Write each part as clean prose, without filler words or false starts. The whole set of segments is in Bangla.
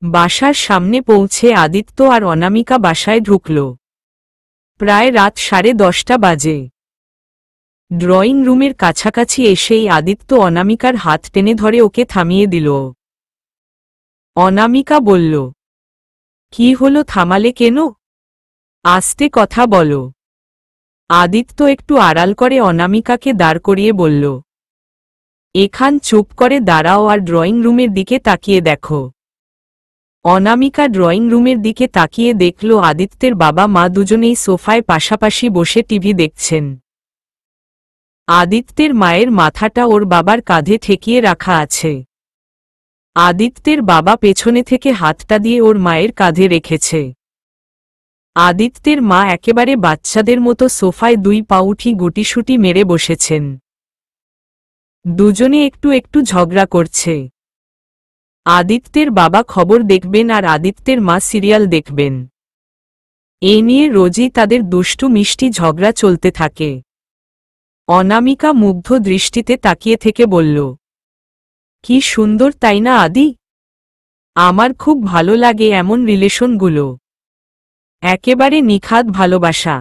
বাসার সামনে পৌঁছে আদিত্য আর অনামিকা বাসায় ঢুকল। প্রায় রাত 10:30 বাজে। ড্রয়িং রুমের কাছাকাছি এসেই আদিত্য অনামিকার হাত টেনে ধরে ওকে থামিয়ে দিল। অনামিকা বলল, কি হলো, থামালে কেন? আস্তে কথা বলো। আদিত্য একটু আড়াল করে অনামিকাকে দাঁড় করিয়ে বলল, এখান চুপ করে দাঁড়াও আর ড্রয়িং রুমের দিকে তাকিয়ে দেখো। অনামিকা ড্রয়িং রুমের দিকে তাকিয়ে দেখল আদিত্যের বাবা মা দুজনেই সোফায় পাশাপাশি বসে টিভি দেখছেন। আদিত্যের মায়ের মাথাটা ওর বাবার কাঁধে ঠেকিয়ে রাখা আছে। আদিত্যের বাবা পেছনে থেকে হাতটা দিয়ে ওর মায়ের কাঁধে রেখেছে। আদিত্যের মা একেবারে বাচ্চাদের মতো সোফায় 2 পা উঠি গুটিসুটি মেরে বসেছেন। দুজনে একটু একটু ঝগড়া করছে। আদিত্যের বাবা খবর দেখবেন আর আদিত্যের মা সিরিয়াল দেখবেন। এ নিয়ে রোজই তাদের দুষ্টু মিষ্টি ঝগড়া চলতে থাকে। অনামিকা মুগ্ধ দৃষ্টিতে তাকিয়ে থেকে বলল, কি সুন্দর তাই না আদি? আমার খুব ভালো লাগে এমন রিলেশনগুলো। একেবারে নিখাদ ভালোবাসা।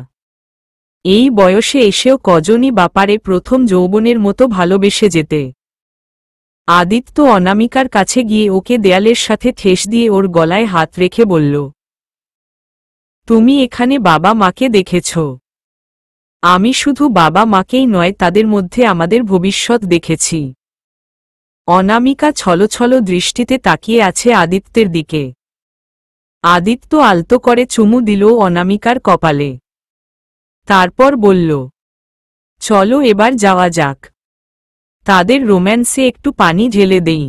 এই বয়সে এসেও কজনই বাপারে প্রথম যৌবনের মতো ভালোবেসে যেতে। আদিত্য অনামিকার কাছে গিয়ে ওকে দেয়ালের সাথে ঠেস দিয়ে ওর গলায় হাত রেখে বলল, তুমি এখানে বাবা মাকে দেখেছ। আমি শুধু বাবা মাকেই নয়, তাদের মধ্যে আমাদের ভবিষ্যৎ দেখেছি। অনামিকা ছলছল দৃষ্টিতে তাকিয়ে আছে আদিত্যের দিকে। আদিত্য আলতো করে চুমু দিল অনামিকার কপালে। তারপর বলল, চলো এবার যাওয়া যাক। তাদের রোম্যান্সে একটু পানি ঢেলে দেই।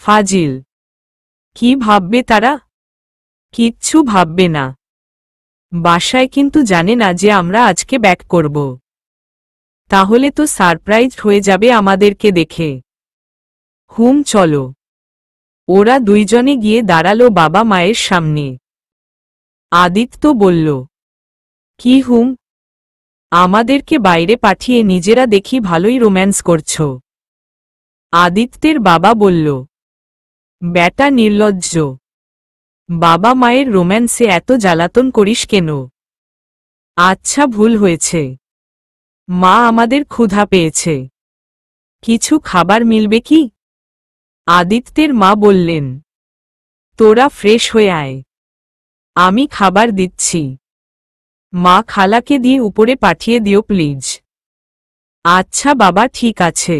ফাজিল। কি ভাববে তারা? কিচ্ছু ভাববে না। বাসায় কিন্তু জানে না যে আমরা আজকে ব্যাক করব। তাহলে তো সারপ্রাইজ হয়ে যাবে আমাদেরকে দেখে। চলো। ওরা দুইজনে গিয়ে দাঁড়ালো বাবা মায়ের সামনে। আদিত্য বলল, কি আমাদেরকে বাইরে পাঠিয়ে নিজেরা দেখি ভালোই রোম্যান্স করছো। আদিত্যের বাবা বলল, ব্যাটা নির্লজ্জ। বাবা মায়ের রোম্যান্সে এত জ্বালাতন করিস কেন? আচ্ছা, ভুল হয়েছে। মা, আমাদের ক্ষুধা পেয়েছে। কিছু খাবার মিলবে কি? আদিত্যের মা বললেন, তোরা ফ্রেশ হয়ে আয়, আমি খাবার দিচ্ছি। মা, খালাকে দিয়ে উপরে পাঠিয়ে দিও প্লিজ। আচ্ছা বাবা, ঠিক আছে।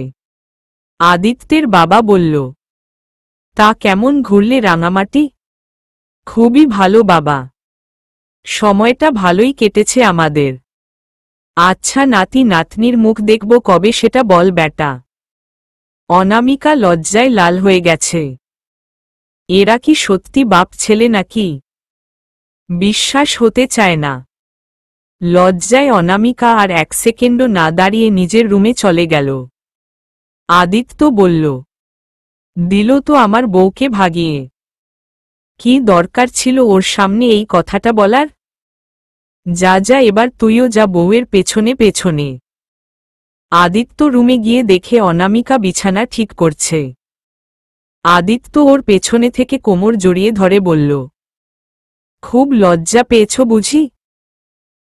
আদিত্যের বাবা বলল, তা কেমন ঘুরলে রাঙামাটি? খুবই ভালো বাবা, সময়টা ভালোই কেটেছে আমাদের। আচ্ছা, নাতি নাতনির মুখ দেখব কবে সেটা বল ব্যাটা। অনামিকা লজ্জায় লাল হয়ে গেছে। এরা কি সত্যি বাপ ছেলে নাকি? বিশ্বাস হতে চায় না। লজ্জায় অনামিকা আর 1 সেকেন্ডও না দাঁড়িয়ে নিজের রুমে চলে গেল। আদিত্য বলল, দিল তো আমার বউকে ভাগিয়ে। কি দরকার ছিল ওর সামনে এই কথাটা বলার? যা যা, এবার তুইও যা বউয়ের পেছনে পেছনে। আদিত্য রুমে গিয়ে দেখে অনামিকা বিছানা ঠিক করছে। আদিত্য ওর পেছনে থেকে কোমর জড়িয়ে ধরে বলল, খুব লজ্জা পেয়েছ বুঝি?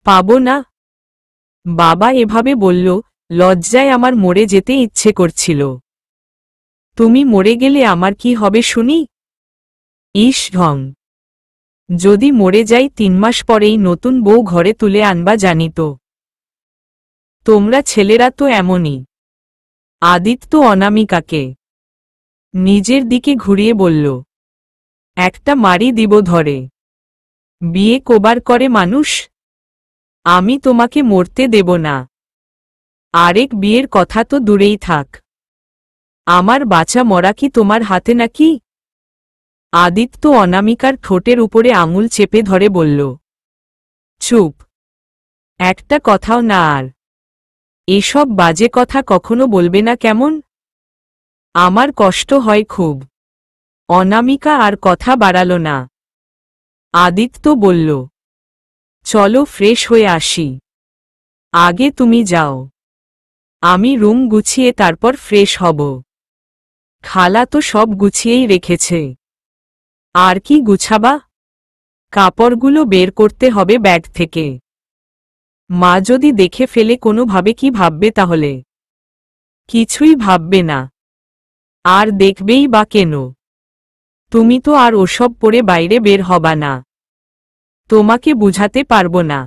পাবো না। বাবা এভাবে বলল, লজ্জায় আমার মরে যেতে ইচ্ছে করছিল। তুমি মরে গেলে আমার কি হবে শুনি? ইস ঢং। যদি মরে যাই 3 মাস পরেই নতুন বউ ঘরে তুলে আনবা জানিত। তোমরা ছেলেরা তো এমনই। আদিত্য অনামিকাকে নিজের দিকে ঘুরিয়ে বলল, একটা মারি দিব ধরে। বিয়ে কবার করে মানুষ? আমি তোমাকে মরতে দেব না। আরেক বিয়ের কথা তো দূরেই থাক। আমার বাঁচা মরা কি তোমার হাতে নাকি? আদিত্য অনামিকার ঠোঁটের উপরে আঙুল চেপে ধরে বলল, চুপ, একটা কথাও না আর। এসব বাজে কথা কখনো বলবে না কেমন? আমার কষ্ট হয় খুব। অনামিকা আর কথা বাড়াল না। আদিত্য বলল, চলো ফ্রেশ হয়ে আসি। আগে তুমি যাও, আমি রুম গুছিয়ে তারপর ফ্রেশ হব। খালা তো সব গুছিয়েই রেখেছে। আর কি গুছাবা? কাপড়গুলো বের করতে হবে ব্যাগ থেকে। মা যদি দেখে ফেলে কোনোভাবে কি ভাববে তাহলে? কিছুই ভাববে না। আর দেখবেই বা কেন? তুমি তো আর ওসব পরে বাইরে বের হবা না। তোমাকে বুঝাতে পারবো না।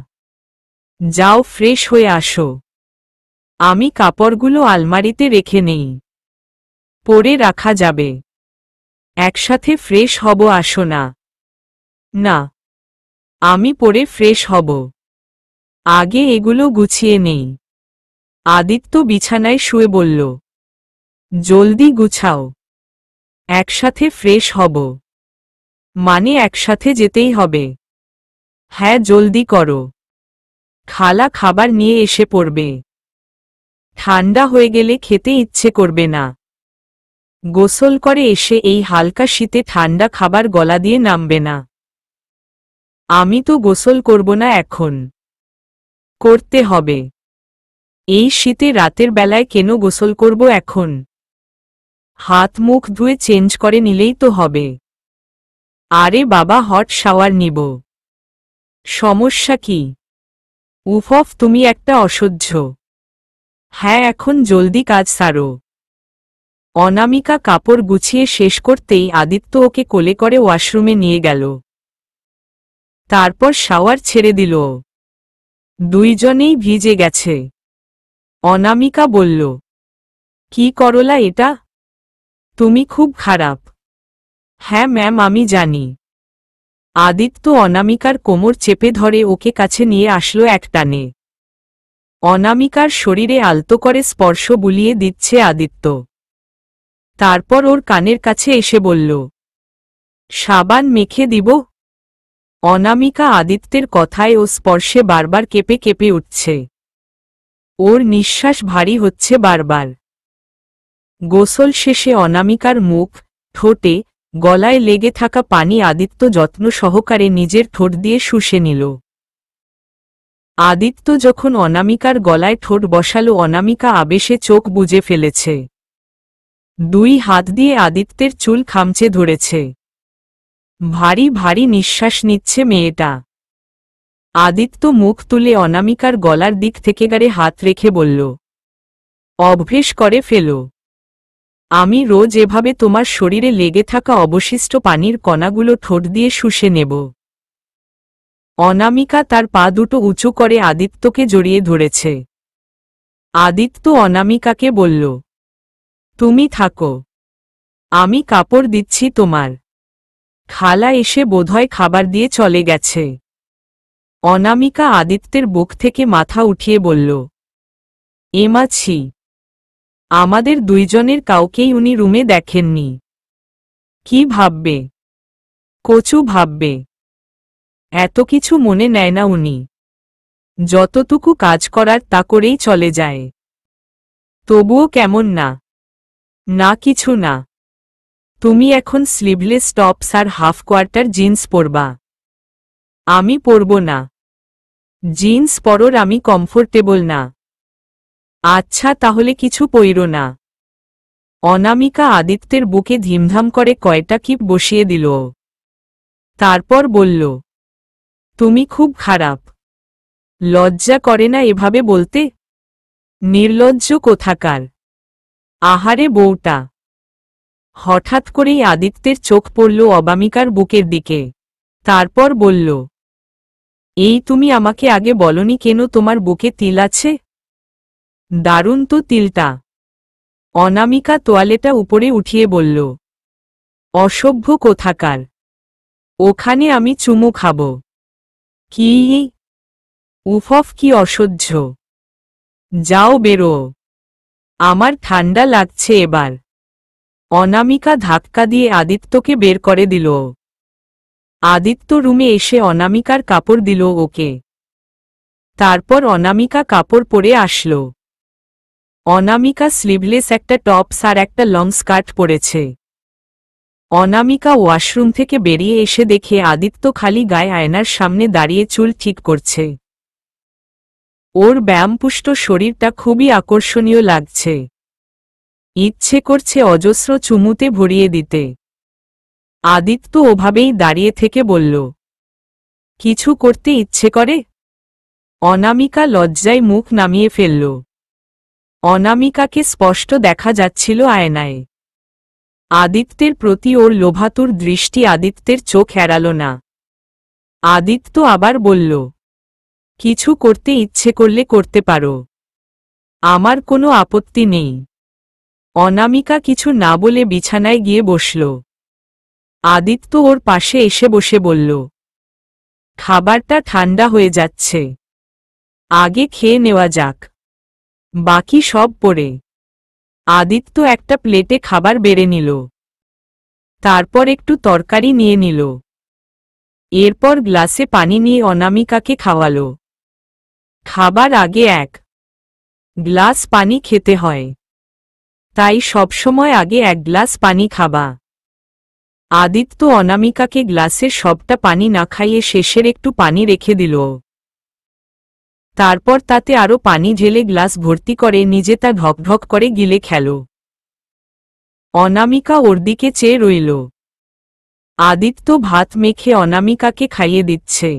যাও ফ্রেশ হয়ে আসো। আমি কাপড়গুলো আলমারিতে রেখে নেই। পরে রাখা যাবে। একসাথে ফ্রেশ হব, আসো না। না, আমি পরে ফ্রেশ হব। আগে এগুলো গুছিয়ে নেই। আদিত্য বিছানায় শুয়ে বলল, জলদি গুছাও। একসাথে ফ্রেশ হব। মানে একসাথে যেতেই হবে? হ্যাঁ, জলদি করো। খালা খাবার নিয়ে এসে পড়বে। ঠান্ডা হয়ে গেলে খেতে ইচ্ছে করবে না। গোসল করে এসে এই হালকা শীতে ঠান্ডা খাবার গলা দিয়ে নামবে না। আমি তো গোসল করব না এখন। করতে হবে। এই শীতে রাতের বেলায় কেন গোসল করব এখন? হাত মুখ ধুয়ে চেঞ্জ করে নিলেই তো হবে। আরে বাবা, হট শাওয়ার নিব। সমস্যা কি? উফ, তুমি একটা অসহ্য। হ্যাঁ, এখন জলদি কাজ সারো। অনামিকা কাপড় গুছিয়ে শেষ করতেই আদিত্য ওকে কোলে করে ওয়াশরুমে নিয়ে গেল। তারপর শাওয়ার ছেড়ে দিল। দুইজনেই ভিজে গেছে। অনামিকা বলল, কি করলা এটা? তুমি খুব খারাপ। হ্যাঁ ম্যাম, আমি জানি। আদিত্য অনামিকার কোমর চেপে ধরে ওকে কাছে নিয়ে আসলো একটানে। অনামিকার শরীরে আলতো করে স্পর্শ বুলিয়ে দিচ্ছে আদিত্য। তারপর ওর কানের কাছে এসে বলল, সাবান মেখে দিব? অনামিকা আদিত্যের কথায় ও স্পর্শে বারবার কেঁপে কেঁপে উঠছে। ওর নিঃশ্বাস ভারী হচ্ছে বারবার। গোসল শেষে অনামিকার মুখ, ঠোঁটে, গলায় লেগে থাকা পানি আদিত্য যত্ন সহকারে নিজের ঠোঁট দিয়ে শুষে নিল। আদিত্য যখন অনামিকার গলায় ঠোঁট বসালো, অনামিকা আবেশে চোখ বুজে ফেলেছে। দুই হাত দিয়ে আদিত্যের চুল খামচে ধরেছে। ভারী ভারী নিঃশ্বাস নিচ্ছে মেয়েটা। আদিত্য মুখ তুলে অনামিকার গলার দিক থেকে গাড়ে হাত রেখে বলল, অভ্যেস করে ফেলো। আমি রোজ এভাবে তোমার শরীরে লেগে থাকা অবশিষ্ট পানির কণাগুলো ঠোঁট দিয়ে শুষে নেব। অনামিকা তার পা দুটো উঁচু করে আদিত্যকে জড়িয়ে ধরেছে। আদিত্য অনামিকাকে বলল, তুমি থাকো, আমি কাপড় দিচ্ছি তোমার। খালা এসে বোধহয় খাবার দিয়ে চলে গেছে। অনামিকা আদিত্যের বুক থেকে মাথা উঠিয়ে বলল, এমাছি, আমাদের দুইজনের কাউকেই উনি রুমে দেখেননি। কি ভাববে? কচু ভাববে। এত কিছু মনে নেয় না উনি। যতটুকু কাজ করার তা করেই চলে যায়। তবুও কেমন না? না, কিছু না। তুমি এখন স্লিভলেস টপস আর হাফ কোয়ার্টার জিন্স পরবা। আমি পরব না। জিন্স পরর আমি কমফোর্টেবল না। আচ্ছা, তাহলে কিছু পইরো না। অনামিকা আদিত্যের বুকে ধিমধাম করে কয়টা কিপ বসিয়ে দিল। তারপর বলল, তুমি খুব খারাপ। লজ্জা করে না এভাবে বলতে? নির্লজ্জ কোথাকার। আহারে বউটা। হঠাৎ করেই আদিত্যের চোখ পড়ল অবামিকার বুকের দিকে। তারপর বলল, এই তুমি আমাকে আগে বলনি কেন তোমার বুকে তিল আছে? দারুণ তো তিলটা। অনামিকা তোয়ালেটা উপরে উঠিয়ে বলল, অসভ্য কোথাকার। ওখানে আমি চুমু খাব। কি? উফ, কি অসহ্য। যাও, বেরো। আমার ঠান্ডা লাগছে এবার। অনামিকা ধাক্কা দিয়ে আদিত্যকে বের করে দিল। আদিত্য রুমে এসে অনামিকার কাপড় দিল ওকে। তারপর অনামিকা কাপড় পরে আসলো। অনামিকা স্লিভলেস একটা টপস আর একটা লং স্কার্ট পরেছে। অনামিকা ওয়াশরুম থেকে বেরিয়ে এসে দেখে আদিত্য খালি গায়ে আয়নার সামনে দাঁড়িয়ে চুল ঠিক করছে। ওর ব্যায়ামপুষ্ট শরীরটা খুবই আকর্ষণীয় লাগছে। ইচ্ছে করছে অজস্র চুমুতে ভরিয়ে দিতে। আদিত্য ওভাবেই দাঁড়িয়ে থেকে বলল, কিছু করতে ইচ্ছে করে? অনামিকা লজ্জায় মুখ নামিয়ে ফেলল। অনামিকাকে স্পষ্ট দেখা যাচ্ছিল আয়নায়। আদিত্যের প্রতি ওর লোভাতুর দৃষ্টি আদিত্যের চোখ এড়াল না। আদিত্য আবার বলল, কিছু করতে ইচ্ছে করলে করতে পারো, আমার কোনো আপত্তি নেই। অনামিকা কিছু না বলে বিছানায় গিয়ে বসল। আদিত্য ওর পাশে এসে বসে বলল, খাবারটা ঠান্ডা হয়ে যাচ্ছে, আগে খেয়ে নেওয়া যাক, বাকি সব পরে। আদিত্য একটা প্লেটে খাবার বেড়ে নিল, তারপর একটু তরকারি নিয়ে নিল, এরপর গ্লাসে পানি নিয়ে অনামিকাকে খাওয়ালো। খাবার আগে এক গ্লাস পানি খেতে হয়, তাই সবসময় আগে এক গ্লাস পানি খাবা। আদিত্য অনামিকাকে গ্লাসের সবটা পানি না খাইয়ে শেষের একটু পানি রেখে দিল। তারপর তাতে আরও পানি ঢেলে গ্লাস ভর্তি করে নিজে তা ঢকঢক করে গিলে খেল। অনামিকা ওর দিকে চেয়ে রইল। আদিত্য ভাত মেখে অনামিকাকে খাইয়ে দিচ্ছে।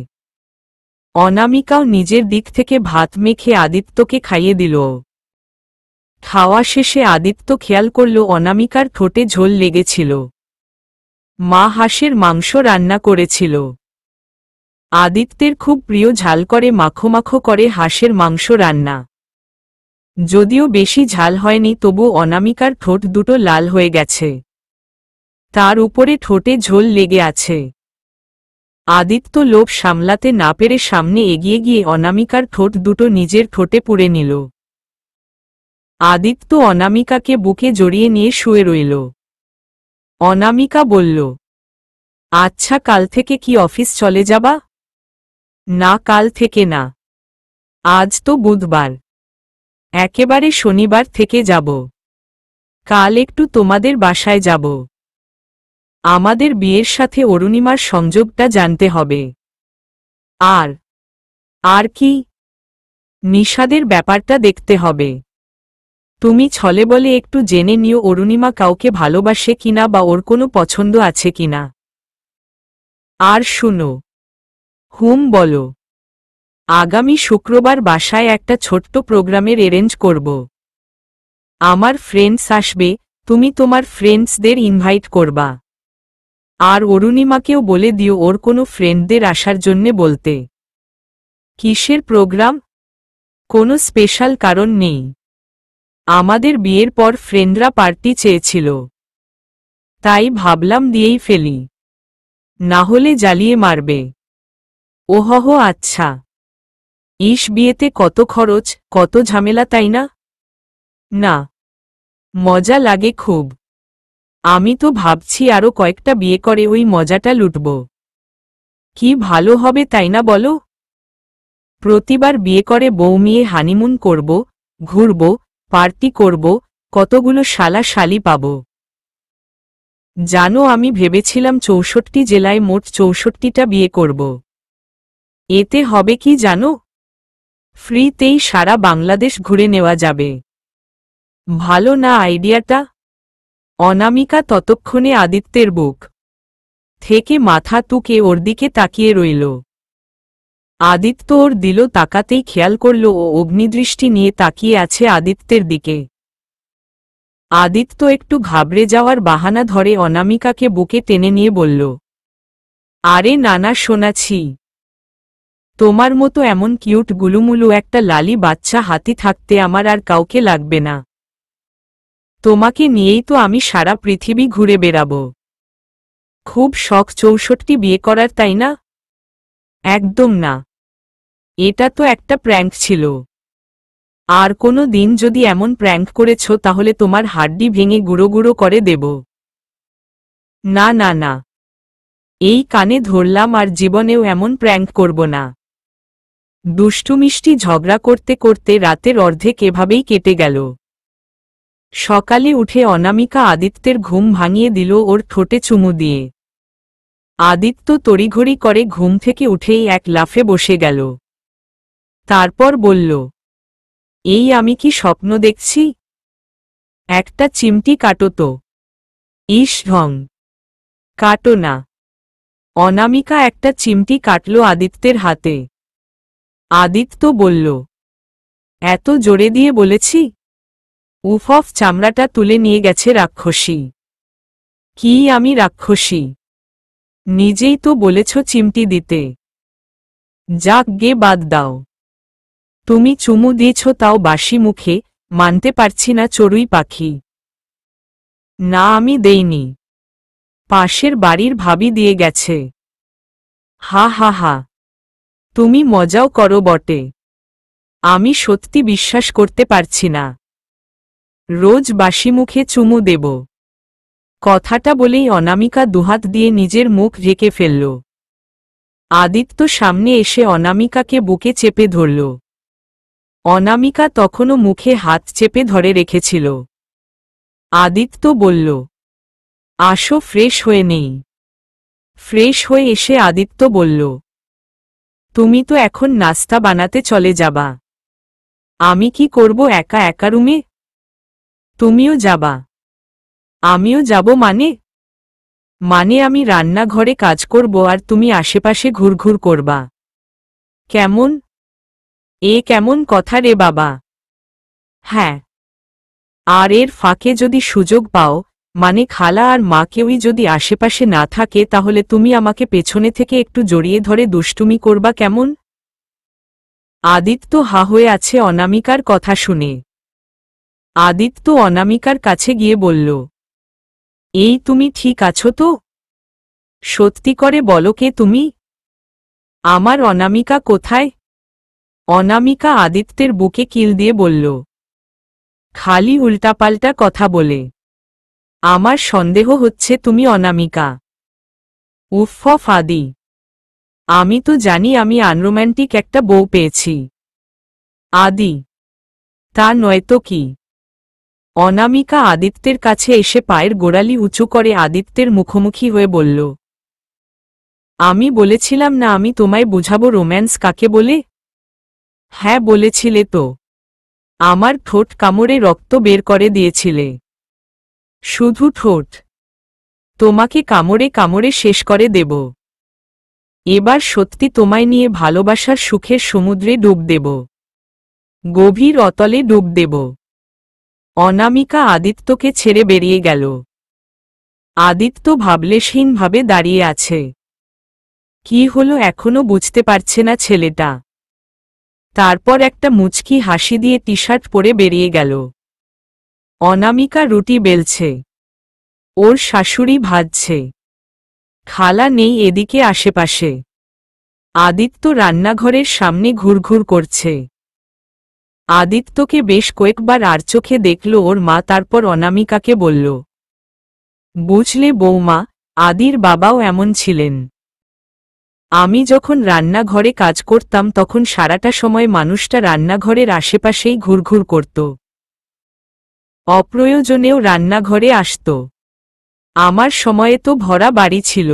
অনামিকাও নিজের দিক থেকে ভাত মেখে আদিত্যকে খাইয়ে দিল। খাওয়া শেষে আদিত্য খেয়াল করল অনামিকার ঠোঁটে ঝোল লেগেছিল। মা হাঁসের মাংস রান্না করেছিল। আদিত্যের খুব প্রিয় ঝাল করে মাখো মাখো করে হাঁসের মাংস রান্না। যদিও বেশি ঝাল হয়নি, তবু অনামিকার ঠোঁট দুটো লাল হয়ে গেছে, তার উপরে ঠোঁটে ঝোল লেগে আছে। আদিত্য লোভ সামলাতে না পেরে সামনে এগিয়ে গিয়ে অনামিকার ঠোঁট দুটো নিজের ঠোঁটে পুরে নিল। আদিত্য অনামিকাকে বুকে জড়িয়ে নিয়ে শুয়ে রইল। অনামিকা বলল, আচ্ছা, কাল থেকে কি অফিস চলে যাবা? না, কাল থেকে না, আজ তো বুধবার, একেবারে শনিবার থেকে যাব। কাল একটু তোমাদের বাসায় যাব, আমাদের বিয়ের সাথে অরুণিমার সংযোগটা জানতে হবে। আর কি? নিশাদের ব্যাপারটা দেখতে হবে। তুমি ছলে বলে একটু জেনে নিও অরুণিমা কাউকে ভালোবাসে কিনা বা ওর কোনো পছন্দ আছে কিনা। আর শুনো, বলো, আগামী শুক্রবার বাসায় একটা ছোট্ট প্রোগ্রামের অ্যারেঞ্জ করব। আমার ফ্রেন্ডস আসবে, তুমি তোমার ফ্রেন্ডসদের ইনভাইট করবা। আর অরুণিমাকেও বলে দিও ওর কোনো ফ্রেন্ডদের আসার জন্যে বলতে। কিসের প্রোগ্রাম? কোনো স্পেশাল কারণ নেই, আমাদের বিয়ের পর ফ্রেন্ডরা পার্টি চেয়েছিল, তাই ভাবলাম দিয়েই ফেলি, না হলে জ্বালিয়ে মারবে। ওহহ, আচ্ছা। বিয়েতে কত খরচ, কত ঝামেলা, তাই না? না, মজা লাগে খুব। আমি তো ভাবছি আরও কয়েকটা বিয়ে করে ওই মজাটা লুটব। কি ভালো হবে তাই না বলো? প্রতিবার বিয়ে করে বউ মেয়ে হানিমুন করব, ঘুরব, পার্টি করব, কতগুলো শালা শালি পাব। জানো, আমি ভেবেছিলাম 64 জেলায় মোট 64টা বিয়ে করব। এতে হবে কি জানো? ফ্রিতেই সারা বাংলাদেশ ঘুরে নেওয়া যাবে। ভালো না আইডিয়াটা? অনামিকা ততক্ষণে আদিত্যের বুক থেকে মাথা তুকে ওর দিকে তাকিয়ে রইল। আদিত্য ওর দিল তাকাতেই খেয়াল করল ও অগ্নিদৃষ্টি নিয়ে তাকিয়ে আছে আদিত্যের দিকে। আদিত্য একটু ঘাবড়ে যাওয়ার বাহানা ধরে অনামিকাকে বুকে টেনে নিয়ে বলল, আরে নানা শোনাছি, তোমার মতো এমন কিউট গুলুমুলু একটা লালি বাচ্চা হাতি থাকতে আমার আর কাউকে লাগবে না। তোমাকে নিয়েই তো আমি সারা পৃথিবী ঘুরে বেড়াব। খুব শখ 64 বিয়ে করার, তাই না? একদম না, এটা তো একটা প্র্যাঙ্ক ছিল। আর কোনো দিন যদি এমন প্র্যাঙ্ক করেছ তাহলে তোমার হাড্ডি ভেঙে গুঁড়ো গুঁড়ো করে দেব। না না না, এই কানে ধরলাম, আর জীবনেও এমন প্র্যাঙ্ক করব না। দুষ্টুমিষ্টি ঝগড়া করতে করতে রাতের অর্ধেক এভাবেই কেটে গেল। সকালে উঠে অনামিকা আদিত্যের ঘুম ভাঙিয়ে দিল ওর ঠোঁটে চুমু দিয়ে। আদিত্য তড়িঘড়ি করে ঘুম থেকে উঠেই এক লাফে বসে গেল। তারপর বলল, এই আমি কি স্বপ্ন দেখছি? একটা চিমটি কাটো তো। ইস ঢং। কাটো না। অনামিকা একটা চিমটি কাটল আদিত্যের হাতে। আদিত্য বলল, এত জোরে দিয়ে বলেছি? উফ, চামড়াটা তুলে নিয়ে গেছে রাক্ষসী। কি আমি রাক্ষসী? নিজেই তো বলেছ চিমটি দিতে। যাক গে, বাদ দাও। তুমি চুমু দিয়েছ তাও বাসি মুখে, মানতে পারছি না চড়ুই পাখি। না, আমি দেইনি। পাশের বাড়ির ভাবি দিয়ে গেছে। হা হা হা, তুমি মজাও করো বটে। আমি সত্যি বিশ্বাস করতে পারছি না। রোজ বাসি মুখে চুমু দেব? কথাটা বলেই অনামিকা দুহাত দিয়ে নিজের মুখ ঢেকে ফেলল। আদিত্য সামনে এসে অনামিকাকে বুকে চেপে ধরল। অনামিকা তখনও মুখে হাত চেপে ধরে রেখেছিল। আদিত্য বলল, আসো, ফ্রেশ হয়ে নেই। ফ্রেশ হয়ে এসে আদিত্য বলল, তুমি তো এখন নাস্তা বানাতে চলে যাবা। আমি কি করব একা একা রুমে? তুমিও যাবা? আমিও যাব মানে? মানে আমি রান্নাঘরে কাজ করব আর তুমি আশেপাশে ঘুরঘুর করবা। কেমন? এ কেমন কথা রে বাবা? হ্যাঁ, আর এর ফাঁকে যদি সুযোগ পাও, মানে খালা আর মা কেউই যদি আশেপাশে না থাকে, তাহলে তুমি আমাকে পেছনে থেকে একটু জড়িয়ে ধরে দুষ্টুমি করবা, কেমন? আদিত্য হা হয়ে আছে অনামিকার কথা শুনে। আদিত্য অনামিকার কাছে গিয়ে বলল, এই তুমি ঠিক আছো তো? সত্যি করে বলো, কে তুমি? আমার অনামিকা কোথায়? অনামিকা আদিত্যের বুকে কিল দিয়ে বলল, খালি উল্টাপাল্টা কথা বলে। আমার সন্দেহ হচ্ছে তুমি অনামিকা। উফ আদি, আমি তো জানি আমি আনরোম্যান্টিক একটা বউ পেয়েছি। আদি, তা নয়তো কি? অনামিকা আদিত্যের কাছে এসে পায়ের গোড়ালি উঁচু করে আদিত্যের মুখোমুখি হয়ে বলল, আমি বলেছিলাম না আমি তোমায় বুঝাবো রোম্যান্স কাকে বলে? হ্যাঁ, বলেছিলে তো। আমার ঠোঁট কামড়ে রক্ত বের করে দিয়েছিলে। শুধু ঠোঁট? তোমাকে কামড়ে কামড়ে শেষ করে দেব। এবার সত্যি তোমায় নিয়ে ভালোবাসার সুখের সমুদ্রে ডুব দেব। গভীর অতলে ডুব দেব। অনামিকা আদিত্যকে ছেড়ে বেরিয়ে গেল। আদিত্য ভাবলেশহীনভাবে দাঁড়িয়ে আছে। কি হলো এখনো বুঝতে পারছে না ছেলেটা। তারপর একটা মুচকি হাসি দিয়ে টি শার্ট পরে বেরিয়ে গেল। অনামিকা রুটি বেলছে। ওর শাশুড়ি ভাজছে। খালা নেই এদিকে আশেপাশে। আদিত্য রান্নাঘরের সামনে ঘুরঘুর করছে। আদিত্যকে বেশ কয়েকবার আর চোখে দেখল ওর মা, তারপর অনামিকাকে বলল, বুঝলে বৌমা, আদির বাবাও এমন ছিলেন। আমি যখন রান্নাঘরে কাজ করতাম তখন সারাটা সময় মানুষটা রান্নাঘরের আশেপাশেই ঘুরঘুর করত। অপ্রয়োজনেও রান্নাঘরে আসত। আমার সময়ে তো ভরা বাড়ি ছিল।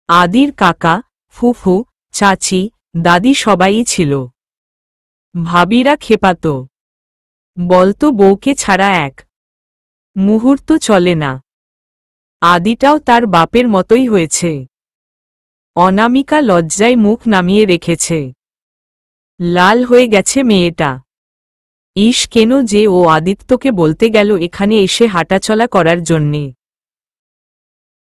আদির কাকা, ফুফু, চাচি, দাদি সবাই ছিল। ভাবিরা খেপাত। বলতো বউকে ছাড়া এক মুহূর্ত চলে না। আদিটাও তার বাপের মতোই হয়েছে। অনামিকা লজ্জায় মুখ নামিয়ে রেখেছে। লাল হয়ে গেছে মেয়েটা। ইস, কেন যে ও আদিত্যকে বলতে গেল এখানে এসে হাঁটাচলা করার জন্যে।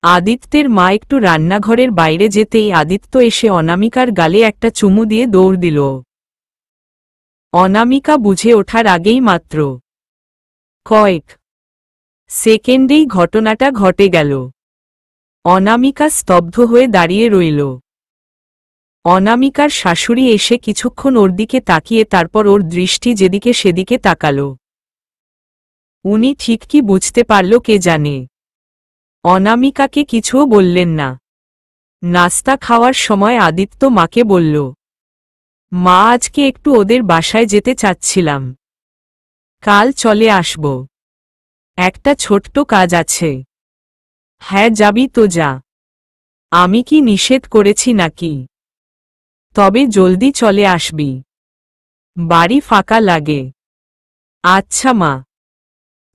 আদিত্যের মা একটু রান্নাঘরের বাইরে যেতেই আদিত্য এসে অনামিকার গালে একটা চুমু দিয়ে দৌড় দিল। অনামিকা বুঝে ওঠার আগেই মাত্র কয়েক সেকেন্ডেই ঘটনাটা ঘটে গেল। অনামিকা স্তব্ধ হয়ে দাঁড়িয়ে রইল। অনামিকার শাশুড়ি এসে কিছুক্ষণ ওর দিকে তাকিয়ে তারপর ওর দৃষ্টি যেদিকে সেদিকে তাকাল। উনি ঠিক কি বুঝতে পারল কে জানে। অনামিকাকে কিছুও বললেন না। নাস্তা খাওয়ার সময় আদিত্য মাকে বলল, মা, আজকে একটু ওদের বাসায় যেতে চাচ্ছিলাম। কাল চলে আসব। একটা ছোট্ট কাজ আছে। হ্যাঁ, যাবি তো যা। আমি কি নিষেধ করেছি নাকি? তবে জলদি চলে আসবি। বাড়ি ফাঁকা লাগে। আচ্ছা মা।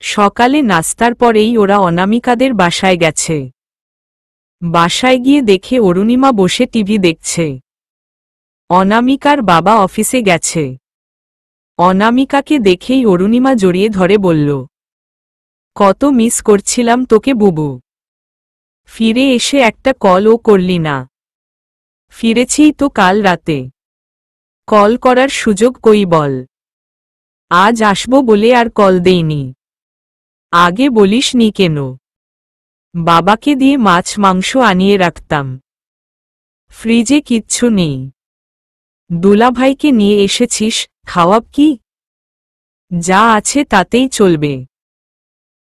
সকালে নাস্তার পরেই ওরা অনামিকাদের বাসায় গেছে। বাসায় গিয়ে দেখে অরুণিমা বসে টিভি দেখছে। অনামিকার বাবা অফিসে গেছে। অনামিকাকে দেখেই অরুণিমা জড়িয়ে ধরে বলল, কত মিস করছিলাম তোকে বুবু। ফিরে এসে একটা কলও করলি না। ফিরেছি তো কাল রাতে। কল করার সুযোগ কই বল। আজ আসবো বলে আর কল দেইনি। আগে বলিসনি কেন? বাবাকে দিয়ে মাছ মাংস আনিয়ে রাখতাম। ফ্রিজে কিচ্ছু নেই। দুলাভাইকে নিয়ে এসেছিস, খাওয়াব কি? যা আছে তাতেই চলবে।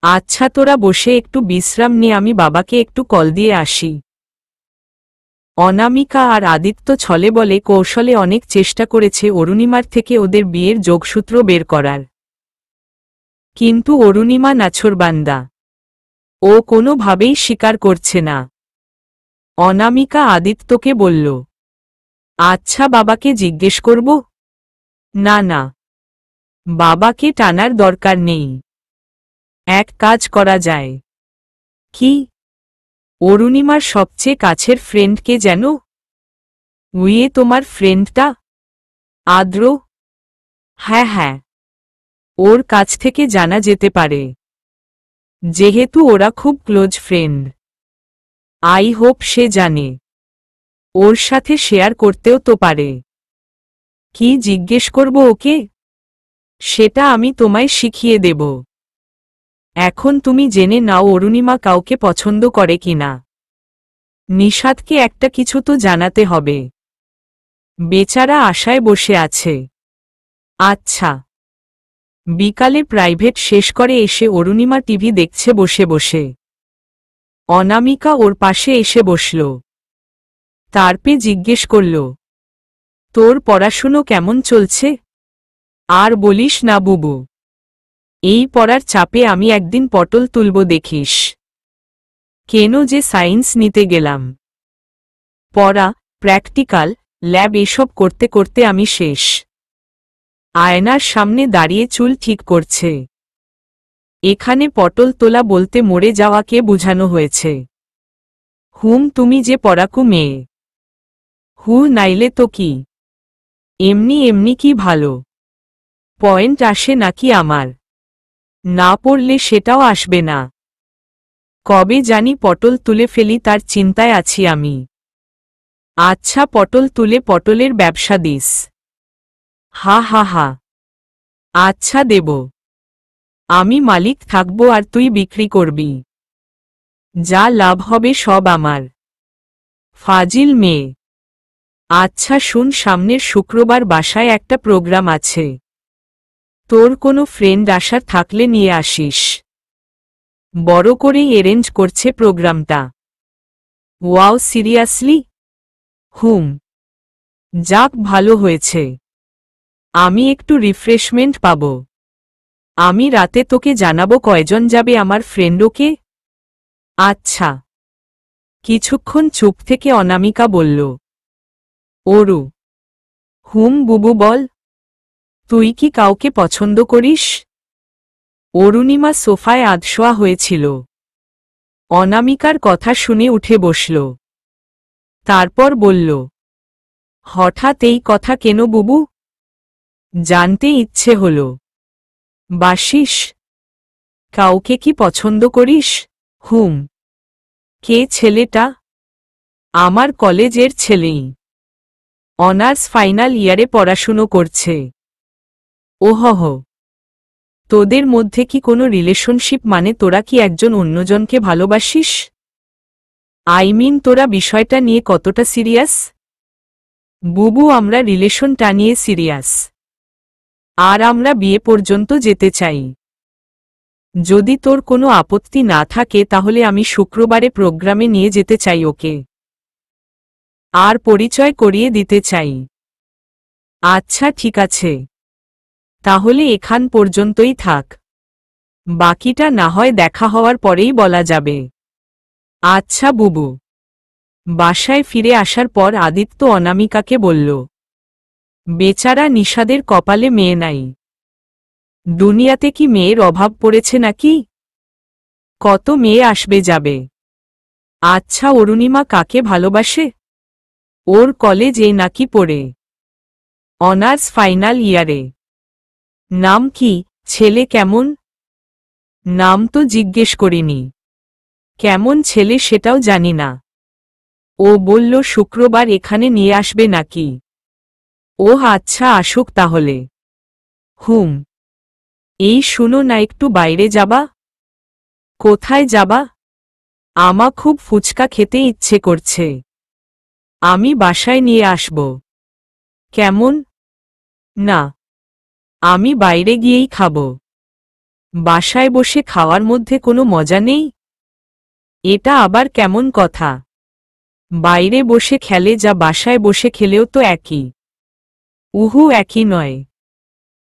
আচ্ছা তোরা বসে একটু বিশ্রাম নিয়ে আমি বাবাকে একটু কল দিয়ে আসি। অনামিকা আর আদিত্য ছলে বলে কৌশলে অনেক চেষ্টা করেছে অরুণিমার থেকে ওদের বিয়ের যোগসূত্র বের করার। কিন্তু অরুণিমা নাছোড়বান্দা। ও কোনোভাবেই স্বীকার করছে না। অনামিকা আদিত্যকে বলল, আচ্ছা বাবাকে জিজ্ঞেস করব? না না, বাবাকে টানার দরকার নেই। এক কাজ করা যায়। কি? অরুণিমার সবচেয়ে কাছের ফ্রেন্ড কে যেন? তোমার ফ্রেন্ডটা আদ্র? হ্যাঁ হ্যাঁ, ওর কাছ থেকে জানা যেতে পারে। যেহেতু ওরা খুব ক্লোজ ফ্রেন্ড। আই হোপ সে জানে। ওর সাথে শেয়ার করতেও তো পারে। কি জিজ্ঞেস করব ওকে? সেটা আমি তোমায় শিখিয়ে দেব। এখন তুমি জেনে নাও অরুণিমা কাউকে পছন্দ করে কিনা। নিশাদকে একটা কিছু তো জানাতে হবে। বেচারা আশায় বসে আছে। আচ্ছা। বিকালে প্রাইভেট শেষ করে এসে অরুণিমা টিভি দেখছে বসে বসে। অনামিকা ওর পাশে এসে বসল। তারপে জিজ্ঞেস করল, তোর পড়াশুনো কেমন চলছে? আর বলিস না বুবু, এই পড়ার চাপে আমি একদিন পটল তুলব দেখিস। কেন যে সায়েন্স নিতে গেলাম। পড়া, প্র্যাকটিক্যাল, ল্যাব এসব করতে করতে আমি শেষ। আয়নার সামনে দাঁড়িয়ে চুল ঠিক করছে। এখানে পটল তোলা বলতে মরে যাওয়াকে বুঝানো হয়েছে। তুমি যে পড়াকু মেয়ে। নাইলে তো কি? এমনি এমনি কি ভালো পয়েন্ট আসে নাকি আমার? না পড়লে সেটাও আসবে না। কবে জানি পটল তুলে ফেলি তার চিন্তায় আছি আমি। আচ্ছা পটল তুলে পটলের ব্যবসা দিস। হা হা হা। আচ্ছা দেব। আমি মালিক থাকব আর তুই বিক্রি করবি। যা লাভ হবে সব আমার। ফাজিল মেয়ে। আচ্ছা শুন, সামনের শুক্রবার বাসায় একটা প্রোগ্রাম আছে। তোর কোনো ফ্রেন্ড আসার থাকলে নিয়ে আসিস। বড় করেই অ্যারেঞ্জ করছে প্রোগ্রামটা। Wow, seriously? যাক ভালো হয়েছে। আমি একটু রিফ্রেশমেন্ট পাব। আমি রাতে তোকে জানাবো কয়জন যাবে আমার ফ্রেন্ডকে। আচ্ছা। কিছুক্ষণ চুপ থেকে অনামিকা বলল, ওরু। বুবু বল। তুই কি কাউকে পছন্দ করিস? অরুণিমা সোফায় আধশোয়া হয়েছিল। অনামিকার কথা শুনে উঠে বসল। তারপর বলল, হঠাৎ এই কথা কেন বুবু? জানতে ইচ্ছে হল। বাসিস? কাউকে কি পছন্দ করিস? কে ছেলেটা? আমার কলেজের ছেলেই। অনার্স ফাইনাল ইয়ারে পড়াশুনো করছে। ওহহ। তোদের মধ্যে কি কোনো রিলেশনশিপ? মানে তোরা কি একজন অন্যজনকে ভালোবাসিস? তোরা বিষয়টা নিয়ে কতটা সিরিয়াস? বুবু, আমরা রিলেশনটা নিয়ে সিরিয়াস। আর আমরা বিয়ে পর্যন্ত যেতে চাই। যদি তোর কোনো আপত্তি না থাকে তাহলে আমি শুক্রবারে প্রোগ্রামে নিয়ে যেতে চাই ওকে। আর পরিচয় করিয়ে দিতে চাই। আচ্ছা ঠিক আছে, তাহলে এখান পর্যন্তই থাক। বাকিটা না হয় দেখা হওয়ার পরেই বলা যাবে। আচ্ছা বুবু। বাসায় ফিরে আসার পর আদিত্য অনামিকাকে বলল, বেচারা নিশাদের কপালে মেয়ে নাই। দুনিয়াতে কি মেয়ের অভাব পড়েছে নাকি? কত মেয়ে আসবে যাবে। আচ্ছা, অরুণিমা কাকে ভালোবাসে? ওর কলেজে নাকি পড়ে? অনার্স ফাইনাল ইয়ারে। নাম কি? ছেলে কেমন? নাম তো জিজ্ঞেস করিনি। কেমন ছেলে সেটাও জানি না। ও বলল শুক্রবার এখানে নিয়ে আসবে নাকি। ও আচ্ছা, আসুক তাহলে। হুম। এই শুনো না, একটু বাইরে যাবা? কোথায় যাবা? আমা খুব ফুচকা খেতে ইচ্ছে করছে। আমি বাসায় নিয়ে আসব। কেমন? না, আমি বাইরে গিয়েই খাব। বাসায় বসে খাওয়ার মধ্যে কোনো মজা নেই? এটা আবার কেমন কথা? বাইরে বসে খেলে যা বাসায় বসে খেলেও তো একই। উহু, একই নয়।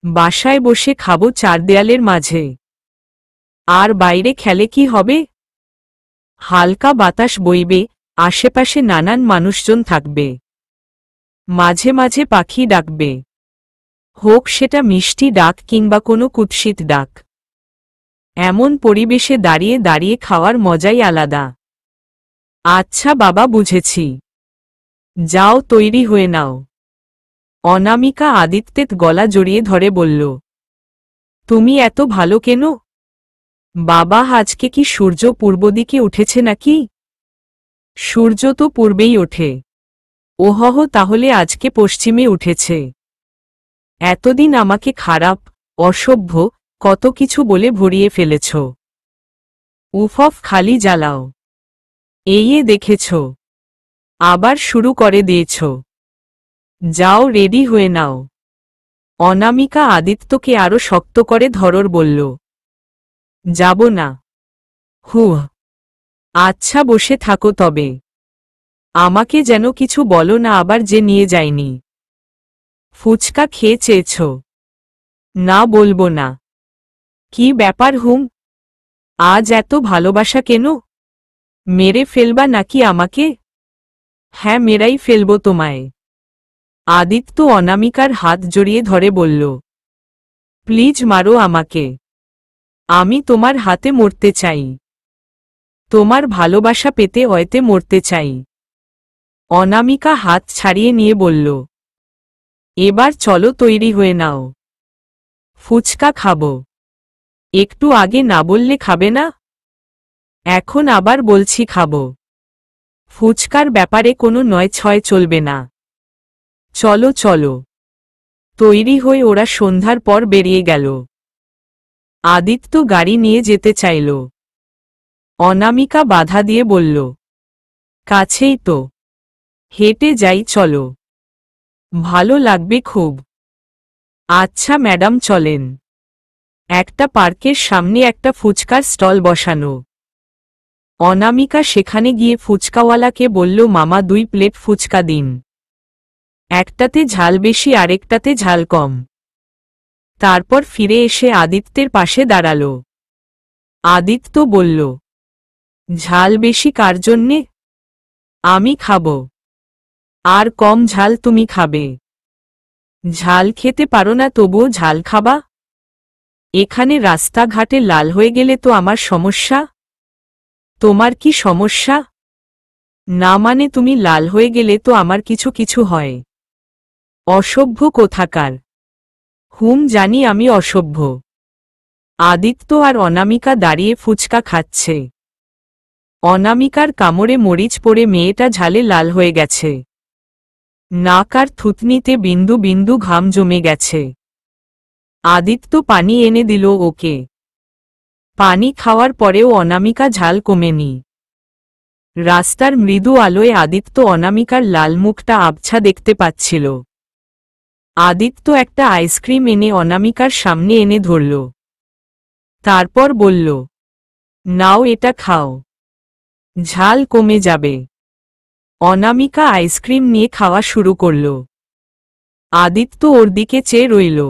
বাসায় বসে খাবো চার দেয়ালের মাঝে। আর বাইরে খেলে কি হবে? হালকা বাতাস বইবে, আশেপাশে নানান মানুষজন থাকবে। মাঝে মাঝে পাখি ডাকবে। হোক সেটা মিষ্টি ডাক কিংবা কোনো কুৎসিত ডাক। এমন পরিবেশে দাঁড়িয়ে দাঁড়িয়ে খাওয়ার মজাই আলাদা। আচ্ছা বাবা, বুঝেছি। যাও, তৈরি হয়ে নাও। অনামিকা আদিত্যের গলা জড়িয়ে ধরে বলল, তুমি এত ভালো কেন? বাবা, আজকে কি সূর্য পূর্ব দিকে উঠেছে নাকি? সূর্য তো পূর্বেই ওঠে। ওহহ, তাহলে আজকে পশ্চিমে উঠেছে। এতদিন আমাকে খারাপ, অসভ্য, কত কিছু বলে ভরিয়ে ফেলেছ। উফফ, খালি জ্বালাও। এই দেখেছ, আবার শুরু করে দিয়েছ। যাও, রেডি হয়ে নাও। অনামিকা আদিত্যকে আরো শক্ত করে ধরর বলল, যাব না। হুহ। আচ্ছা, বসে থাকো তবে। আমাকে যেন কিছু বলো না আবার যে নিয়ে যায়নি। ফুচকা খেয়ে চেয়েছ? না, বলবো না। কি ব্যাপার হুম? আজ এত ভালোবাসা কেন? মেরে ফেলবা নাকি আমাকে? হ্যাঁ, মেরাই ফেলবো তোমায়। আদিত্য অনামিকার হাত জড়িয়ে ধরে বলল, প্লিজ মারো আমাকে। আমি তোমার হাতে মরতে চাই। তোমার ভালোবাসা পেতে হয়তে মরতে চাই। অনামিকা হাত ছাড়িয়ে নিয়ে বলল, এবার চলো, তৈরি হয়ে নাও। ফুচকা খাবো। একটু আগে না বললে খাবে না? এখন আবার বলছি খাবো। ফুচকার ব্যাপারে কোনো নয় ছয় চলবে না। চলো চলো। তৈরি হয়ে ওরা সন্ধ্যার পর বেরিয়ে গেল। আদিত্য গাড়ি নিয়ে যেতে চাইল। অনামিকা বাধা দিয়ে বলল, কাছেই তো, হেঁটে যাই চলো। ভালো লাগবে খুব। আচ্ছা ম্যাডাম, চলেন। একটা পার্কের সামনে একটা ফুচকার স্টল বসানো। অনামিকা সেখানে গিয়ে ফুচকাওয়ালাকে বলল, মামা 2 প্লেট ফুচকা দিন। একটাতে ঝাল বেশি, আরেকটাতে ঝাল কম। তারপর ফিরে এসে আদিত্যের পাশে দাঁড়াল। আদিত্য বলল, ঝাল বেশি কার জন্যে? আমি খাব। আর কম ঝাল তুমি খাবে? ঝাল খেতে পারো না তবুও ঝাল খাবা? এখানে রাস্তাঘাটে লাল হয়ে গেলে তো আমার সমস্যা। তোমার কি সমস্যা? না মানে তুমি লাল হয়ে গেলে তো আমার কিছু কিছু হয়। অসভ্য কোথাকার। হুম, জানি আমি অসভ্য। আদিত্য আর অনামিকা দাঁড়িয়ে ফুচকা খাচ্ছে। অনামিকার কামড়ে মরিচ পড়ে মেয়েটা ঝালে লাল হয়ে গেছে। নাক আর থুতনিতে বিন্দু বিন্দু ঘাম জমে গেছে। আদিত্য পানি এনে দিল ওকে। পানি খাওয়ার পরেও অনামিকা ঝাল কমেনি। রাস্তার মৃদু আলোয় আদিত্য অনামিকার লাল মুখটা আবছা দেখতে পাচ্ছিল। আদিত্য একটা আইসক্রিম এনে অনামিকার সামনে এনে ধরল। তারপর বলল, নাও, এটা খাও, ঝাল কমে যাবে। অনামিকা আইসক্রিম নিয়ে খাওয়া শুরু করল। আদিত্য ওর দিকে চেয়ে রইল।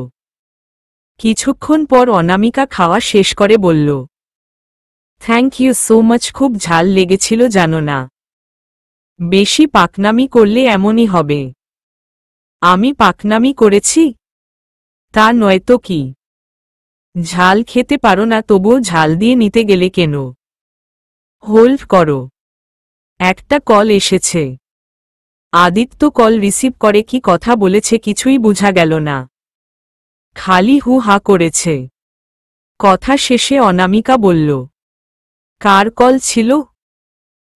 কিছুক্ষণ পর অনামিকা খাওয়া শেষ করে বলল, থ্যাংক ইউ সো মাচ, খুব ঝাল লেগেছিল জানো না। বেশি পাকনামি করলে এমনই হবে। আমি পাকনামি করেছি? তা নয়তো কি। ঝাল খেতে পারো না তবুও ঝাল দিয়ে নিতে গেলে কেন? হোল্ড করো। একটা কল এসেছে। আদিত্য কল রিসিভ করে কি কথা বলেছে কিছুই বোঝা গেল না। খালি হু হা করেছে। কথা শেষে অনামিকা বলল, কার কল ছিল?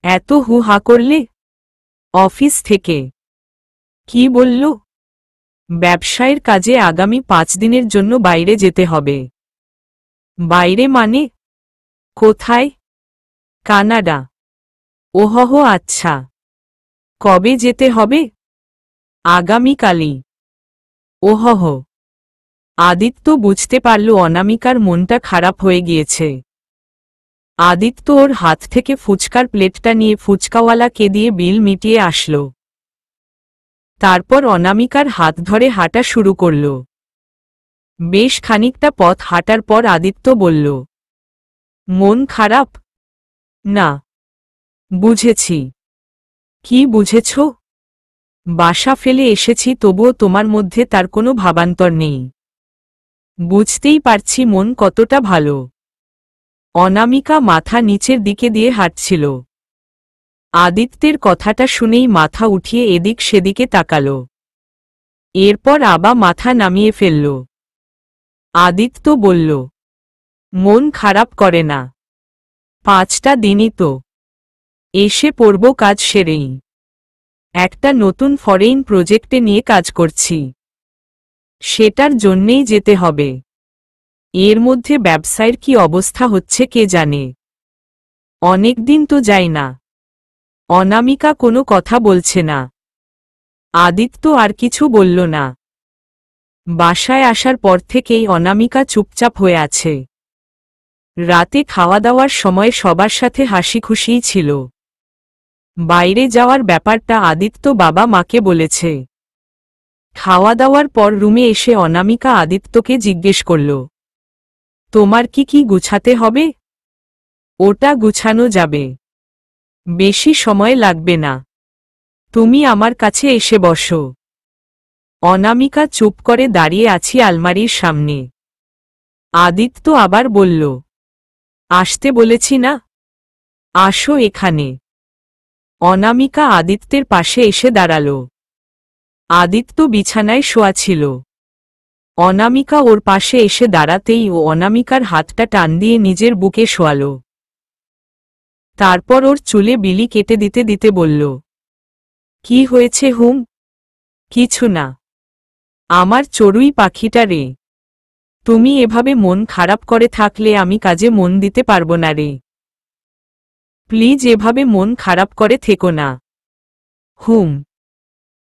এত হু হা করলে? অফিস থেকে। কি বলল? ব্যবসায়ের কাজে আগামী 5 দিনের জন্য বাইরে যেতে হবে। বাইরে মানে? কোথায়? কানাডা। ওহহ, আচ্ছা। কবে যেতে হবে? আগামীকালই। ওহহ। আদিত্য বুঝতে পারল অনামিকার মনটা খারাপ হয়ে গিয়েছে। আদিত্য ওর হাত থেকে ফুচকার প্লেটটা নিয়ে ফুচকাওয়ালাকে দিয়ে বিল মিটিয়ে আসল। তারপর অনামিকার হাত ধরে হাঁটা শুরু করল। বেশ খানিকটা পথ হাঁটার পর আদিত্য বলল, মন খারাপ? না। বুঝেছি। কি বুঝেছ? বাসা ফেলে এসেছি তবুও তোমার মধ্যে তার কোনো ভাবান্তর নেই। বুঝতেই পারছি মন কতটা ভালো। অনামিকা মাথা নিচের দিকে দিয়ে হাঁটছিল। আদিত্যের কথাটা শুনেই মাথা উঠিয়ে এদিক সেদিকে তাকাল। এরপর আবার মাথা নামিয়ে ফেলল। আদিত্য বলল, মন খারাপ করে না। 5টা দিনই তো। এসে পড়ব কাজ সেরেই। একটা নতুন ফরেইন প্রজেক্টে নিয়ে কাজ করছি। সেটার জন্যেই যেতে হবে। এর মধ্যে ব্যবসায়ের কি অবস্থা হচ্ছে কে জানে। অনেক দিন তো যাই না। অনামিকা কোনো কথা বলছে না। আদিত্য আর কিছু বলল না। বাসায় আসার পর থেকেই অনামিকা চুপচাপ হয়ে আছে। রাতে খাওয়া দাওয়ার সময় সবার সাথে হাসি খুশিই ছিল। বাইরে যাওয়ার ব্যাপারটা আদিত্য বাবা মাকে বলেছে। খাওয়া দাওয়ার পর রুমে এসে অনামিকা আদিত্যকে জিজ্ঞেস করল, তোমার কি কি গুছাতে হবে? ওটা গুছানো যাবে। বেশি সময় লাগবে না। তুমি আমার কাছে এসে বসো। অনামিকা চুপ করে দাঁড়িয়ে আছি আলমারির সামনে। আদিত্য আবার বলল, আসতে বলেছি না? আসো এখানে। অনামিকা আদিত্যের পাশে এসে দাঁড়াল। আদিত্য বিছানায় শোয়া ছিল। অনামিকা ওর পাশে এসে দাঁড়াতেই ও অনামিকার হাতটা টান দিয়ে নিজের বুকে শোয়াল। তারপর ওর চুলে বিলি কেটে দিতে দিতে বলল, কি হয়েছে হুম? কিছু না। আমার চড়ুই পাখিটা রে। তুমি এভাবে মন খারাপ করে থাকলে আমি কাজে মন দিতে পারবো না রে। প্লিজ এভাবে মন খারাপ করে থেকো না। হুম।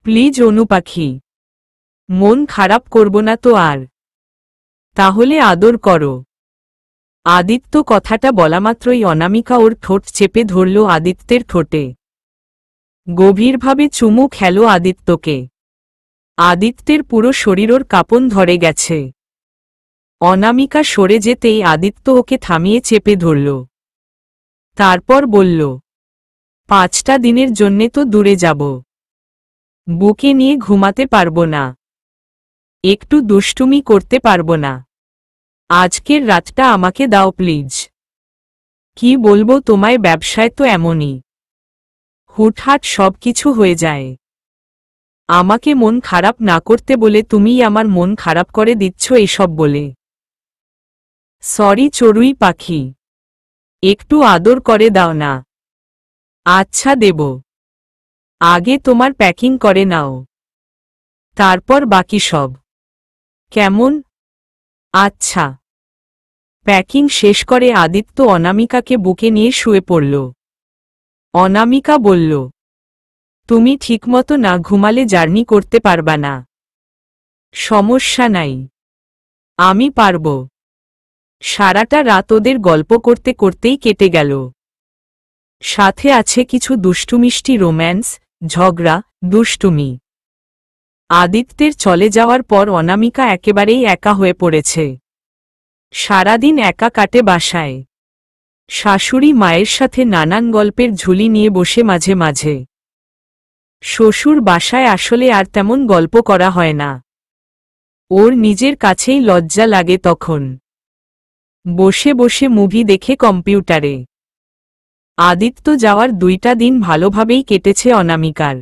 প্লিজ অনু পাখি। মন খারাপ করব না তো আর। তাহলে আদর করো। আদিত্য কথাটা বলামাত্রই অনামিকা ওর ঠোঁট চেপে ধরল আদিত্যের ঠোঁটে। গভীরভাবে চুমু খেল আদিত্যকে। আদিত্যের পুরো শরীর ওর কাঁপন ধরে গেছে। অনামিকা সরে যেতেই আদিত্য ওকে থামিয়ে চেপে ধরল। তারপর বলল, 5টা দিনের জন্যে তো দূরে যাব। বুকে নিয়ে ঘুমাতে পারবো না। একটু দুষ্টুমি করতে পারবো না। আজকের রাতটা আমাকে দাও প্লিজ। কি বলবো তোমায়, ব্যবসায় তো এমনই। হুটহাট সব কিছু হয়ে যায়। আমাকে মন খারাপ না করতে বলে তুমিই আমার মন খারাপ করে দিচ্ছ এসব বলে। সরি চড়ুই পাখি। একটু আদর করে দাও না। আচ্ছা দেব। আগে তোমার প্যাকিং করে নাও। তারপর বাকি সব। কেমন? আচ্ছা। প্যাকিং শেষ করে আদিত্য অনামিকাকে বুকে নিয়ে শুয়ে পড়ল। অনামিকা বলল, তুমি ঠিকমতো না ঘুমালে জার্নি করতে পারবা না। সমস্যা নাই। আমি পারব। সারাটা রাত ওদের গল্প করতে করতেই কেটে গেল। সাথে আছে কিছু দুষ্টুমিষ্টি রোম্যান্স, ঝগড়া, দুষ্টুমি। আদিত্যের চলে যাওয়ার পর অনামিকা একেবারেই একা হয়ে পড়েছে। সারাদিন একা কাটে বাসায়। শাশুড়ি মায়ের সাথে নানান গল্পের ঝুলি নিয়ে বসে মাঝে মাঝে। শ্বশুর বাসায় আসলে আর তেমন গল্প করা হয় না। ওর নিজের কাছেই লজ্জা লাগে তখন। বসে বসে মুভি দেখে কম্পিউটারে। আদিত্য যাওয়ার 2টা দিন ভালোভাবেই কেটেছে অনামিকার।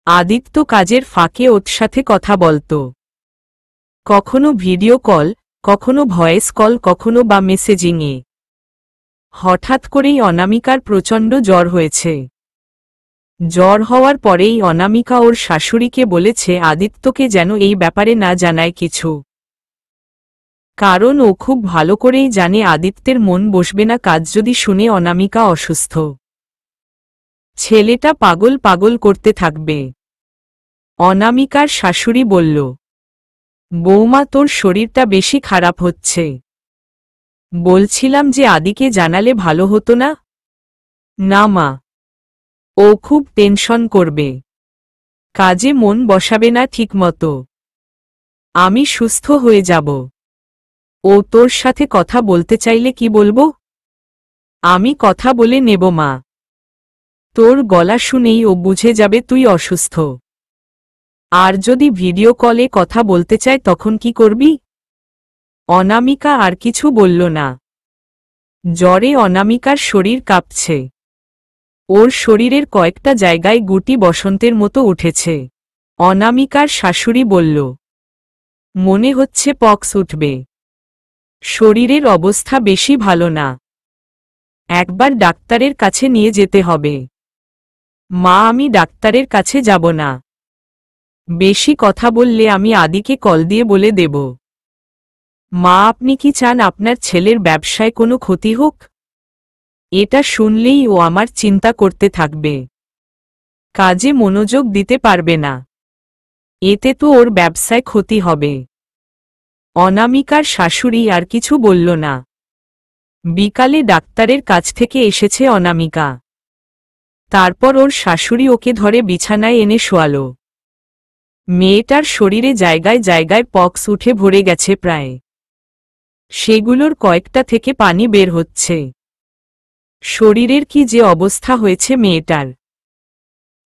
আদিত্য কাজের ফাঁকে ওর সাথে কথা বলত, কখনো ভিডিও কল, কখনো ভয়েস কল, কখনো বা মেসেজিংয়ে। হঠাৎ করেই অনামিকার প্রচণ্ড জ্বর হয়েছে। জ্বর হওয়ার পরেই অনামিকা ওর শাশুড়িকে বলেছে আদিত্যকে যেন এই ব্যাপারে না জানায় কিছু, কারণ ও খুব ভালো করেই জানে আদিত্যের মন বসবে না কাজ যদি শুনে অনামিকা অসুস্থ। ছেলেটা পাগল পাগল করতে থাকবে। অনামিকার শাশুড়ি বলল, বৌমা তোর শরীরটা বেশি খারাপ হচ্ছে, বলছিলাম যে আদিকে জানালে ভালো হতো না? না মা, ও খুব টেনশন করবে, কাজে মন বসাবে না ঠিকমতো। আমি সুস্থ হয়ে যাব। ও তোর সাথে কথা বলতে চাইলে কি বলবো? আমি কথা বলে নেব মা। তোর গলা শুনেই ও বুঝে যাবে তুই অসুস্থ। আর যদি ভিডিও কলে কথা বলতে চায় তখন কি করবি? অনামিকা আর কিছু বলল না। জ্বরে অনামিকার শরীর কাঁপছে। ওর শরীরের কয়েকটা জায়গায় গুটি বসন্তের মতো উঠেছে। অনামিকার শাশুড়ি বলল, মনে হচ্ছে পক্স উঠবে। শরীরের অবস্থা বেশি ভালো না, একবার ডাক্তারের কাছে নিয়ে যেতে হবে। মা আমি ডাক্তারের কাছে যাব না, বেশি কথা বললে আমি আদিকে কল দিয়ে বলে দেব। মা আপনি কি চান আপনার ছেলের ব্যবসায় কোনো ক্ষতি হোক? এটা শুনলেই ও আমার চিন্তা করতে থাকবে, কাজে মনোযোগ দিতে পারবে না, এতে তো ওর ব্যবসায় ক্ষতি হবে। অনামিকার শাশুড়ি আর কিছু বলল না। বিকালে ডাক্তারের কাছ থেকে এসেছে অনামিকা। তারপর ওর শাশুড়ি ওকে ধরে বিছানায় এনে শোয়াল। মেয়েটার শরীরে জায়গায় জায়গায় পক্স উঠে ভরে গেছে প্রায়, সেগুলোর কয়েকটা থেকে পানি বের হচ্ছে। শরীরের কি যে অবস্থা হয়েছে মেয়েটার।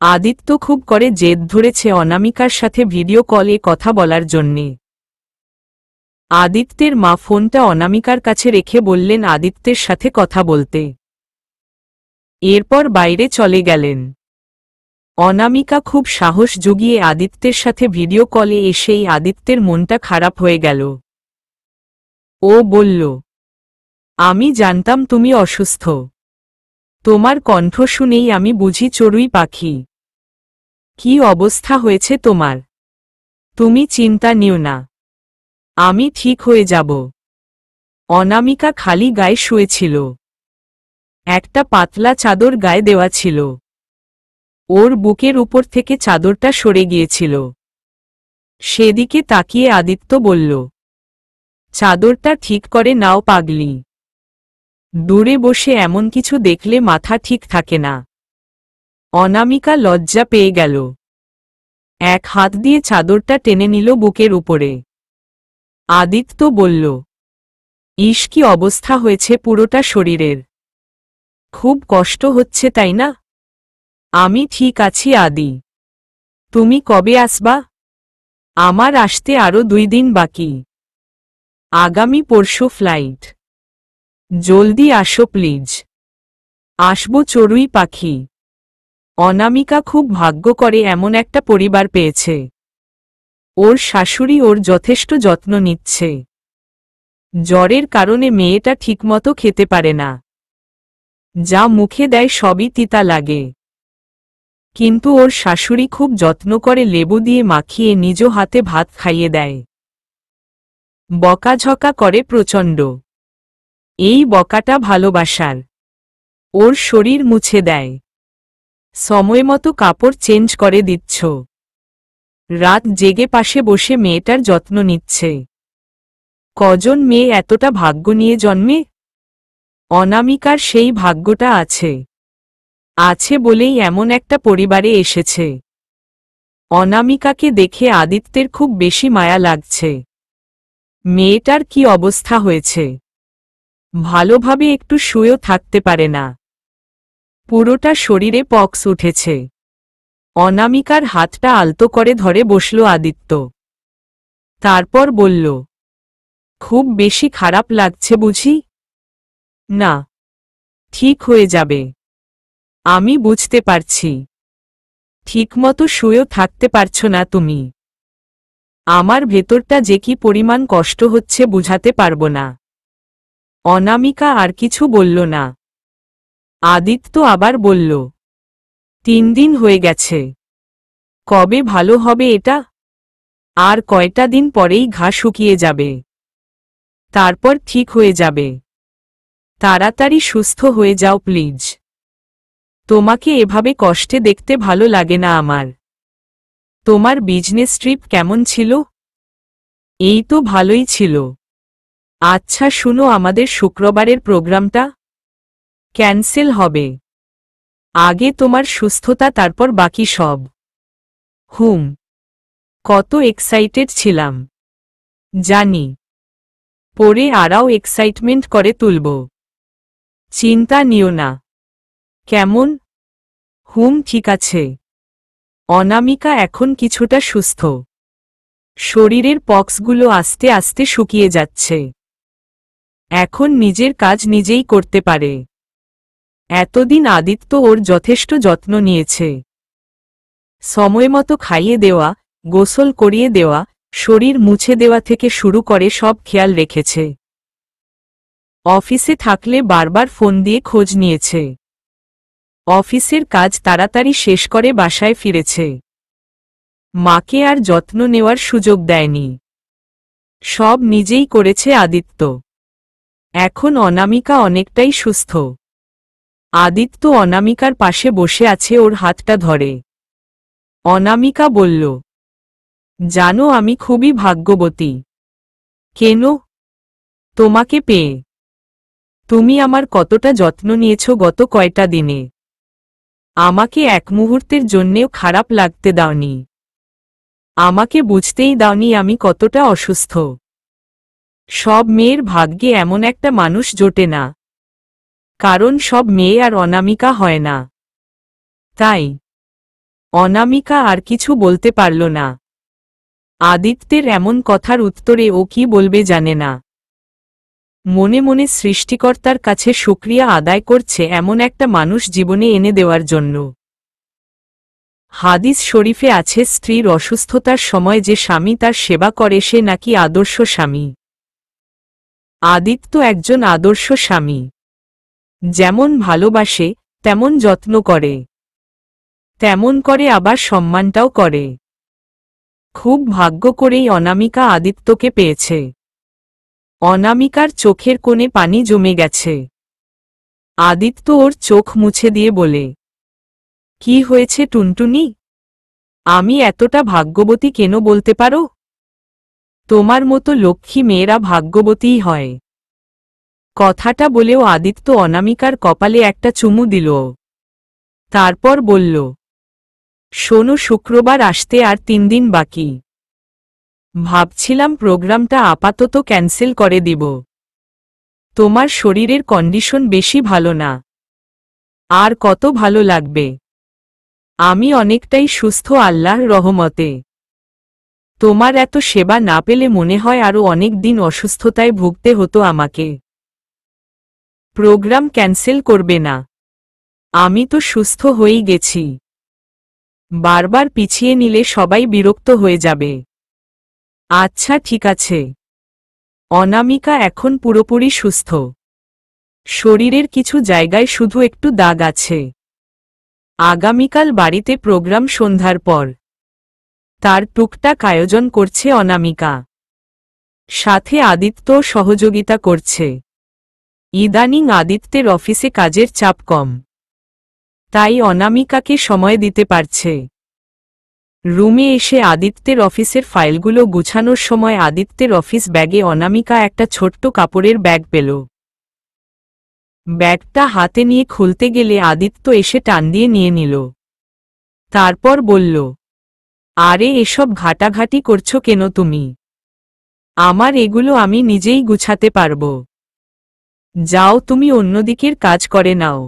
আদিত্য খুব করে জেদ ধরেছে অনামিকার সাথে ভিডিও কলে কথা বলার জন্যে। আদিত্যের মা ফোনটা অনামিকার কাছে রেখে বললেন আদিত্যের সাথে কথা বলতে। এরপর বাইরে চলে গেলেন। অনামিকা খুব সাহস জুগিয়ে আদিত্যের সাথে ভিডিও কলে এসেই আদিত্যের মনটা খারাপ হয়ে গেল। ও বলল, আমি জানতাম তুমি অসুস্থ, তোমার কণ্ঠ শুনেই আমি বুঝি চড়ুই পাখি। কি অবস্থা হয়েছে তোমার? তুমি চিন্তা নিও না, আমি ঠিক হয়ে যাব। অনামিকা খালি গায়ে শুয়েছিল, একটা পাতলা চাদর গায়ে দেওয়া ছিল। ওর বুকের উপর থেকে চাদরটা সরে গিয়েছিল। সেদিকে তাকিয়ে আদিত্য বলল, চাদরটা ঠিক করে নাও পাগলি। দূরে বসে এমন কিছু দেখলে মাথা ঠিক থাকে না। অনামিকা লজ্জা পেয়ে গেল। এক হাত দিয়ে চাদরটা টেনে নিল বুকের উপরে। আদিত্য বলল, ইস কি অবস্থা হয়েছে পুরোটা শরীরের, খুব কষ্ট হচ্ছে তাই না? আমি ঠিক আছি আদি, তুমি কবে আসবা? আমার আসতে আরো 2 দিন বাকি, আগামী পরশু ফ্লাইট। জলদি আসো প্লিজ। আসবো চড়ুই পাখি। অনামিকা খুব ভাগ্য করে এমন একটা পরিবার পেয়েছে। ওর শাশুড়ি ওর যথেষ্ট যত্ন নিচ্ছে। জ্বরের কারণে মেয়েটা ঠিকমতো খেতে পারে না, যা মুখে দেয় সবই তিতা লাগে। কিন্তু ওর শাশুড়ি খুব যত্ন করে লেবু দিয়ে মাখিয়ে নিজ হাতে ভাত খাইয়ে দেয়। বকাঝকা করে প্রচণ্ড। এই বকাটা ভালোবাসার। ওর শরীর মুছে দেয়, সময়মতো কাপড় চেঞ্জ করে দিচ্ছ, রাত জেগে পাশে বসে মেয়েটার যত্ন নিচ্ছে। কজন মেয়ে এতটা ভাগ্য নিয়ে জন্মে? অনামিকার সেই ভাগ্যটা আছে, আছে বলেই এমন একটা পরিবারে এসেছে। অনামিকাকে দেখে আদিত্যের খুব বেশি মায়া লাগছে। মেয়েটার কি অবস্থা হয়েছে, ভালোভাবে একটু শুয়েও থাকতে পারে না, পুরোটা শরীরে পক্স উঠেছে। অনামিকার হাতটা আলতো করে ধরে বসল আদিত্য। তারপর বলল, খুব বেশি খারাপ লাগছে বুঝি? না, ঠিক হয়ে যাবে। আমি বুঝতে পারছি। ঠিকমতো শুয়েও থাকতে পারছো না তুমি। আমার ভেতরটা যে কি পরিমাণ কষ্ট হচ্ছে বুঝাতে পারবো না। অনামিকা আর কিছু বলল না। আদিত্য আবার বলল, 3 দিন হয়ে গেছে। কবে ভালো হবে এটা? আর কয়টা দিন পরেই ঘা শুকিয়ে যাবে। তারপর ঠিক হয়ে যাবে। তাড়াতাড়ি সুস্থ হয়ে যাও প্লিজ। তোমাকে এভাবে কষ্টে দেখতে ভালো লাগে না আমার। তোমার বিজনেস ট্রিপ কেমন ছিল? এই তো ভালোই ছিল। আচ্ছা শুনো, আমাদের শুক্রবারের প্রোগ্রামটা ক্যান্সেল হবে। আগে তোমার সুস্থতা, তারপর বাকি সব। কত এক্সাইটেড ছিলাম জানি। পরে আরও এক্সাইটমেন্ট করে তুলব। চিন্তা নিও না। কেমন? ঠিক আছে। অনামিকা এখন কিছুটা সুস্থ। শরীরের পক্সগুলো আস্তে আস্তে শুকিয়ে যাচ্ছে। এখন নিজের কাজ নিজেই করতে পারে। এতদিন আদিত্য ওর যথেষ্ট যত্ন নিয়েছে। সময়মতো খাইয়ে দেওয়া, গোসল করিয়ে দেওয়া, শরীর মুছে দেওয়া থেকে শুরু করে সব খেয়াল রেখেছে। অফিসে থাকলে বারবার ফোন দিয়ে খোঁজ নিয়েছে। অফিসের কাজ তাড়াতাড়ি শেষ করে বাসায় ফিরেছে। মাকে আর যত্ন নেওয়ার সুযোগ দেয়নি। সব নিজেই করেছে আদিত্য। এখন অনামিকা অনেকটাই সুস্থ। আদিত্য অনামিকার পাশে বসে আছে, ওর হাতটা ধরে। অনামিকা বলল, জানো আমি খুবই ভাগ্যবতী। কেন? তোমাকে পেয়ে। তুমি আমার কতটা যত্ন নিয়েছ গত কয়টা দিনে। আমাকে এক মুহূর্তের জন্যেও খারাপ লাগতে দাওনি। আমাকে বুঝতেই দাওনি আমি কতটা অসুস্থ। সব মেয়ের ভাগ্যে এমন একটা মানুষ জোটে না। কারণ সব মেয়ে আর অনামিকা হয় না। তাই অনামিকা আর কিছু বলতে পারল না। আদিত্যের এমন কথার উত্তরে ও কি বলবে জানে না। মনে মনে সৃষ্টিকর্তার কাছে শুকরিয়া আদায় করছে এমন একটা মানুষ জীবনে এনে দেওয়ার জন্য। হাদিস শরীফে আছে, স্ত্রীর অসুস্থতার সময় যে স্বামী তার সেবা করে সে নাকি আদর্শ স্বামী। আদিত্য একজন আদর্শ স্বামী। যেমন ভালোবাসে, তেমন যত্ন করে, তেমন করে আবার সম্মানটাও করে। খুব ভাগ্য করেই অনামিকা আদিত্যকে পেয়েছে। অনামিকার চোখের কোণে পানি জমে গেছে। আদিত্য ওর চোখ মুছে দিয়ে বলে, কি হয়েছে টুনটুনি? আমি এতটা ভাগ্যবতী কেন বলতে পারো? তোমার মতো লক্ষ্মী মেয়েরা ভাগ্যবতীই হয়। কথাটা বলেও আদিত্য অনামিকার কপালে একটা চুমু দিল। তারপর বলল, শোনো, শুক্রবার আসতে আর 3 দিন বাকি। ভাবছিলাম প্রোগ্রামটা আপাতত ক্যান্সেল করে দিব। তোমার শরীরের কন্ডিশন বেশি ভালো না। আর কত ভালো লাগবে। আমি অনেকটাই সুস্থ আল্লাহর রহমতে। তোমার এত সেবা না পেলে মনে হয় আরও অনেক দিন অসুস্থতায় ভুগতে হতো আমাকে। প্রোগ্রাম ক্যান্সেল করবে না। আমি তো সুস্থ হয়েই গেছি। বারবার পিছিয়ে নিলে সবাই বিরক্ত হয়ে যাবে। আচ্ছা ঠিক আছে। অনামিকা এখন পুরোপুরি সুস্থ। শরীরের কিছু জায়গায় শুধু একটু দাগ আছে। আগামীকাল বাড়িতে প্রোগ্রাম সন্ধ্যার পর। তার টুকটাক আয়োজন করছে অনামিকা। সাথে আদিত্য সহযোগিতা করছে। ইদানিং আদিত্যের অফিসে কাজের চাপ কম। তাই অনামিকাকে সময় দিতে পারছে। রুমে এসে আদিত্যের অফিসের ফাইলগুলো গুছানোর সময় আদিত্যের অফিস ব্যাগে অনামিকা একটা ছোট্ট কাপড়ের ব্যাগ পেল। ব্যাগটা হাতে নিয়ে খুলতে গেলে আদিত্য এসে টান দিয়ে নিয়ে নিল। তারপর বলল, আরে এসব ঘাটাঘাটি করছো কেন তুমি? আমার এগুলো আমি নিজেই গুছাতে পারব। যাও তুমি অন্যদিকের কাজ করে নাও।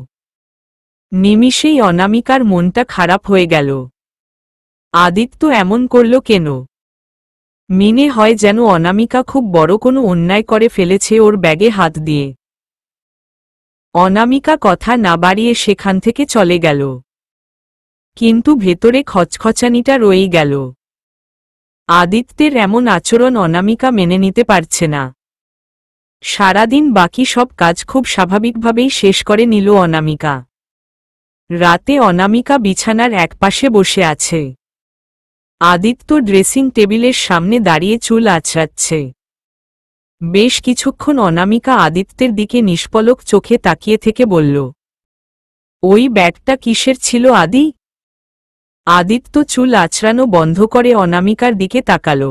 নিমিষেই অনামিকার মনটা খারাপ হয়ে গেল। আদিত্য এমন করল কেন? মনে হয় যেন অনামিকা খুব বড় কোনো অন্যায় করে ফেলেছে ওর ব্যাগে হাত দিয়ে। অনামিকা কথা না বাড়িয়ে সেখান থেকে চলে গেল। কিন্তু ভেতরে খচখচানিটা রয়েই গেল। আদিত্যের এমন আচরণ অনামিকা মেনে নিতে পারছে না। সারাদিন বাকি সব কাজ খুব স্বাভাবিকভাবেই শেষ করে নিল অনামিকা। রাতে অনামিকা বিছানার একপাশে বসে আছে। আদিত্য ড্রেসিং টেবিলের সামনে দাঁড়িয়ে চুল আঁচড়াচ্ছে। বেশ কিছুক্ষণ অনামিকা আদিত্যের দিকে নিষ্পলক চোখে তাকিয়ে থেকে বলল, ওই ব্যাগটা কিসের ছিল আদি? আদিত্য চুল আঁচড়ানো বন্ধ করে অনামিকার দিকে তাকাল।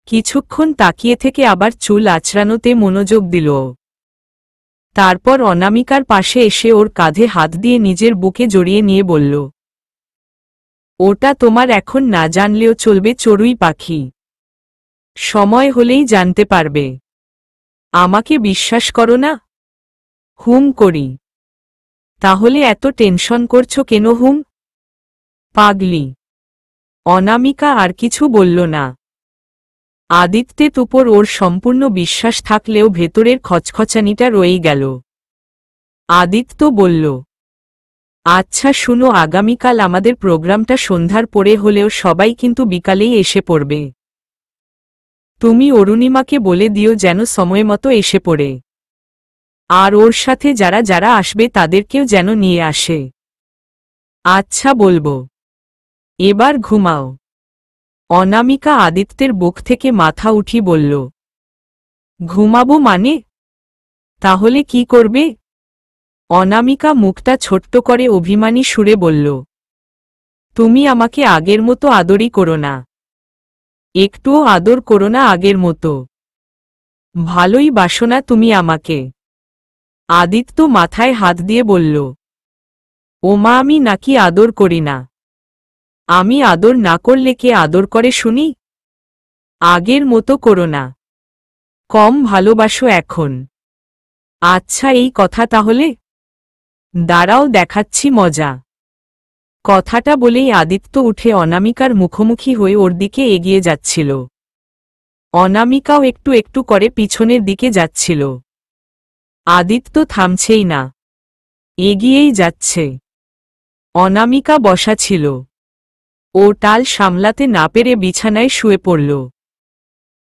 কিছুক্ষণ তাকিয়ে থেকে আবার চুল আঁচড়ানোতে মনোযোগ দিল। তারপর অনামিকার পাশে এসে ওর কাঁধে হাত দিয়ে নিজের বুকে জড়িয়ে নিয়ে বলল, ওটা তোমার এখন না জানলেও চলবে চড়ুই পাখি। সময় হলেই জানতে পারবে। আমাকে বিশ্বাস করো না? হুম করি। তাহলে এত টেনশন করছো কেন হুম? পাগলি। অনামিকা আর কিছু বলল না। আদিত্যের উপর ওর সম্পূর্ণ বিশ্বাস থাকলেও ভেতরের খচখচানিটা রয়েই গেল। আদিত্য বলল, আচ্ছা শুনো, আগামীকাল আমাদের প্রোগ্রামটা সন্ধ্যার পরে হলেও সবাই কিন্তু বিকালেই এসে পড়বে। তুমি অরুণিমাকে বলে দিও যেন সময়মতো এসে পড়ে। আর ওর সাথে যারা যারা আসবে তাদেরকেও যেন নিয়ে আসে। আচ্ছা বলবো। এবার ঘুমাও। অনামিকা আদিত্যের বুক থেকে মাথা উঠি বলল, ঘুমাবো মানে? তাহলে কি করবে? অনামিকা মুখটা ছোট্ট করে অভিমানী সুরে বলল, তুমি আমাকে আগের মতো আদরই করো না। একটুও আদর করো না আগের মতো। ভালোই বাসো না তুমি আমাকে। আদিত্য মাথায় হাত দিয়ে বলল, ওমা আমি নাকি আদর করি না? আমি আদর না করলে কে আদর করে শুনি? আগের মতো করো না। কম ভালোবাসো এখন। আচ্ছা এই কথা তাহলে? দাঁড়াও দেখাচ্ছি মজা। কথাটা বলেই আদিত্য উঠে অনামিকার মুখোমুখি হয়ে ওর দিকে এগিয়ে যাচ্ছিল। অনামিকাও একটু একটু করে পিছনের দিকে যাচ্ছিল। আদিত্য থামছেই না, এগিয়েই যাচ্ছে। অনামিকা বসা ছিল। ও টাল সামলাতে না পেরে বিছানায় শুয়ে পড়ল।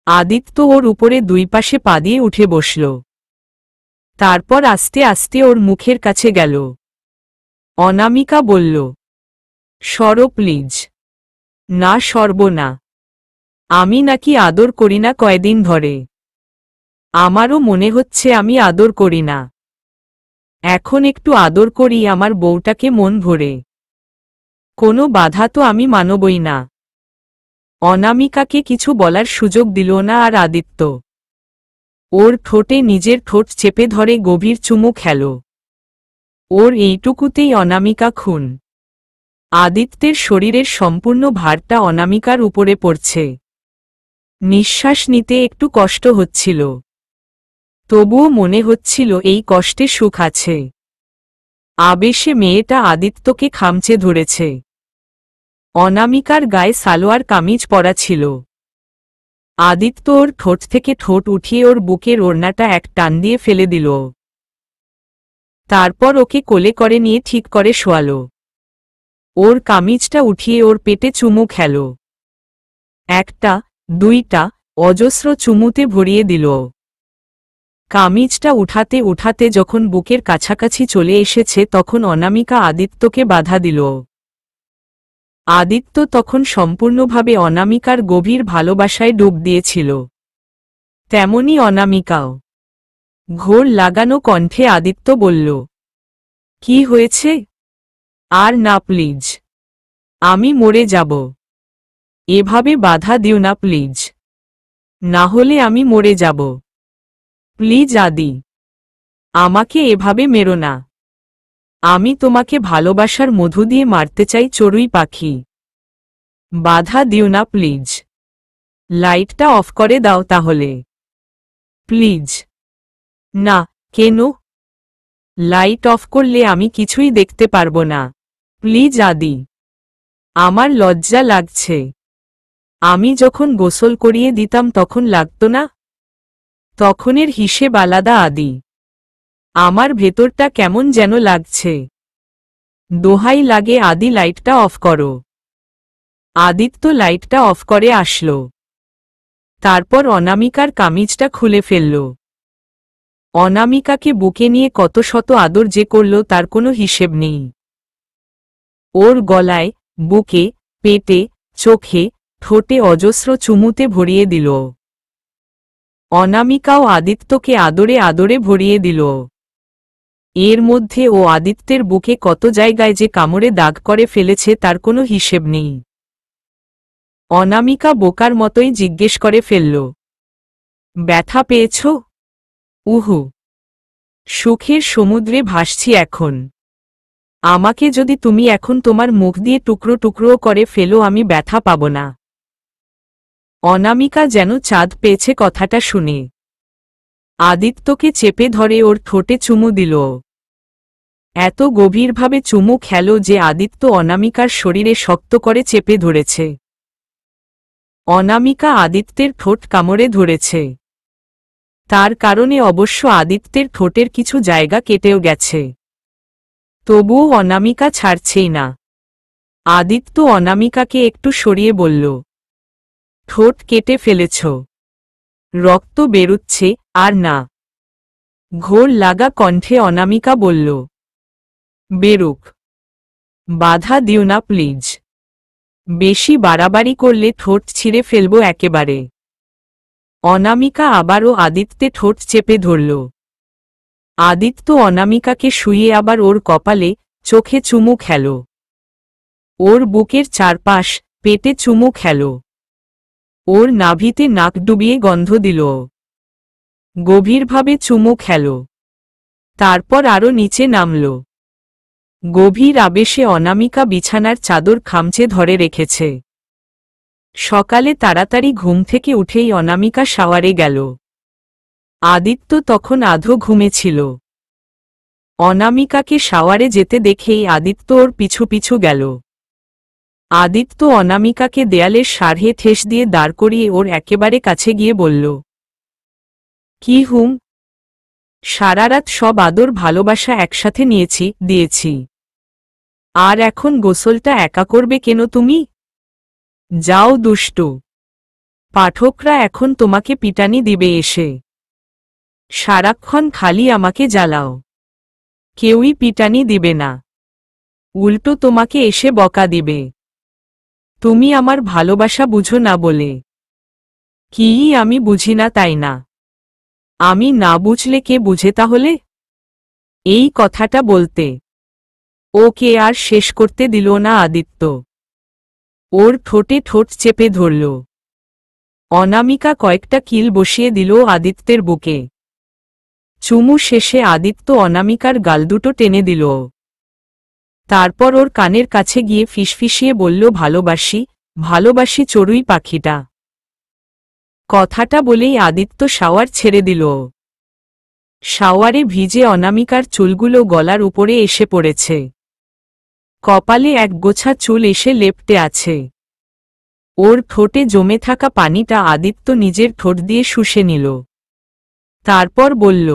আদিত্য ওর উপরে দুই পাশে পা দিয়ে উঠে বসল। তারপর আস্তে আস্তে ওর মুখের কাছে গেল। অনামিকা বলল, সরো প্লিজ। না সরব না। আমি নাকি আদর করি না কয়দিন ধরে। আমারও মনে হচ্ছে আমি আদর করি না। এখন একটু আদর করি আমার বউটাকে মন ভরে। কোনো বাধা তো আমি মানবই না। অনামিকাকে কিছু বলার সুযোগ দিল না আর আদিত্য। ওর ঠোঁটে নিজের ঠোঁট চেপে ধরে গভীর চুমু খেল। ওর এইটুকুতেই অনামিকা খুন। আদিত্যের শরীরের সম্পূর্ণ ভারটা অনামিকার উপরে পড়ছে। নিঃশ্বাস নিতে একটু কষ্ট হচ্ছিল। তবুও মনে হচ্ছিল এই কষ্টে সুখ আছে। আবেশে মেয়েটা আদিত্যকে খামচে ধরেছে। অনামিকার গায়ে সালোয়ার কামিজ পরা ছিল। আদিত্য ওর ঠোঁট থেকে ঠোঁট উঠিয়ে ওর বুকের ওড়নাটা এক টান দিয়ে ফেলে দিল। তারপর ওকে কোলে করে নিয়ে ঠিক করে শোয়াল। ওর কামিজটা উঠিয়ে ওর পেটে চুমু খেল। একটা, দুইটা, অজস্র চুমুতে ভরিয়ে দিল। কামিজটা উঠাতে উঠাতে যখন বুকের কাছাকাছি চলে এসেছে তখন অনামিকা আদিত্যকে বাধা দিল। আদিত্য তখন সম্পূর্ণভাবে অনামিকার গভীর ভালোবাসায় ডুব দিয়েছিল। তেমনি অনামিকাও। ঘোর লাগানো কণ্ঠে আদিত্য বলল, কি হয়েছে? আর না প্লিজ। আমি মরে যাব। এভাবে বাধা দিও না প্লিজ। না হলে আমি মরে যাব। প্লিজ আদি। আমাকে এভাবে মেরো না। আমি তোমাকে ভালোবাসার মধু দিয়ে মারতে চাই চড়ুই পাখি। বাধা দিও না প্লিজ। লাইটটা অফ করে দাও তাহলে। প্লিজ। না। কেন? লাইট অফ করলে আমি কিছুই দেখতে পারবো না। প্লিজ আদি। আমার লজ্জা লাগছে। আমি যখন গোসল করিয়ে দিতাম তখন লাগতো না? তখনের হিসেব আলাদা আদি। আমার ভেতরটা কেমন যেন লাগছে। দোহাই লাগে আদি, লাইটটা অফ করো। আদিত্য লাইটটা অফ করে আসলো। তারপর অনামিকার কামিজটা খুলে ফেলল। অনামিকাকে বুকে নিয়ে কত শত আদর যে করল তার কোনো হিসেব নেই। ওর গলায়, বুকে, পেটে, চোখে, ঠোঁটে অজস্র চুমুতে ভরিয়ে দিল। অনামিকাও আদিত্যকে আদরে আদরে ভরিয়ে দিল। এর মধ্যে ও আদিত্যের বুকে কত জায়গায় যে কামড়ে দাগ করে ফেলেছে তার কোনো হিসেব নেই। অনামিকা বোকার মতোই জিজ্ঞেস করে ফেলল, ব্যথা পেয়েছ? উহু। সুখের সমুদ্রে ভাসছি এখন। আমাকে যদি তুমি এখন তোমার মুখ দিয়ে টুকরো টুকরো করে ফেলো আমি ব্যথা পাব না। অনামিকা যেন চাঁদ পেয়েছে কথাটা শুনে। আদিত্যকে চেপে ধরে ওর ঠোঁটে চুমু দিল। এত গভীরভাবে চুমু খেল যে আদিত্য অনামিকার শরীরে শক্ত করে চেপে ধরেছে। অনামিকা আদিত্যের ঠোঁট কামড়ে ধরেছে। তার কারণে অবশ্য আদিত্যের ঠোঁটের কিছু জায়গা কেটেও গেছে। তবুও অনামিকা ছাড়ছেই না। আদিত্য অনামিকাকে একটু সরিয়ে বলল, ঠোঁট কেটে ফেলেছ, রক্ত বেরুচ্ছে। আর না। ঘোর লাগা কণ্ঠে অনামিকা বলল, বেরুক, বাধা দিও না প্লিজ। বেশি বাড়াবাড়ি করলে ঠোঁট ছিঁড়ে ফেলব একেবারে। অনামিকা আবারও আদিত্যে ঠোঁট চেপে ধরল। আদিত্য অনামিকাকে শুইয়ে আবার ওর কপালে, চোখে চুমু খেল। ওর বুকের চারপাশ, পেটে চুমু খেল। ওর নাভিতে নাক ডুবিয়ে গন্ধ দিল। গভীরভাবে চুমু খেল। তারপর আরও নিচে নামল। গভীর আবেশে অনামিকা বিছানার চাদর খামচে ধরে রেখেছে। সকালে তাড়াতাড়ি ঘুম থেকে উঠেই অনামিকা শাওয়ারে গেল। আদিত্য তখন আধো ঘুমেছিল। অনামিকাকে শাওয়ারে যেতে দেখেই আদিত্য ওর পিছু পিছু গেল। আদিত্য অনামিকাকে দেয়ালের সারহে ঠেস দিয়ে দাঁড় করিয়ে ওর একেবারে কাছে গিয়ে বলল, কি হুম, সারারাত সব আদর ভালোবাসা একসাথে দিয়েছি। আর এখন গোসলটা একা করবে কেন তুমি? যাও দুষ্টু। পাঠকরা এখন তোমাকে পিটানি দিবে এসে। সারাক্ষণ খালি আমাকে জ্বালাও। কেউই পিটানি দিবে না, উল্টো তোমাকে এসে বকা দিবে। তুমি আমার ভালোবাসা বুঝো না বলে। কি আমি বুঝি না তাই না? আমি না বুঝলে কে বুঝে তাহলে? এই কথাটা বলতে ওকে আর শেষ করতে দিল না আদিত্য। ওর ঠোঁটে ঠোঁট চেপে ধরল। অনামিকা কয়েকটা কিল বসিয়ে দিল আদিত্যের বুকে। চুমু শেষে আদিত্য অনামিকার গাল দুটো টেনে দিল। তারপর ওর কানের কাছে গিয়ে ফিসফিসিয়ে বলল, ভালোবাসি, ভালোবাসি চড়ুই পাখিটা। কথাটা বলেই আদিত্য শাওয়ার ছেড়ে দিল। শাওয়ারে ভিজে অনামিকার চুলগুলো গলার উপরে এসে পড়েছে। কপালে এক গোছা চুল এসে লেপ্টে আছে। ওর ঠোঁটে জমে থাকা পানিটা আদিত্য নিজের ঠোঁট দিয়ে শুষে নিল। তারপর বলল,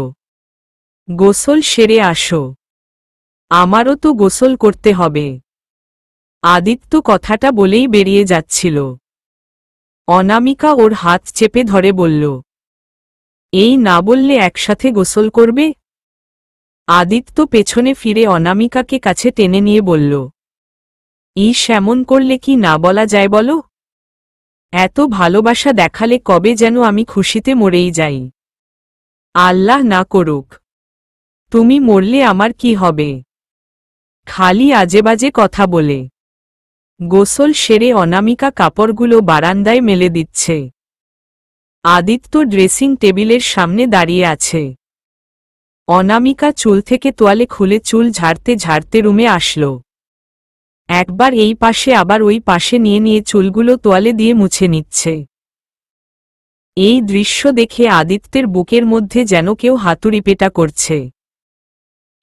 গোসল সেরে আসো, আমারও তো গোসল করতে হবে। আদিত্য কথাটা বলেই বেরিয়ে যাচ্ছিল। অনামিকা ওর হাত চেপে ধরে বলল, এই না বললে একসাথে গোসল করবে? আদিত্য পেছনে ফিরে অনামিকাকে কাছে টেনে নিয়ে বলল, এমন করলে কি না বলা যায় বলো? এত ভালোবাসা দেখালে কবে যেন আমি খুশিতে মরেই যাই। আল্লাহ না করুক। তুমি মরলে আমার কি হবে? খালি আজেবাজে কথা বলে। গোসল সেরে অনামিকা কাপড়গুলো বারান্দায় মেলে দিচ্ছে। আদিত্য ড্রেসিং টেবিলের সামনে দাঁড়িয়ে আছে। অনামিকা চুল থেকে তোয়ালে খুলে চুল ঝাড়তে ঝাড়তে রুমে আসলো। একবার এই পাশে আবার ওই পাশে নিয়ে নিয়ে চুলগুলো তোয়ালে দিয়ে মুছে নিচ্ছে। এই দৃশ্য দেখে আদিত্যের বুকের মধ্যে যেন কেউ হাতুড়ি পেটা করছে।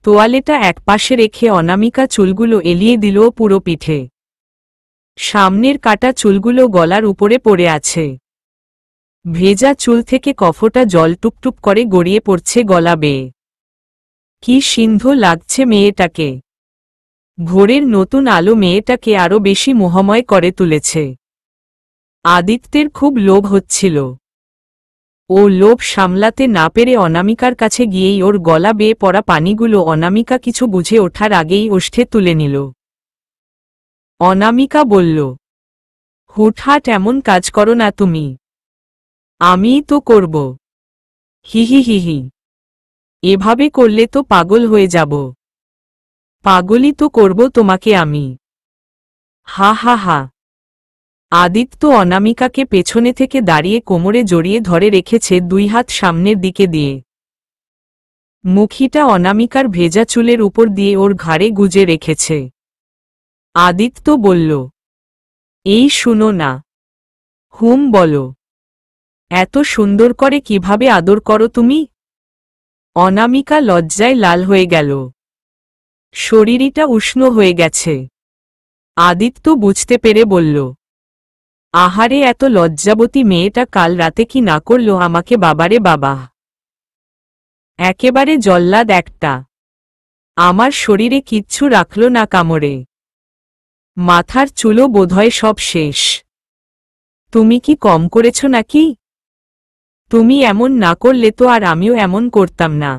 তোয়ালেটা একপাশে রেখে অনামিকা চুলগুলো এলিয়ে দিল পুরো পিঠে। সামনের কাটা চুলগুলো গলার উপরে পড়ে আছে। ভেজা চুল থেকে কফটা জল টুপটুপ করে গড়িয়ে পড়ছে গলা বেয়ে। কি সিন্ধু লাগছে মেয়েটাকে। ভোরের নতুন আলো মেয়েটাকে আরো বেশি মোহময় করে তুলেছে। আদিত্যের খুব লোভ হচ্ছিল। ও লোভ সামলাতে না পেরে অনামিকার কাছে গিয়েই ওর গলা বেয়ে পড়া পানিগুলো অনামিকা কিছু বুঝে ওঠার আগেই ওষ্ঠে তুলে নিল। অনামিকা বলল, হুটহাট এমন কাজ করো না তুমি। আমিই তো করব। হিহি হিহি। এভাবে করলে তো পাগল হয়ে যাব। পাগলই তো করব তোমাকে আমি। হা হা হা। আদিত্য অনামিকাকে পেছনে থেকে দাঁড়িয়ে কোমরে জড়িয়ে ধরে রেখেছে, দুই হাত সামনের দিকে দিয়ে। মুখিটা অনামিকার ভেজা চুলের উপর দিয়ে ওর ঘাড়ে গুজে রেখেছে। আদিত্য বলল, এই শুনো না। হুম বলো। এত সুন্দর করে কিভাবে আদর করো তুমি? অনামিকা লজ্জায় লাল হয়ে গেল। শরীরটা উষ্ণ হয়ে গেছে। আদিত্য বুঝতে পেরে বলল, আহারে, এত লজ্জাবতী মেয়েটা কাল রাতে কি না করল আমাকে। বাবারে বাবা, একেবারে জল্লাদ একটা। আমার শরীরে কিচ্ছু রাখল না কামড়ে। মাথার চুলও বোধহয় সব শেষ। তুমি কি কম করেছ নাকি? তুমি এমন না করলে তো আর আমিও এমন করতাম না।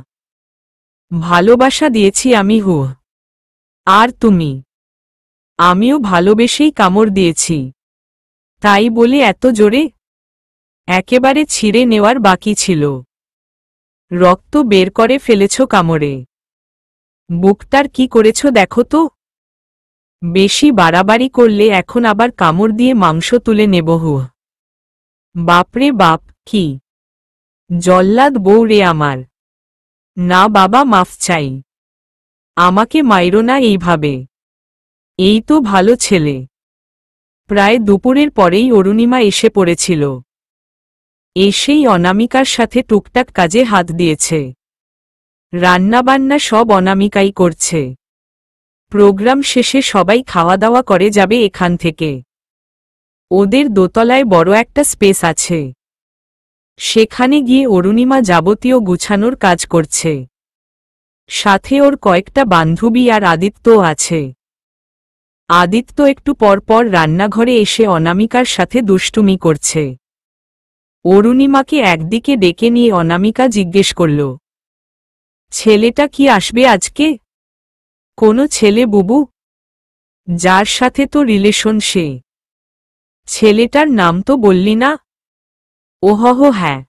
ভালোবাসা দিয়েছি আমি। হু। আর তুমি? আমিও ভালোবেসেই কামড় দিয়েছি। তাই বলে এত জোরে? একেবারে ছিঁড়ে নেওয়ার বাকি ছিল। রক্ত বের করে ফেলেছ কামড়ে। বুকটার কি করেছ দেখো তো। বেশি বাড়াবাড়ি করলে এখন আবার কামড় দিয়ে মাংস তুলে নেব। হু। বাপরে বাপ, কি জল্লাদ বউ রে আমার। না বাবা, মাফ চাই। আমাকে মাইরো না এইভাবে। এই তো ভালো ছেলে। প্রায় দুপুরের পরেই অরুণিমা এসে পড়েছিল। এসেই অনামিকার সাথে টুকটাক কাজে হাত দিয়েছে। রান্নাবান্না সব অনামিকাই করছে। প্রোগ্রাম শেষে সবাই খাওয়া দাওয়া করে যাবে এখান থেকে। ওদের দোতলায় বড় একটা স্পেস আছে। সেখানে গিয়ে অরুণিমা যাবতীয় গুছানোর কাজ করছে। সাথে ওর কয়েকটা বান্ধবী আর আদিত্যও আছে। আদিত্য একটু পর পর রান্নাঘরে এসে অনামিকার সাথে দুষ্টুমি করছে। অরুণিমাকে একদিকে ডেকে নিয়ে অনামিকা জিজ্ঞেস করল, ছেলেটা কি আসবে আজকে? কোনো ছেলে বুবু? যার সাথে তো রিলেশন সে। ছেলেটার নাম তো বললি না? ওহহ, হ্যাঁ,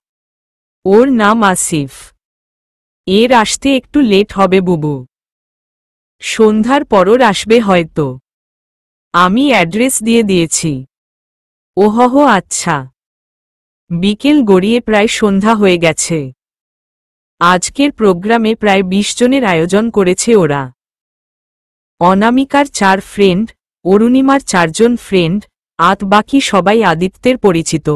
ওর নাম আসিফ। এর আসতে একটু লেট হবে বুবু। সন্ধ্যার পরর আসবে হয়তো। আমি অ্যাড্রেস দিয়ে দিয়েছি। ওহহ, আচ্ছা। বিকেল গড়িয়ে প্রায় সন্ধ্যা হয়ে গেছে। আজকের প্রোগ্রামে প্রায় 20 জনের আয়োজন করেছে ওরা। অনামিকার 4 ফ্রেন্ড, অরুণিমার 4 জন ফ্রেন্ড, আর বাকি সবাই আদিত্যের পরিচিত।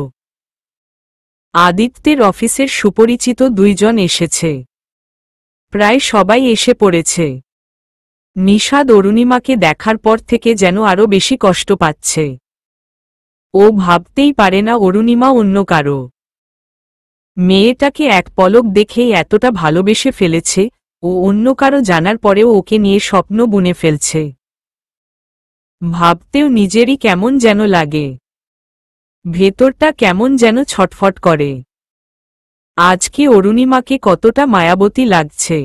আদিত্যের অফিসের সুপরিচিত 2 জন এসেছে। প্রায় সবাই এসে পড়েছে। নিশাদ অরুণিমাকে দেখার পর থেকে যেন আরো বেশি কষ্ট পাচ্ছে। ও ভাবতেই পারে না অরুণিমা অন্য কারো। মেয়েটাকে এক পলক দেখেই এতটা ভালোবেসে ফেলেছে, ও অন্য কারো জানার পরেও ওকে নিয়ে স্বপ্ন বুনে ফেলছে। ভাবতেও নিজেরই কেমন যেন লাগে। ভেতরটা কেমন যেন ছটফট করে। আজকে অরুণিমাকে কতটা মায়াবতী লাগছে।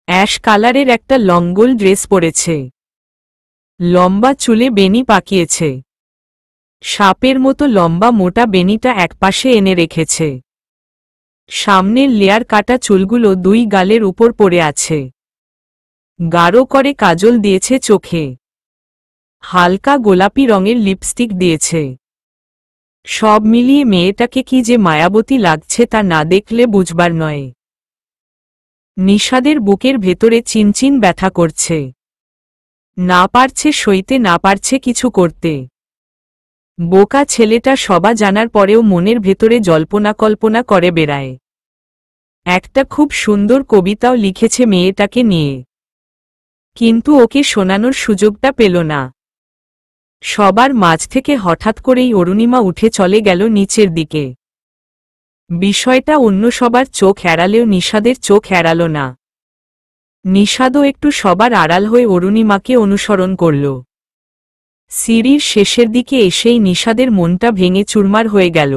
অ্যাশ কালারের একটা লঙ্গল ড্রেস পরেছে। লম্বা চুলে বেনি পাকিয়েছে। সাপের মতো লম্বা মোটা বেনিটা একপাশে এনে রেখেছে। সামনের লেয়ার কাটা চুলগুলো 2 গালের উপর পড়ে আছে। গাঢ় করে কাজল দিয়েছে চোখে। হালকা গোলাপি রঙের লিপস্টিক দিয়েছে। সব মিলিয়ে মেয়েটাকে কি যে মায়াবতী লাগছে তা না দেখলে বুঝবার নয়। নিশাদের বুকের ভেতরে চিনচিন ব্যথা করছে। না পারছে সইতে, না পারছে কিছু করতে। বোকা ছেলেটা সবা জানার পরেও মনের ভেতরে জল্পনা কল্পনা করে বেড়ায়। একটা খুব সুন্দর কবিতাও লিখেছে মেয়েটাকে নিয়ে, কিন্তু ওকে শোনানোর সুযোগটা পেল না। সবার মাঝ থেকে হঠাৎ করেই অরুণিমা উঠে চলে গেল নিচের দিকে। বিষয়টা অন্য সবার চোখ এড়ালেও নিশাদের চোখ এড়াল না। নিষাদও একটু সবার আড়াল হয়ে অরুণিমাকে অনুসরণ করল। সিঁড়ির শেষের দিকে এসেই নিষাদের মনটা ভেঙে চুরমার হয়ে গেল।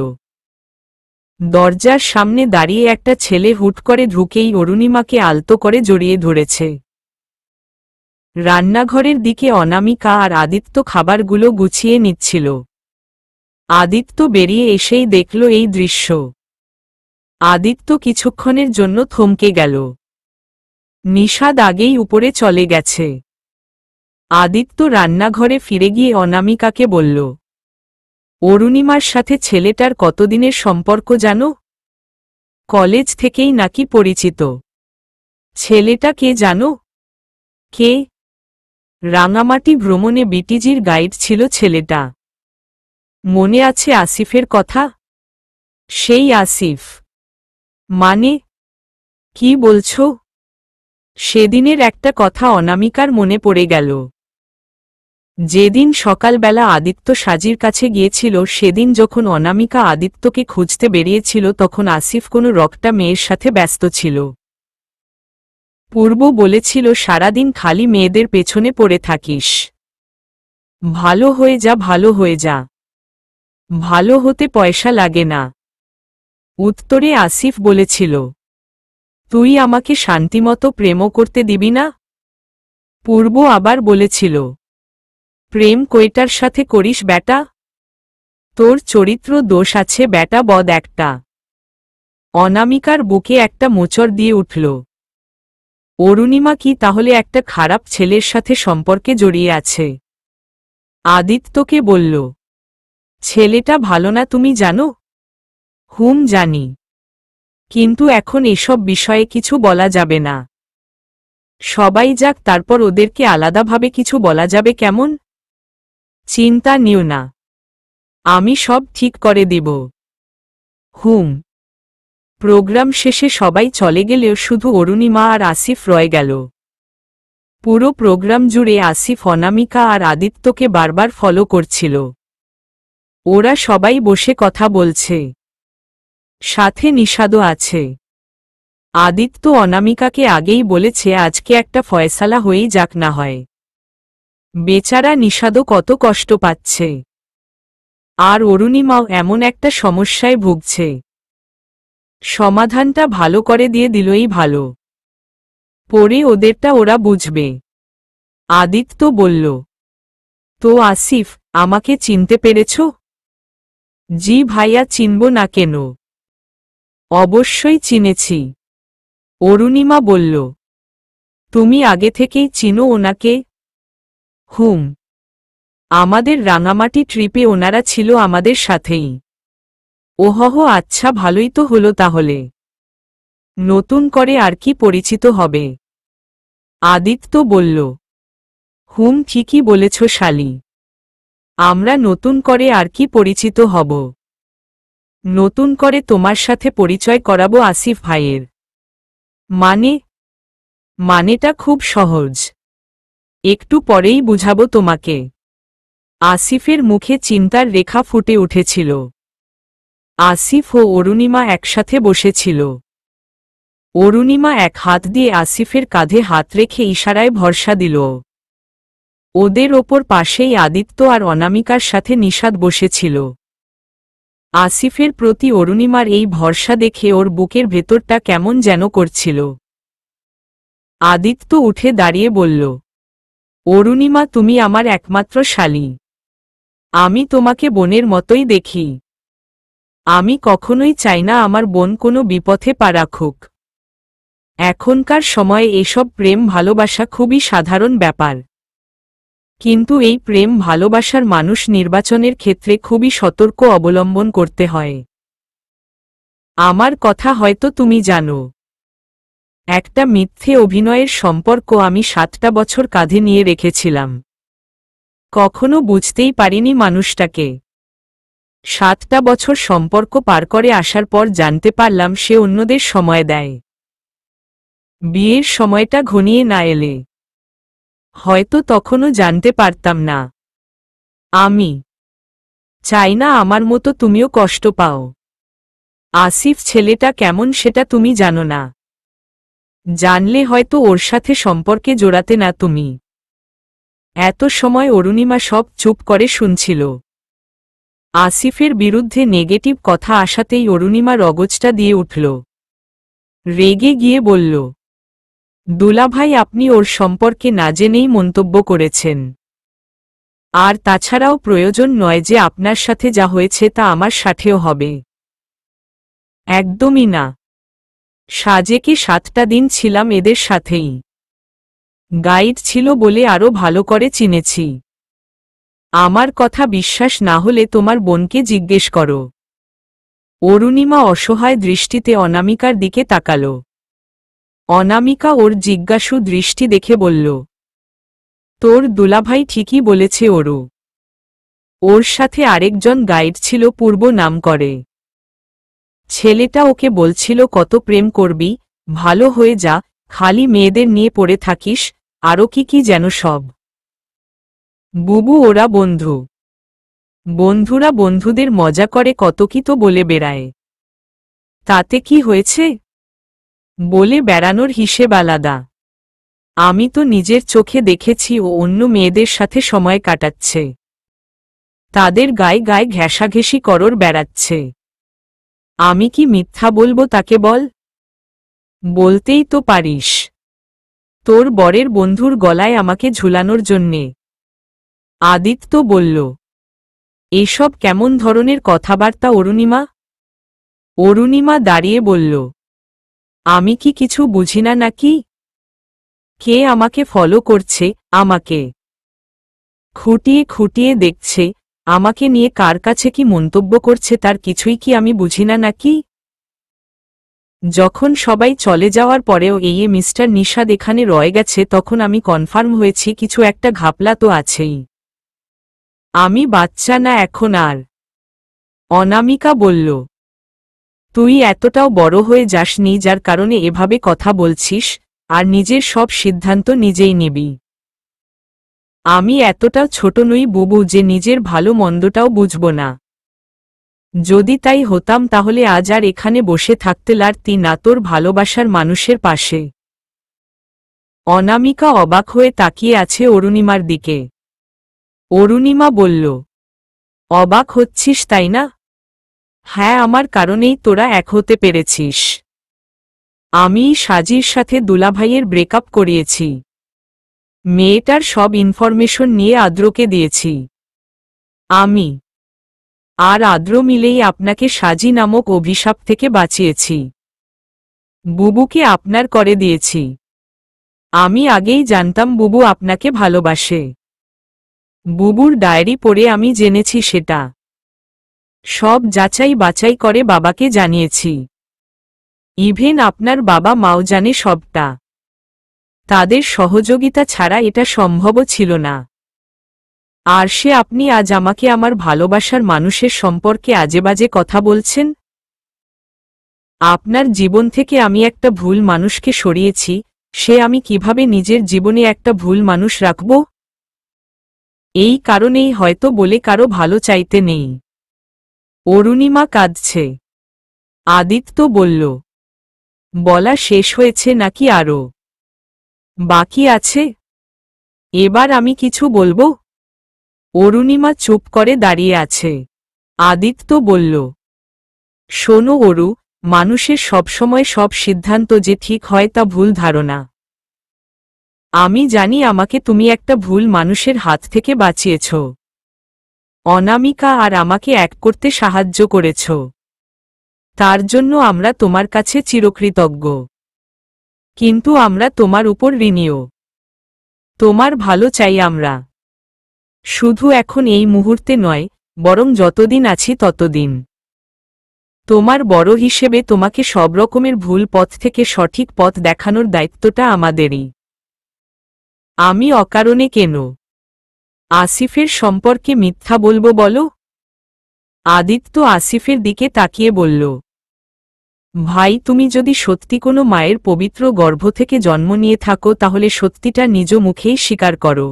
দরজার সামনে দাঁড়িয়ে একটা ছেলে হুট করে ঢুকেই অরুণিমাকে আলতো করে জড়িয়ে ধরেছে। রান্নাঘরের দিকে অনামিকা আর আদিত্য খাবারগুলো গুছিয়ে নিচ্ছিল। আদিত্য বেরিয়ে এসেই দেখল এই দৃশ্য। আদিত্য কিছুক্ষণের জন্য থমকে গেল। নিষাদ আগেই উপরে চলে গেছে। আদিত্য রান্নাঘরে ফিরে গিয়ে অনামিকাকে বলল, অরুণিমার সাথে ছেলেটার কতদিনের সম্পর্ক জানো? কলেজ থেকেই নাকি পরিচিত? ছেলেটা কে জানো? কে? রাঙামাটি ভ্রমণে বিটিজির গাইড ছিল ছেলেটা। মনে আছে আসিফের কথা? সেই আসিফ। মানে? কি বলছো? সেদিনের একটা কথা অনামিকার মনে পড়ে গেল। যেদিন সকালবেলা আদিত্য সাজির কাছে গিয়েছিল, সেদিন যখন অনামিকা আদিত্যকে খুঁজতে বেরিয়েছিল তখন আসিফ কোনো রকটা মেয়ের সাথে ব্যস্ত ছিল। পূর্ব বলেছিল সারাদিন খালি মেয়েদের পেছনে পড়ে থাকিস। ভালো হয়ে যা, ভালো হয়ে যা। ভালো হতে পয়সা লাগে না। উত্তরে আসিফ বলেছিল, তুই আমাকে শান্তিমতো প্রেমও করতে দিবি না? পূর্ব আবার বলেছিল, প্রেম কয়টার সাথে করিস ব্যাটা? তোর চরিত্র দোষ আছে ব্যাটা, বদ একটা। অনামিকার বুকে একটা মোচড় দিয়ে উঠল। অরুণিমা কি তাহলে একটা খারাপ ছেলের সাথে সম্পর্কে জড়িয়ে আছে? আদিত্যকে বলল, ছেলেটা ভালো না তুমি জানো? হুম জানি, কিন্তু এখন এসব বিষয়ে কিছু বলা যাবে না। সবাই যাক, তারপর ওদেরকে আলাদাভাবে কিছু বলা যাবে কেমন? চিন্তা নিও না, আমি সব ঠিক করে দিব। হুম। প্রোগ্রাম শেষে সবাই চলে গেলেও শুধু অরুণিমা আর আসিফ রয়ে গেল। পুরো প্রোগ্রাম জুড়ে আসিফ অনামিকা আর আদিত্যকে বারবার ফলো করছিল। ওরা সবাই বসে কথা বলছে, সাথে নিষাদও আছে। আদিত্য অনামিকাকে আগেই বলেছে আজকে একটা ফয়সালা হয়েই যাক না হয়। বেচারা নিষাদও কত কষ্ট পাচ্ছে, আর অরুণিমাও এমন একটা সমস্যায় ভুগছে। সমাধানটা ভালো করে দিয়ে দিলই ভালো, পরে ওদেরটা ওরা বুঝবে। আদিত্য বলল, তো আসিফ, আমাকে চিনতে পেরেছ? জি ভাইয়া, চিনব না কেন? অবশ্যই চিনেছি। অরুণিমা বলল, তুমি আগে থেকেই চিনো ওনাকে? হুম, আমাদের রাঙামাটি ট্রিপে ওনারা ছিল আমাদের সাথেই। ওহহ, আচ্ছা, ভালোই তো হলো তাহলে। নতুন করে আর কি পরিচিত হবে? আদিত্য বলল, হুম, ঠিকই বলেছ শালি। আমরা নতুন করে আর কি পরিচিত হব? নতুন করে তোমার সাথে পরিচয় করাবো আসিফ ভাইয়ের। মানে? মানেটা খুব সহজ, একটু পরেই বুঝাবো তোমাকে। আসিফের মুখে চিন্তার রেখা ফুটে উঠেছিল। আসিফ ও অরুণিমা একসাথে বসেছিল। অরুণিমা এক হাত দিয়ে আসিফের কাঁধে হাত রেখে ইশারায় ভরসা দিল। ওদের ওপর পাশেই আদিত্য আর অনামিকার সাথে নিষাদ বসেছিল। আসিফের প্রতি অরুণিমার এই ভরসা দেখে ওর বুকের ভেতরটা কেমন যেন করছিল। আদিত্য উঠে দাঁড়িয়ে বলল, অরুণিমা, তুমি আমার একমাত্র শালী। আমি তোমাকে বোনের মতোই দেখি। আমি কখনোই চাই না আমার বোন কোনো বিপথে পা রাখুক। এখনকার সময়ে এসব প্রেম ভালোবাসা খুবই সাধারণ ব্যাপার, কিন্তু এই প্রেম ভালোবাসার মানুষ নির্বাচনের ক্ষেত্রে খুবই সতর্ক অবলম্বন করতে হয়। আমার কথা হয়তো তুমি জানো। একটা মিথ্যে অভিনয়ের সম্পর্ক আমি 7টা বছর কাঁধে নিয়ে রেখেছিলাম। কখনো বুঝতেই পারিনি মানুষটাকে। 7টা বছর সম্পর্ক পার করে আসার পর জানতে পারলাম সে অন্যদের সময় দেয়। বিয়ের সময়টা ঘনিয়ে না এলে হয়তো তখনও জানতে পারতাম না। আমি চাই না আমার মতো তুমিও কষ্ট পাও। আসিফ ছেলেটা কেমন সেটা তুমি জানো না। জানলে হয়তো ওর সাথে সম্পর্কে জোড়াতে না তুমি। এত সময় অরুণিমা সব চুপ করে শুনছিল। আসিফের বিরুদ্ধে নেগেটিভ কথা আসাতেই অরুণিমা রগজটা দিয়ে উঠল। রেগে গিয়ে বলল, দুলাভাই আপনি ওর সম্পর্কে না জেনেই মন্তব্য করেছেন। আর তাছাড়াও প্রয়োজন নয় যে আপনার সাথে যা হয়েছে তা আমার সাথেও হবে। একদমই না। সাজেকে 7টা দিন ছিলাম এদের সাথেই। গাইড ছিল বলে আরো ভালো করে চিনেছি। আমার কথা বিশ্বাস না হলে তোমার বোনকে জিজ্ঞেস করো। অরুণিমা অসহায় দৃষ্টিতে অনামিকার দিকে তাকাল। অনামিকা ওর জিজ্ঞাসু দৃষ্টি দেখে বলল, তোর দুলাভাই ঠিকই বলেছে অরু। ওর সাথে আরেকজন গাইড ছিল পূর্ব নাম করে। ছেলেটা ওকে বলছিল কত প্রেম করবি, ভালো হয়ে যা, খালি মেয়েদের নিয়ে পড়ে থাকিস, আরও কি কি যেন সব। বুবু ওরা বন্ধু। বন্ধুরা বন্ধুদের মজা করে কত কি তো বলে বেড়ায়। তাতে কি হয়েছে? বলে বেড়ানোর হিসেব আলাদা। আমি তো নিজের চোখে দেখেছি ও অন্য মেয়েদের সাথে সময় কাটাচ্ছে। তাদের গায়ে গায়ে ঘেঁষাঘেঁষি করর বেড়াচ্ছে। আমি কি মিথ্যা বলবো তাকে বল? বলতেই তো পারিস। তোর বরের বন্ধুর গলায় আমাকে ঝুলানোর জন্যে। আদিত্য বলল, এসব কেমন ধরনের কথাবার্তা অরুণিমা? অরুণিমা দাঁড়িয়ে বলল, আমি কি কিছু বুঝি না নাকি? কে আমাকে ফলো করছে, আমাকে খুঁটিয়ে খুঁটিয়ে দেখছে, আমাকে নিয়ে কার কাছে কি মন্তব্য করছে তার কিছুই কি আমি বুঝি না নাকি? যখন সবাই চলে যাওয়ার পরেও এই মিস্টার নিশাদ এখানে রয়ে গেছে তখন আমি কনফার্ম হয়েছি কিছু একটা ঘাপলা তো আছেই। আমি বাচ্চা না এখন আর। অনামিকা বলল, তুই এতটাও বড় হয়ে যাসনি যার কারণে এভাবে কথা বলছিস, আর নিজের সব সিদ্ধান্ত নিজেই নিবি। আমি এতটাও ছোট নই বুবু যে নিজের ভালো মন্দটাও বুঝব না। যদি তাই হতাম তাহলে আজ আর এখানে বসে থাকতে পারতি না তোর ভালোবাসার মানুষের পাশে। অনামিকা অবাক হয়ে তাকিয়ে আছে অরুণিমার দিকে। অরুণিমা বলল, অবাক হচ্ছিস তাই না? হ্যাঁ, আমার কারণেই তোরা এক হতে পেরেছিস। আমি সাজির সাথে দুলাভাইয়ের ব্রেকআপ করিয়েছি। মেয়েটার সব ইনফরমেশন নিয়ে আদ্রকে দিয়েছি। আমি আর আদ্র মিলেই আপনাকে সাজি নামক অভিশাপ থেকে বাঁচিয়েছি। বুবুকে আপনার করে দিয়েছি। আমি আগেই জানতাম বুবু আপনাকে ভালোবাসে। বুবুর ডায়েরি পড়ে আমি জেনেছি সেটা। সব যাচাই বাছাই করে বাবাকে জানিয়েছি। ইভেন আপনার বাবা মাও জানে সবটা। তাদের সহযোগিতা ছাড়া এটা সম্ভবও ছিল না। আর সে আপনি আজ আমাকে আমার ভালোবাসার মানুষের সম্পর্কে আজেবাজে কথা বলছেন? আপনার জীবন থেকে আমি একটা ভুল মানুষকে সরিয়েছি, সে আমি কিভাবে নিজের জীবনে একটা ভুল মানুষ রাখব? এই কারণেই হয়তো বলে কারো ভালো চাইতে নেই। অরুণিমা কাঁদছে। আদিত্য বলল, বলা শেষ হয়েছে নাকি আরও বাকি আছে? এবার আমি কিছু বলবো? অরুণিমা চুপ করে দাঁড়িয়ে আছে। আদিত্য বলল, শোনো অরু, মানুষের সবসময় সব সিদ্ধান্ত যে ঠিক হয় তা ভুল ধারণা। আমি জানি আমাকে তুমি একটা ভুল মানুষের হাত থেকে বাঁচিয়েছ। অনামিকা আর আমাকে এক করতে সাহায্য করেছ। তার জন্য আমরা তোমার কাছে চিরকৃতজ্ঞ। কিন্তু আমরা তোমার উপর ঋণীও। তোমার ভালো চাই আমরা। শুধু এখন এই মুহূর্তে নয়, বরং যতদিন আছি ততদিন। তোমার বড় হিসেবে তোমাকে সব রকমের ভুল পথ থেকে সঠিক পথ দেখানোর দায়িত্বটা আমাদেরই। আমি অকারণে কেন আসিফের সম্পর্কে মিথ্যা বলবো বলো? আদিত্য আসিফের দিকে তাকিয়ে বলল, ভাই তুমি যদি সত্যি কোনো মায়ের পবিত্র গর্ভ থেকে জন্ম নিয়ে থাকো তাহলে সত্যিটা নিজ মুখেই স্বীকার করো।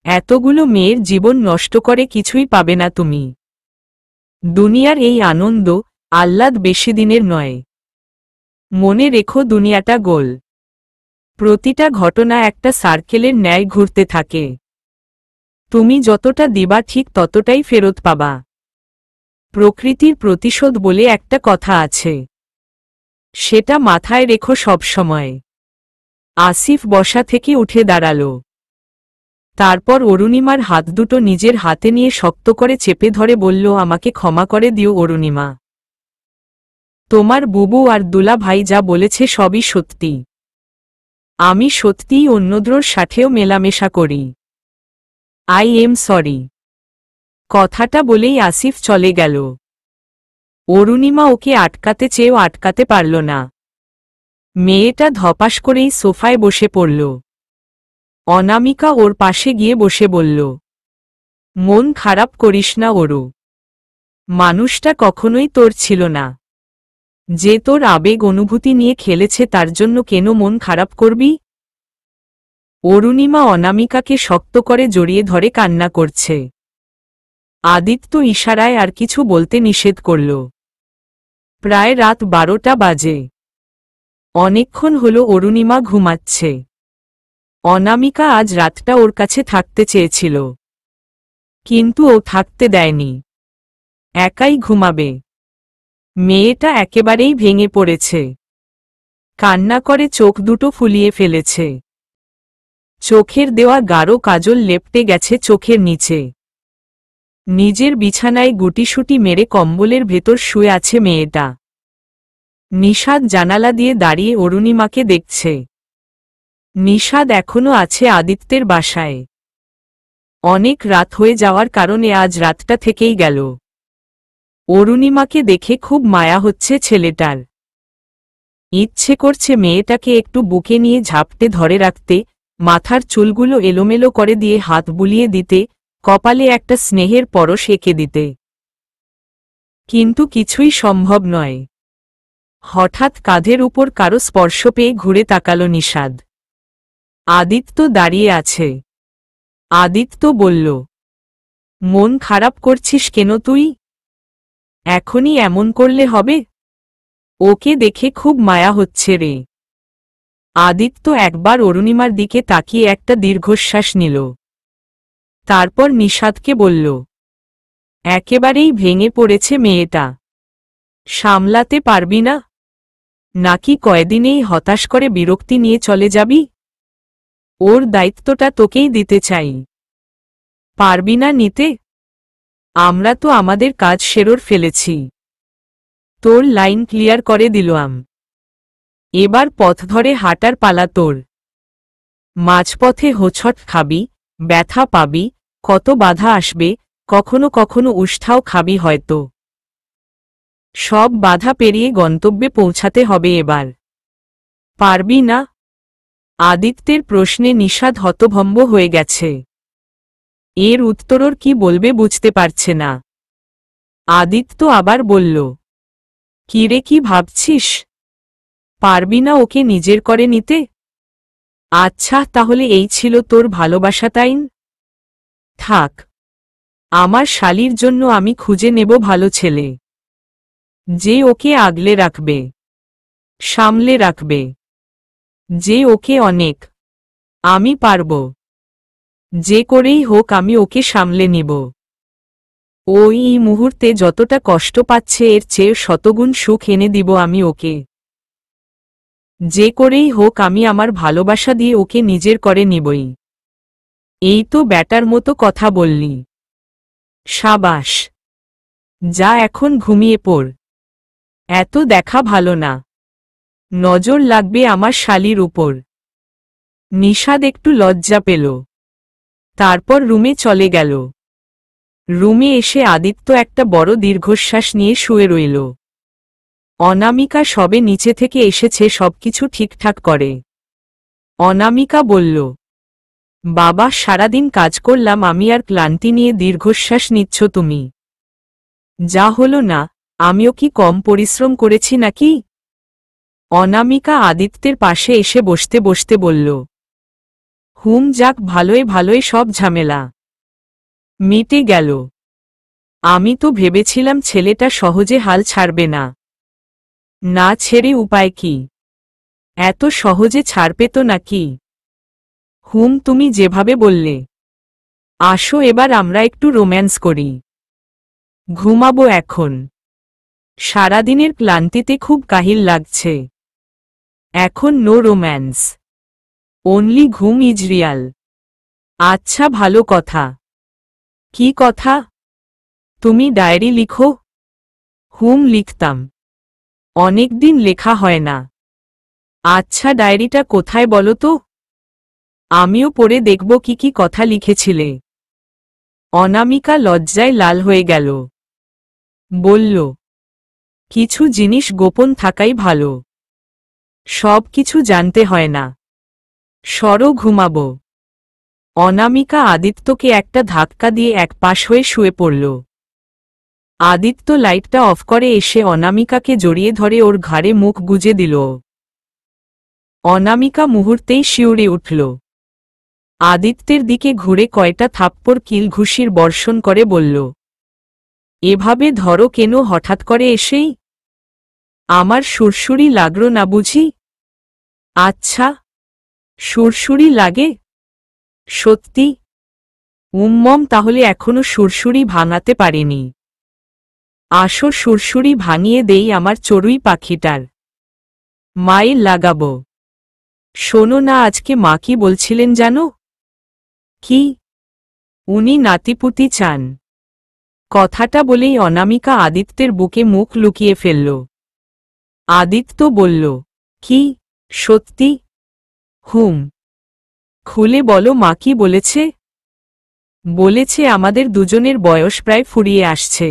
এতগুলো মেয়ের জীবন নষ্ট করে কিছুই পাবে না তুমি। দুনিয়ার এই আনন্দ, আহ্লাদ বেশি দিনের নয়। মনে রেখো দুনিয়াটা গোল। প্রতিটা ঘটনা একটা সার্কেলের ন্যায় ঘুরতে থাকে। তুমি যতটা দিবা ঠিক ততটাই ফেরত পাবা। প্রকৃতির প্রতিশোধ বলে একটা কথা আছে, সেটা মাথায় রেখো সবসময়। আসিফ বসা থেকে উঠে দাঁড়াল। তারপর অরুণিমার হাত দুটো নিজের হাতে নিয়ে শক্ত করে চেপে ধরে বলল, আমাকে ক্ষমা করে দিও অরুণিমা। তোমার বুবু আর দুলা ভাই যা বলেছে সবই সত্যি। আমি সত্যিই অন্যদের সাথেও মেলামেশা করি। I am sorry. কথাটা বলেই আসিফ চলে গেল। অরুণিমা ওকে আটকাতে চেয়েও আটকাতে পারল না। মেয়েটা ধপাস করেই সোফায় বসে পড়ল। অনামিকা ওর পাশে গিয়ে বসে বলল, মন খারাপ করিস না অরু। মানুষটা কখনোই তোর ছিল না। যে তোর আবেগ অনুভূতি নিয়ে খেলেছে তার জন্য কেন মন খারাপ করবি? অরুণিমা অনামিকাকে শক্ত করে জড়িয়ে ধরে কান্না করছে। আদিত্য ইশারায় আর কিছু বলতে নিষেধ করল। প্রায় রাত 12টা বাজে। অনেকক্ষণ হলো অরুণিমা ঘুমাচ্ছে। অনামিকা আজ রাতটা ওর কাছে থাকতে চেয়েছিল, কিন্তু ও থাকতে দেয়নি। একাই ঘুমাবে। মেয়েটা একেবারেই ভেঙে পড়েছে। কান্না করে চোখ দুটো ফুলিয়ে ফেলেছে। চোখের দেওয়া গাঢ় কাজল লেপটে গেছে চোখের নিচে। নিজের বিছানায় গুটিসুটি মেরে কম্বলের ভেতর শুয়ে আছে মেয়েটা। নিশাদ জানালা দিয়ে দাঁড়িয়ে অরুণিমাকে দেখছে। নিশাদ এখনো আছে আদিত্যের বাসায়। অনেক রাত হয়ে যাওয়ার কারণে আজ রাতটা থেকেই গেল। অরুণিমাকে দেখে খুব মায়া হচ্ছে ছেলেটার। ইচ্ছে করছে মেয়েটাকে একটু বুকে নিয়ে ঝাপটে ধরে রাখতে, মাথার চুলগুলো এলোমেলো করে দিয়ে হাত বুলিয়ে দিতে, কপালে একটা স্নেহের পরশ এঁকে দিতে। কিন্তু কিছুই সম্ভব নয়। হঠাৎ কাঁধের উপর কারো স্পর্শ পেয়ে ঘুরে তাকাল নিশাদ। আদিত্য দাঁড়িয়ে আছে। আদিত্য বলল, মন খারাপ করছিস কেন তুই? এখনই এমন করলে হবে? ওকে দেখে খুব মায়া হচ্ছে রে। আদিত্য একবার অরুণিমার দিকে তাকিয়ে একটা দীর্ঘশ্বাস নিল। তারপর নিশাদকে বলল, একেবারেই ভেঙে পড়েছে মেয়েটা। সামলাতে পারবি না? নাকি কয়দিনেই হতাশ করে বিরক্তি নিয়ে চলে যাবি? ওর দায়িত্বটা তোকেই দিতে চাই। পারবি না নিতে? আমরা তো আমাদের কাজ সেরে ফেলেছি। তোর লাইন ক্লিয়ার করে দিলাম। এবার পথ ধরে হাঁটার পালা তোর। মাঝপথে হোঁচট খাবি, ব্যথা পাবি, কত বাধা আসবে, কখনো কখনো উষ্ঠাও খাবি হয়তো। সব বাধা পেরিয়ে গন্তব্যে পৌঁছাতে হবে এবার। পারবি না? আদিত্যের প্রশ্নে নিশাদ হতভম্ব হয়ে গেছে। এর উত্তরর কি বলবে বুঝতে পারছে না। আদিত্য আবার বলল, কিরে কি ভাবছিস? পারবি না ওকে নিজের করে নিতে? আচ্ছা তাহলে এই ছিল তোর ভালোবাসা তাইন? থাক, আমার শালির জন্য আমি খুঁজে নেব ভালো ছেলে, যে ওকে আগলে রাখবে, সামলে রাখবে, যে ওকে অনেক। আমি পারব। যে করেই হোক আমি ওকে সামলে নিব। ওই মুহূর্তে যতটা কষ্ট পাচ্ছে এর চেয়ে শতগুণ সুখ এনে দিব আমি ওকে। যে করেই হোক আমি আমার ভালোবাসা দিয়ে ওকে নিজের করে নিবই। এই তো ব্যাটার মতো কথা বললি। সাবাস। যা এখন ঘুমিয়ে পড়। এত দেখা ভালো না। নজর লাগবে আমার শালির উপর। নিশাদ একটু লজ্জা পেল। তারপর রুমে চলে গেল। রুমে এসে আদিত্য একটা বড় দীর্ঘশ্বাস নিয়ে শুয়ে রইল। অনামিকা সবে নিচে থেকে এসেছে সবকিছু ঠিকঠাক করে। অনামিকা বলল, বাবা সারাদিন কাজ করলাম আমি আর ক্লান্তি নিয়ে দীর্ঘশ্বাস নিচ্ছ তুমি? যা হলো না, আমিও কি কম পরিশ্রম করেছি নাকি? অনামিকা আদিত্যের পাশে এসে বসতে বসতে বলল, যাক ভালোই ভালোই সব ঝামেলা মিটে গেল। আমি তো ভেবেছিলাম ছেলেটা সহজে হাল ছাড়বে না। না ছেড়ে উপায় কি? এত সহজে ছাড় পেত নাকি? হুম, তুমি যেভাবে বললে। আসো এবার আমরা একটু রোম্যান্স করি। ঘুমাবো এখন। সারাদিনের ক্লান্তিতে খুব কাহিল লাগছে। এখন নো রোম্যান্স, অনলি ঘুম ইজ রিয়াল। আচ্ছা, ভালো কথা। কি কথা? তুমি ডায়েরি লিখো? হুম, লিখতাম। অনেকদিন লেখা হয় না। আচ্ছা, ডায়েরিটা কোথায় বলো তো? আমিও পড়ে দেখব কি কি কথা লিখেছিলে। অনামিকা লজ্জায় লাল হয়ে গেল। বলল, কিছু জিনিস গোপন থাকাই ভালো। সব কিছু জানতে হয় না। সরো, ঘুমাবো। অনামিকা আদিত্যকে একটা ধাক্কা দিয়ে এক পাশ হয়ে শুয়ে পড়ল। আদিত্য লাইটটা অফ করে এসে অনামিকাকে জড়িয়ে ধরে ওর ঘাড়ে মুখ গুজে দিল। অনামিকা মুহূর্তেই শিউরে উঠল। আদিত্যের দিকে ঘুরে কয়টা থাপ্পড় কিল ঘুষির বর্ষণ করে বলল, এভাবে ধরো কেন হঠাৎ করে এসেই? আমার সুরসুরি লাগল না বুঝি? আচ্ছা, সুরসুরি লাগে? সত্যি? উম্মম, তাহলে এখনো সুরসুরি ভাঙাতে পারেনি। আসো, সুরসুরি ভাঙিয়ে দেই আমার চড়ুই পাখিটার। মায়ের লাগাবো। শোনো না, আজকে মা কি বলছিলেন জানো? কি? উনি নাতিপুতি চান। কথাটা বলেই অনামিকা আদিত্যের বুকে মুখ লুকিয়ে ফেলল। আদিত্য বলল, কি? সত্যি? হুম। খুলে বলো, মা কি বলেছে? বলেছে আমাদের দুজনের বয়স প্রায় ফুরিয়ে আসছে।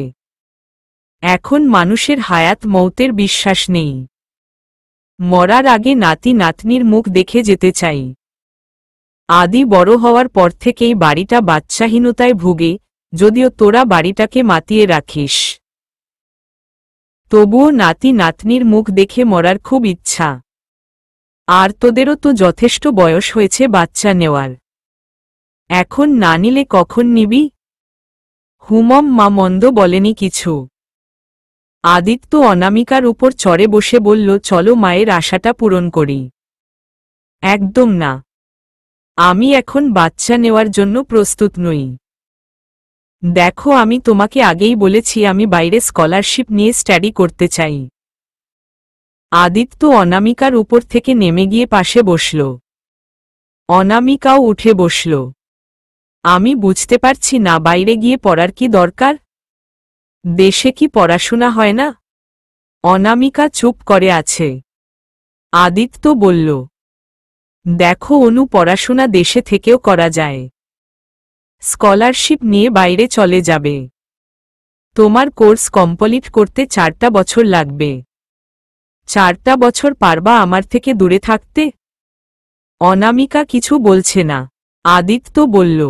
এখন মানুষের হায়াত মৌতের বিশ্বাস নেই। মরার আগে নাতি নাতনির মুখ দেখে যেতে চাই। আদি বড় হওয়ার পর থেকেই বাড়িটা বাচ্চাহীনতায় ভুগে, যদিও তোরা বাড়িটাকে মাতিয়ে রাখিস। তবুও নাতি নাতনির মুখ দেখে মরার খুব ইচ্ছা। আর তোদেরও তো যথেষ্ট বয়স হয়েছে বাচ্চা নেওয়ার। এখন না নিলে কখন নিবি? হুমম, মা মন্দ বলেনি কিছু। আদিত্য অনামিকার উপর চড়ে বসে বলল, চলো মায়ের আশাটা পূরণ করি। একদম না। আমি এখন বাচ্চা নেওয়ার জন্য প্রস্তুত নই। দেখো, আমি তোমাকে আগেই বলেছি আমি বাইরে স্কলারশিপ নিয়ে স্টাডি করতে চাই। আদিত্য অনামিকার উপর থেকে নেমে গিয়ে পাশে বসল। অনামিকাও উঠে বসল। আমি বুঝতে পারছি না, বাইরে গিয়ে পড়ার কি দরকার? দেশে কি পড়াশোনা হয় না? অনামিকা চুপ করে আছে। আদিত্য বলল, দেখো অনু, পড়াশোনা দেশে থেকেও করা যায়। স্কলারশিপ নিয়ে বাইরে চলে যাবে। তোমার কোর্স কমপ্লিট করতে 4টা বছর লাগবে। 4টা বছর পারবা আমার থেকে দূরে থাকতে? অনামিকা কিছু বলছে না। আদিত্য বলল,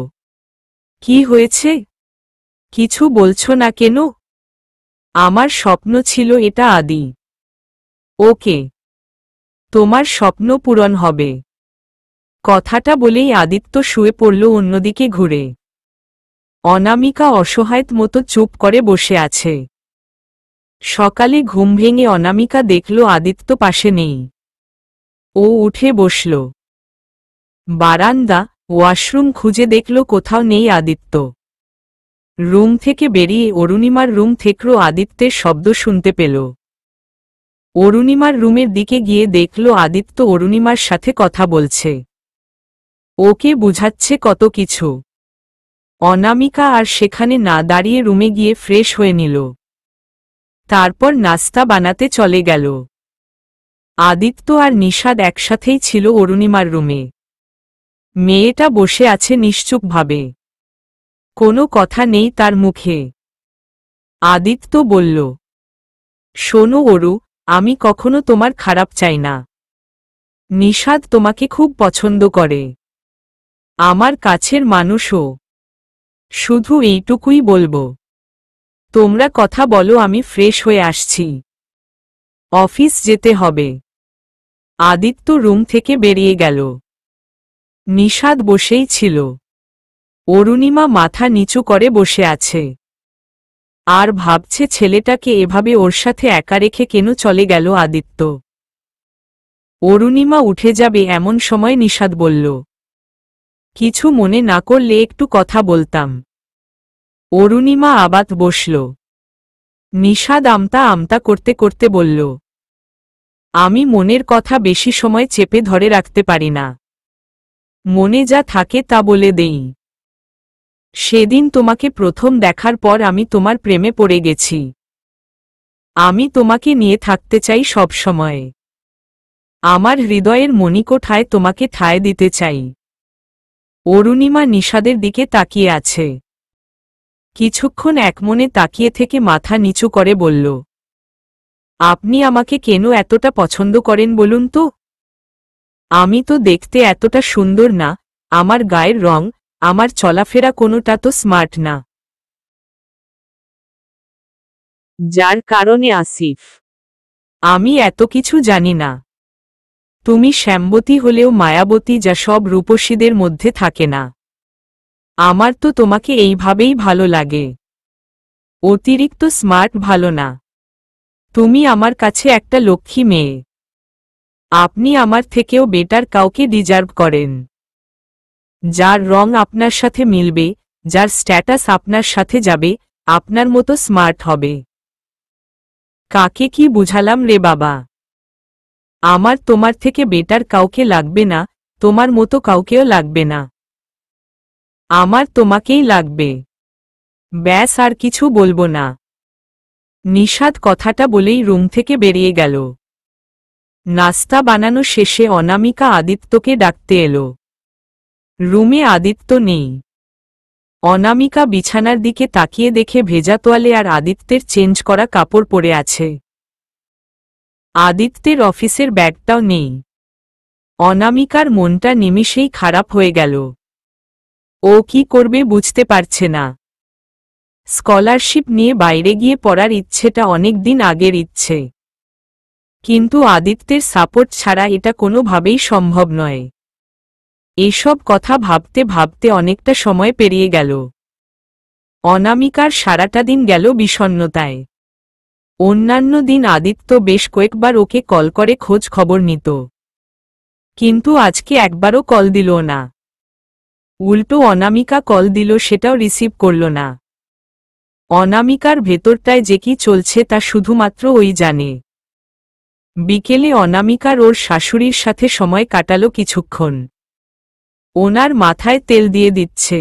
কি হয়েছে? কিছু বলছো না কেন? আমার স্বপ্ন ছিল এটা আদি। ওকে, তোমার স্বপ্ন পূরণ হবে। কথাটা বলেই আদিত্য শুয়ে পড়ল অন্যদিকে ঘুরে। অনামিকা অসহায় মতো চুপ করে বসে আছে। সকালে ঘুম ভেঙে অনামিকা দেখল আদিত্য পাশে নেই। ও উঠে বসল। বারান্দা, ওয়াশরুম খুঁজে দেখল কোথাও নেই আদিত্য। রুম থেকে বেরিয়ে অরুণিমার রুম থেকেও আদিত্যের শব্দ শুনতে পেল। অরুণিমার রুমের দিকে গিয়ে দেখল আদিত্য অরুণিমার সাথে কথা বলছে। ওকে বুঝাচ্ছে কত কিছু। অনামিকা আর সেখানে না দাঁড়িয়ে রুমে গিয়ে ফ্রেশ হয়ে নিল। তারপর নাস্তা বানাতে চলে গেল। আদিত্য আর নিশাদ একসাথেই ছিল অরুণিমার রুমে। মেয়েটা বসে আছে নিশ্চুপভাবে। কোনো কথা নেই তার মুখে। আদিত্য বলল, শোনো অরু, আমি কখনো তোমার খারাপ চাই না। নিশাদ তোমাকে খুব পছন্দ করে। আমার কাছের মানুষও। শুধু এইটুকুই বলবো। তোমরা কথা বলো, আমি ফ্রেশ হয়ে আসছি। অফিস যেতে হবে। আদিত্য রুম থেকে বেরিয়ে গেল। নিশাদ বসেই ছিল। অরুণিমা মাথা নিচু করে বসে আছে। আর ভাবছে ছেলেটাকে এভাবে ওর সাথে একা রেখে কেন চলে গেল আদিত্য। অরুণিমা উঠে যাবে এমন সময় নিষাদ বলল, কিছু মনে না করলে একটু কথা বলতাম। অরুণিমা আবাত বসল। নিষাদ আমতা আমতা করতে করতে বলল, আমি মনের কথা বেশি সময় চেপে ধরে রাখতে পারি না। মনে যা থাকে তা বলে দেই। সেদিন তোমাকে প্রথম দেখার পর আমি তোমার প্রেমে পড়ে গেছি। আমি তোমাকে নিয়ে থাকতে চাই সব সময়। আমার হৃদয়ের মণিকোঠায় তোমাকে ঠাঁই দিতে চাই। অরুণিমা নিষাদের দিকে তাকিয়ে আছে। কিছুক্ষণ একমনে তাকিয়ে থেকে মাথা নিচু করে বলল, আপনি আমাকে কেন এতটা পছন্দ করেন বলুন তো? আমি তো দেখতে এতটা সুন্দর না, আমার গায়ের রং, আমার চলাফেরা কোনোটা তো স্মার্ট না। যার কারণে আসিফ, আমি এত কিছু জানি না। তুমি শ্যামবতী হলেও মায়াবতী, যা সব রূপসীদের মধ্যে থাকে না। আমার তো তোমাকে এইভাবেই ভালো লাগে। অতিরিক্ত স্মার্ট ভালো না। তুমি আমার কাছে একটা লক্ষ্মী মেয়ে। আপনি আমার থেকেও বেটার কাউকে ডিজার্ভ করেন। যার রং আপনার সাথে মিলবে, যার স্ট্যাটাস আপনার সাথে যাবে, আপনার মতো স্মার্ট হবে। কাকে কি বুঝালাম রে বাবা? আমার তোমার থেকে বেটার কাউকে লাগবে না, তোমার মতো কাউকেও লাগবে না। আমার তোমাকেই লাগবে। ব্যাস, আর কিছু বলবো না। নিষাদ কথাটা বলেই রুম থেকে বেরিয়ে গেল। নাস্তা বানানো শেষে অনামিকা আদিত্যকে ডাকতে এলো। রুমে আদিত্য নেই। অনামিকা বিছানার দিকে তাকিয়ে দেখে ভেজা তোয়ালে আর আদিত্যের চেঞ্জ করা কাপড় পরে আছে। আদিত্যের অফিসের ব্যাগটাও নেই। অনামিকার মনটা নিমিষেই খারাপ হয়ে গেল। ও কি করবে বুঝতে পারছে না। স্কলারশিপ নিয়ে বাইরে গিয়ে পড়ার ইচ্ছেটা অনেক দিন আগের ইচ্ছে, কিন্তু আদিত্যের সাপোর্ট ছাড়া এটা কোনোভাবেই সম্ভব নয়। এসব কথা ভাবতে ভাবতে অনেকটা সময় পেরিয়ে গেল। অনামিকার সারাটা দিন গেল বিষণ্ণতায়। অন্যান্য দিন আদিত্য বেশ কয়েকবার ওকে কল করে খোঁজ খবর নিত, কিন্তু আজকে একবারও কল দিল না। উল্টো অনামিকা কল দিল, সেটাও রিসিভ করল না। অনামিকার ভেতরটায় যে কি চলছে তা শুধুমাত্র ওই জানে। বিকেলে অনামিকার ওর শাশুড়ির সাথে সময় কাটালো কিছুক্ষণ। ওনার মাথায় তেল দিয়ে দিচ্ছে,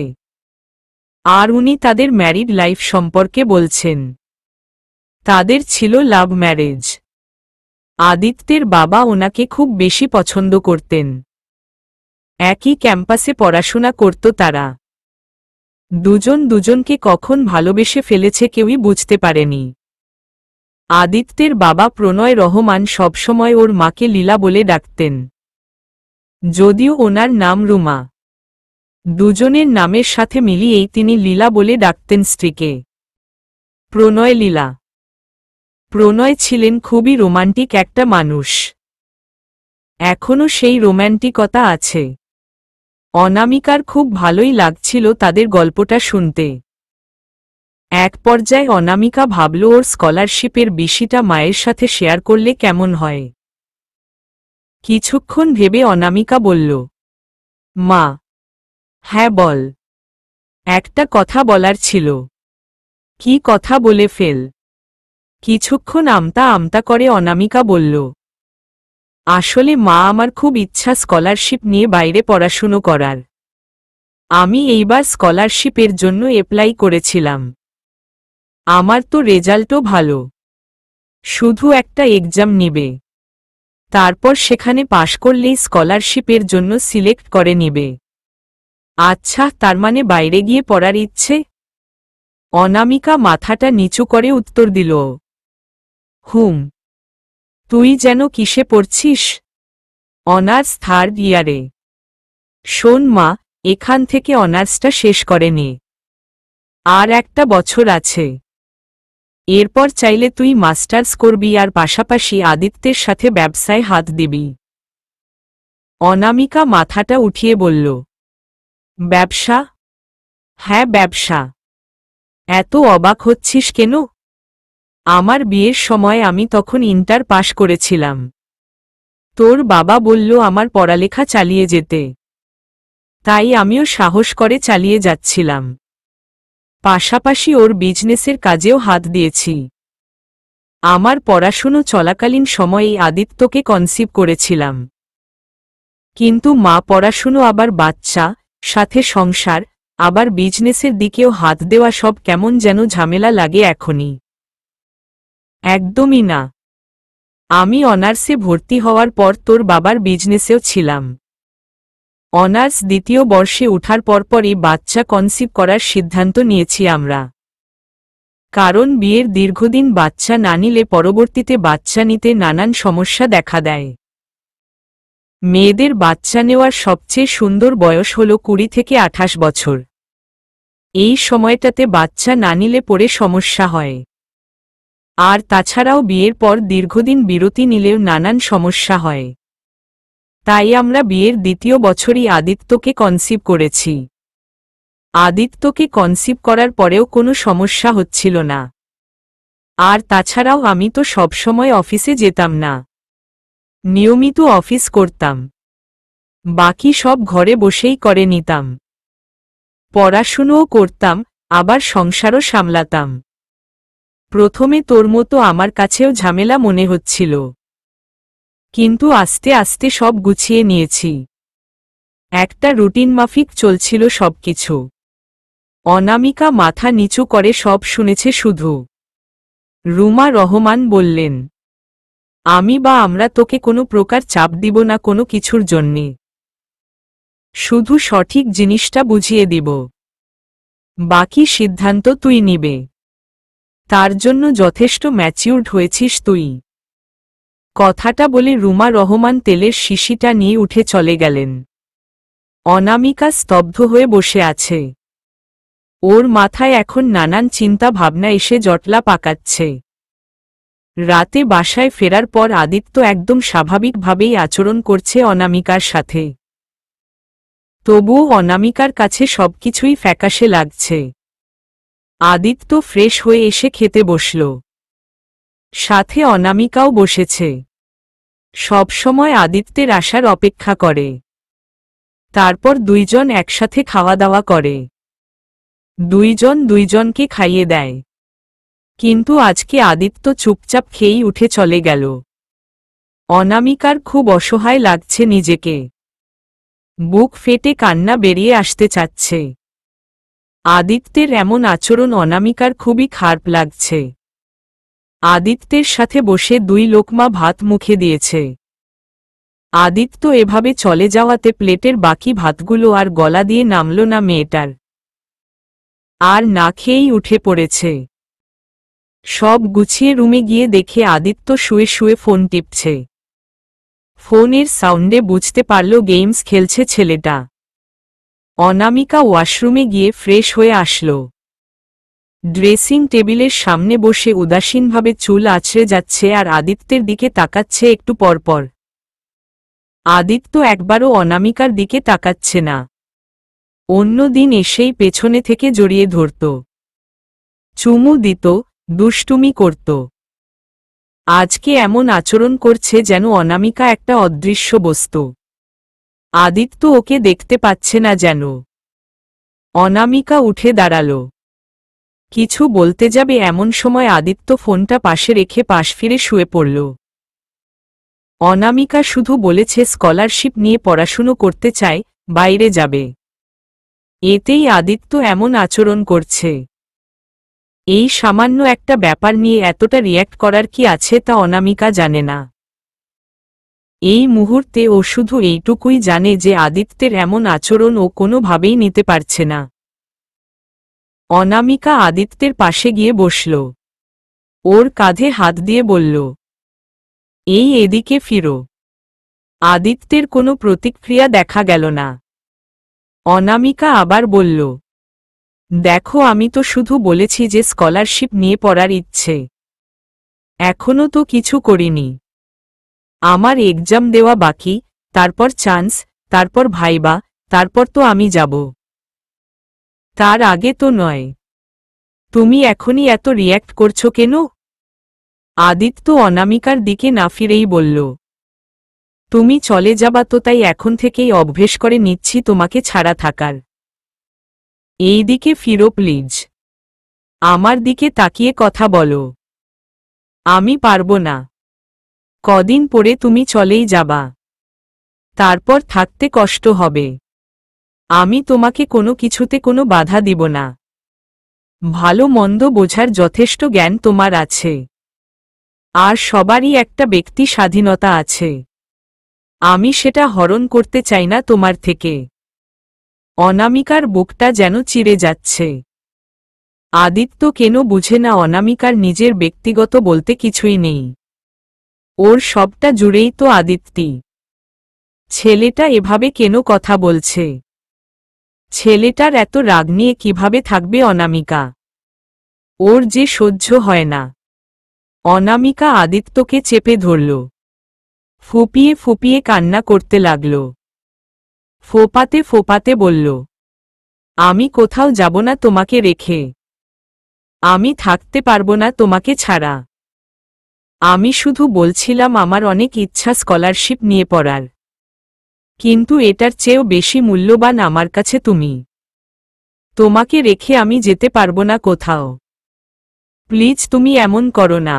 আর উনি তাদের ম্যারিড লাইফ সম্পর্কে বলছেন। তাদের ছিল লাভ ম্যারেজ। আদিত্যের বাবা ওনাকে খুব বেশি পছন্দ করতেন। একই ক্যাম্পাসে পড়াশোনা করত তারা। দুজন দুজনকে কখন ভালোবেসে ফেলেছে কেউই বুঝতে পারেনি। আদিত্যের বাবা প্রণয় রহমান সবসময় ওর মাকে লীলা বলে ডাকতেন, যদিও ওনার নাম রুমা। দুজনের নামের সাথে মিলিয়েই তিনি লীলা বলে ডাকতেন স্ত্রীকে। প্রণয় লীলা। প্রণয় ছিলেন খুবই রোমান্টিক একটা মানুষ। এখনও সেই রোম্যান্টিকতা আছে। অনামিকার খুব ভালোই লাগছিল তাদের গল্পটা শুনতে। এক পর্যায়ে অনামিকা ভাবল ওর স্কলারশিপের বিষয়টা মায়ের সাথে শেয়ার করলে কেমন হয়। কিছুক্ষণ ভেবে অনামিকা বলল, মা। হ্যাঁ বল। একটা কথা বলার ছিল। কি কথা, বলে ফেল। কিছুক্ষণ আমতা আমতা করে অনামিকা বলল, আসলে মা, আমার খুব ইচ্ছা স্কলারশিপ নিয়ে বাইরে পড়াশুনো করার। আমি এইবার স্কলারশিপের জন্য অ্যাপ্লাই করেছিলাম। আমার তো রেজাল্টও ভালো। শুধু একটা এক্সাম নিবে, তারপর সেখানে পাশ করলেই স্কলারশিপের জন্য সিলেক্ট করে নিবে। আচ্ছা, তার মানে বাইরে গিয়ে পড়ার ইচ্ছে? অনামিকা মাথাটা নিচু করে উত্তর দিল, হুম। তুই যেন কিসে পড়ছিস? অনার্স থার্ড ইয়ারে। শোন মা, এখান থেকে অনার্সটা শেষ করে নে। আর একটা বছর আছে। এরপর চাইলে তুই মাস্টার্স করবি আর পাশাপাশি আদিত্যের সাথে ব্যবসায় হাত দিবি। অনামিকা মাথাটা উঠিয়ে বলল, ব্যবসা? হ্যাঁ, ব্যবসা। এত অবাক হচ্ছিস কেন? আমার বিয়ের সময় আমি তখন ইন্টার পাশ করেছিলাম। তোর বাবা বলল আমার পড়ালেখা চালিয়ে যেতে, তাই আমিও সাহস করে চালিয়ে যাচ্ছিলাম। পাশাপাশি ওর বিজনেসের কাজেও হাত দিয়েছি। আমার পড়াশুনো চলাকালীন সময়েই আদিত্যকে কনসিভ করেছিলাম। কিন্তু মা পড়াশুনো আবার বাচ্চা, সাথে সংসার, আবার বিজনেসের দিকেও হাত দেওয়া সব কেমন যেন ঝামেলা লাগে এখনই। একদমই না। আমি অনার্সে ভর্তি হওয়ার পর তোর বাবার বিজনেসেও ছিলাম। অনার্স দ্বিতীয় বর্ষে ওঠার পরপরই বাচ্চা কনসিভ করার সিদ্ধান্ত নিয়েছি আমরা। কারণ বিয়ের দীর্ঘদিন বাচ্চা না নিলে পরবর্তীতে বাচ্চা নিতে নানান সমস্যা দেখা দেয়। মেয়েদের বাচ্চা নেওয়ার সবচেয়ে সুন্দর বয়স হল 20 থেকে 28 বছর। এই সময়টাতে বাচ্চা না নিলে পরে সমস্যা হয়। আর তাছাড়াও বিয়ের পর দীর্ঘদিন বিরতি নিলেও নানান সমস্যা হয়। তাই আমরা বিয়ের দ্বিতীয় বছরই আদিত্যকে কনসিভ করেছি। আদিত্যকে কনসিভ করার পরেও কোনো সমস্যা হচ্ছিল না। আর তাছাড়াও আমি তো সবসময় অফিসে যেতাম না, নিয়মিত অফিস করতাম। বাকি সব ঘরে বসেই করে নিতাম। পড়াশুনোও করতাম, আবার সংসারও সামলাতাম। প্রথমে তোর মতো আমার কাছেও ঝামেলা মনে হচ্ছিল, কিন্তু আস্তে আস্তে সব গুছিয়ে নিয়েছি। একটা রুটিন মাফিক চলছিল সবকিছু। অনামিকা মাথা নিচু করে সব শুনেছে শুধু। রুমা রহমান বললেন, আমি বা আমরা তোকে কোনো প্রকার চাপ দিব না কোনো কিছুর জন্যে। শুধু সঠিক জিনিসটা বুঝিয়ে দিব। বাকি সিদ্ধান্ত তুই নিবে। তার জন্য যথেষ্ট ম্যাচিউরড হয়েছিস তুই। কথাটা বলে রুমা রহমান তেলের শিশিটা নিয়ে উঠে চলে গেলেন। অনামিকা স্তব্ধ হয়ে বসে আছে। ওর মাথায় এখন নানান চিন্তা ভাবনা এসে জটলা পাকাচ্ছে। রাতে বাসায় ফেরার পর আদিত্য একদম স্বাভাবিকভাবেই আচরণ করছে অনামিকার সাথে। তবুও অনামিকার কাছে সবকিছুই ফ্যাকাশে লাগছে। আদিত্য ফ্রেশ হয়ে এসে খেতে বসল। সাথে অনামিকাও বসেছে। সবসময় আদিত্যের আসার অপেক্ষা করে। তারপর দুইজন একসাথে খাওয়া দাওয়া করে। দুইজন দুইজনকে খাইয়ে দেয়। কিন্তু আজকে আদিত্য চুপচাপ খেয়েই উঠে চলে গেল। অনামিকার খুব অসহায় লাগছে নিজেকে। বুক ফেটে কান্না বেরিয়ে আসতে চাচ্ছে। আদিত্যের এমন আচরণ অনামিকার খুবই খারাপ লাগছে। আদিত্যের সাথে বসে 2 লোকমা ভাত মুখে দিয়েছে। আদিত্য এভাবে চলে যাওয়াতে প্লেটের বাকি ভাতগুলো আর গলা দিয়ে নামল না মেয়েটার। আর না খেয়েই উঠে পড়েছে। সব গুছিয়ে রুমে গিয়ে দেখে আদিত্য শুয়ে শুয়ে ফোন টিপছে। ফোনের সাউন্ডে বুঝতে পারল গেমস খেলছে ছেলেটা। অনামিকা ওয়াশরুমে গিয়ে ফ্রেশ হয়ে আসল। ড্রেসিং টেবিলের সামনে বসে উদাসীনভাবে চুল আছড়ে যাচ্ছে আর আদিত্যের দিকে তাকাচ্ছে একটু পরপর। আদিত্য একবারও অনামিকার দিকে তাকাচ্ছে না। অন্য দিন এসেই পেছনে থেকে জড়িয়ে ধরত, চুমু দিত, দুষ্টুমি করত। আজকে এমন আচরণ করছে যেন অনামিকা একটা অদৃশ্য বস্তু। আদিত্য ওকে দেখতে পাচ্ছে না যেন। অনামিকা উঠে দাঁড়াল। কিছু বলতে যাবে এমন সময় আদিত্য ফোনটা পাশে রেখে পাশ ফিরে শুয়ে পড়ল। অনামিকা শুধু বলেছে স্কলারশিপ নিয়ে পড়াশুনো করতে চায়, বাইরে যাবে। এতেই আদিত্য এমন আচরণ করছে। এই সামান্য একটা ব্যাপার নিয়ে এতটা রিয়্যাক্ট করার কি আছে তা অনামিকা জানে না। এই মুহূর্তে ও শুধু এইটুকুই জানে যে আদিত্যের এমন আচরণ ও কোনোভাবেই নিতে পারছে না। অনামিকা আদিত্যের পাশে গিয়ে বসল। ওর কাঁধে হাত দিয়ে বলল, এই এদিকে ফিরো। আদিত্যের কোনো প্রতিক্রিয়া দেখা গেল না। অনামিকা আবার বলল, দেখো আমি তো শুধু বলেছি যে স্কলারশিপ নিয়ে পড়ার ইচ্ছে। এখনো তো কিছু করিনি। আমার এক্সাম দেওয়া বাকি, তারপর চান্স, তারপর ভাইবা, তারপর তো আমি যাব। তার আগে তো নয়। তুমি এখনই এত রিয়্যাক্ট করছো কেন? আদিত্য অনামিকার দিকে না ফিরেই বলল, তুমি চলে যাবা তো, তাই এখন থেকেই অভ্যেস করে নিচ্ছি তোমাকে ছাড়া থাকার। এই দিকে ফিরো প্লিজ। আমার দিকে তাকিয়ে কথা বলো। আমি পারবো না। কদিন পরে তুমি চলেই যাবা, তারপর থাকতে কষ্ট হবে। আমি তোমাকে কোনো কিছুতে কোনো বাধা দিব না। ভালো মন্দ বোঝার যথেষ্ট জ্ঞান তোমার আছে, আর সবারই একটা ব্যক্তি স্বাধীনতা আছে। আমি সেটা হরণ করতে চাই না তোমার থেকে। অনামিকার বুকটা যেন চিরে যাচ্ছে। আদিত্য কেন বুঝে না অনামিকার নিজের ব্যক্তিগত বলতে কিছুই নেই, ওর সবটা জুড়েই তো আদিত্যি। ছেলেটা এভাবে কেন কথা বলছে? ছেলেটার এত রাগ নিয়ে কিভাবে থাকবে অনামিকা? ওর যে সহ্য হয় না। অনামিকা আদিত্যকে চেপে ধরল, ফুপিয়ে ফুপিয়ে কান্না করতে লাগল। ফোপাতে ফোপাতে বলল, আমি কোথাও যাব না তোমাকে রেখে। আমি থাকতে পারবো না তোমাকে ছাড়া। আমি শুধু বলছিলাম আমার অনেক ইচ্ছা স্কলারশিপ নিয়ে পড়ার, কিন্তু এটার চেয়েও বেশি মূল্যবান আমার কাছে তুমি। তোমাকে রেখে আমি যেতে পারবো না কোথাও। প্লিজ তুমি এমন করো না।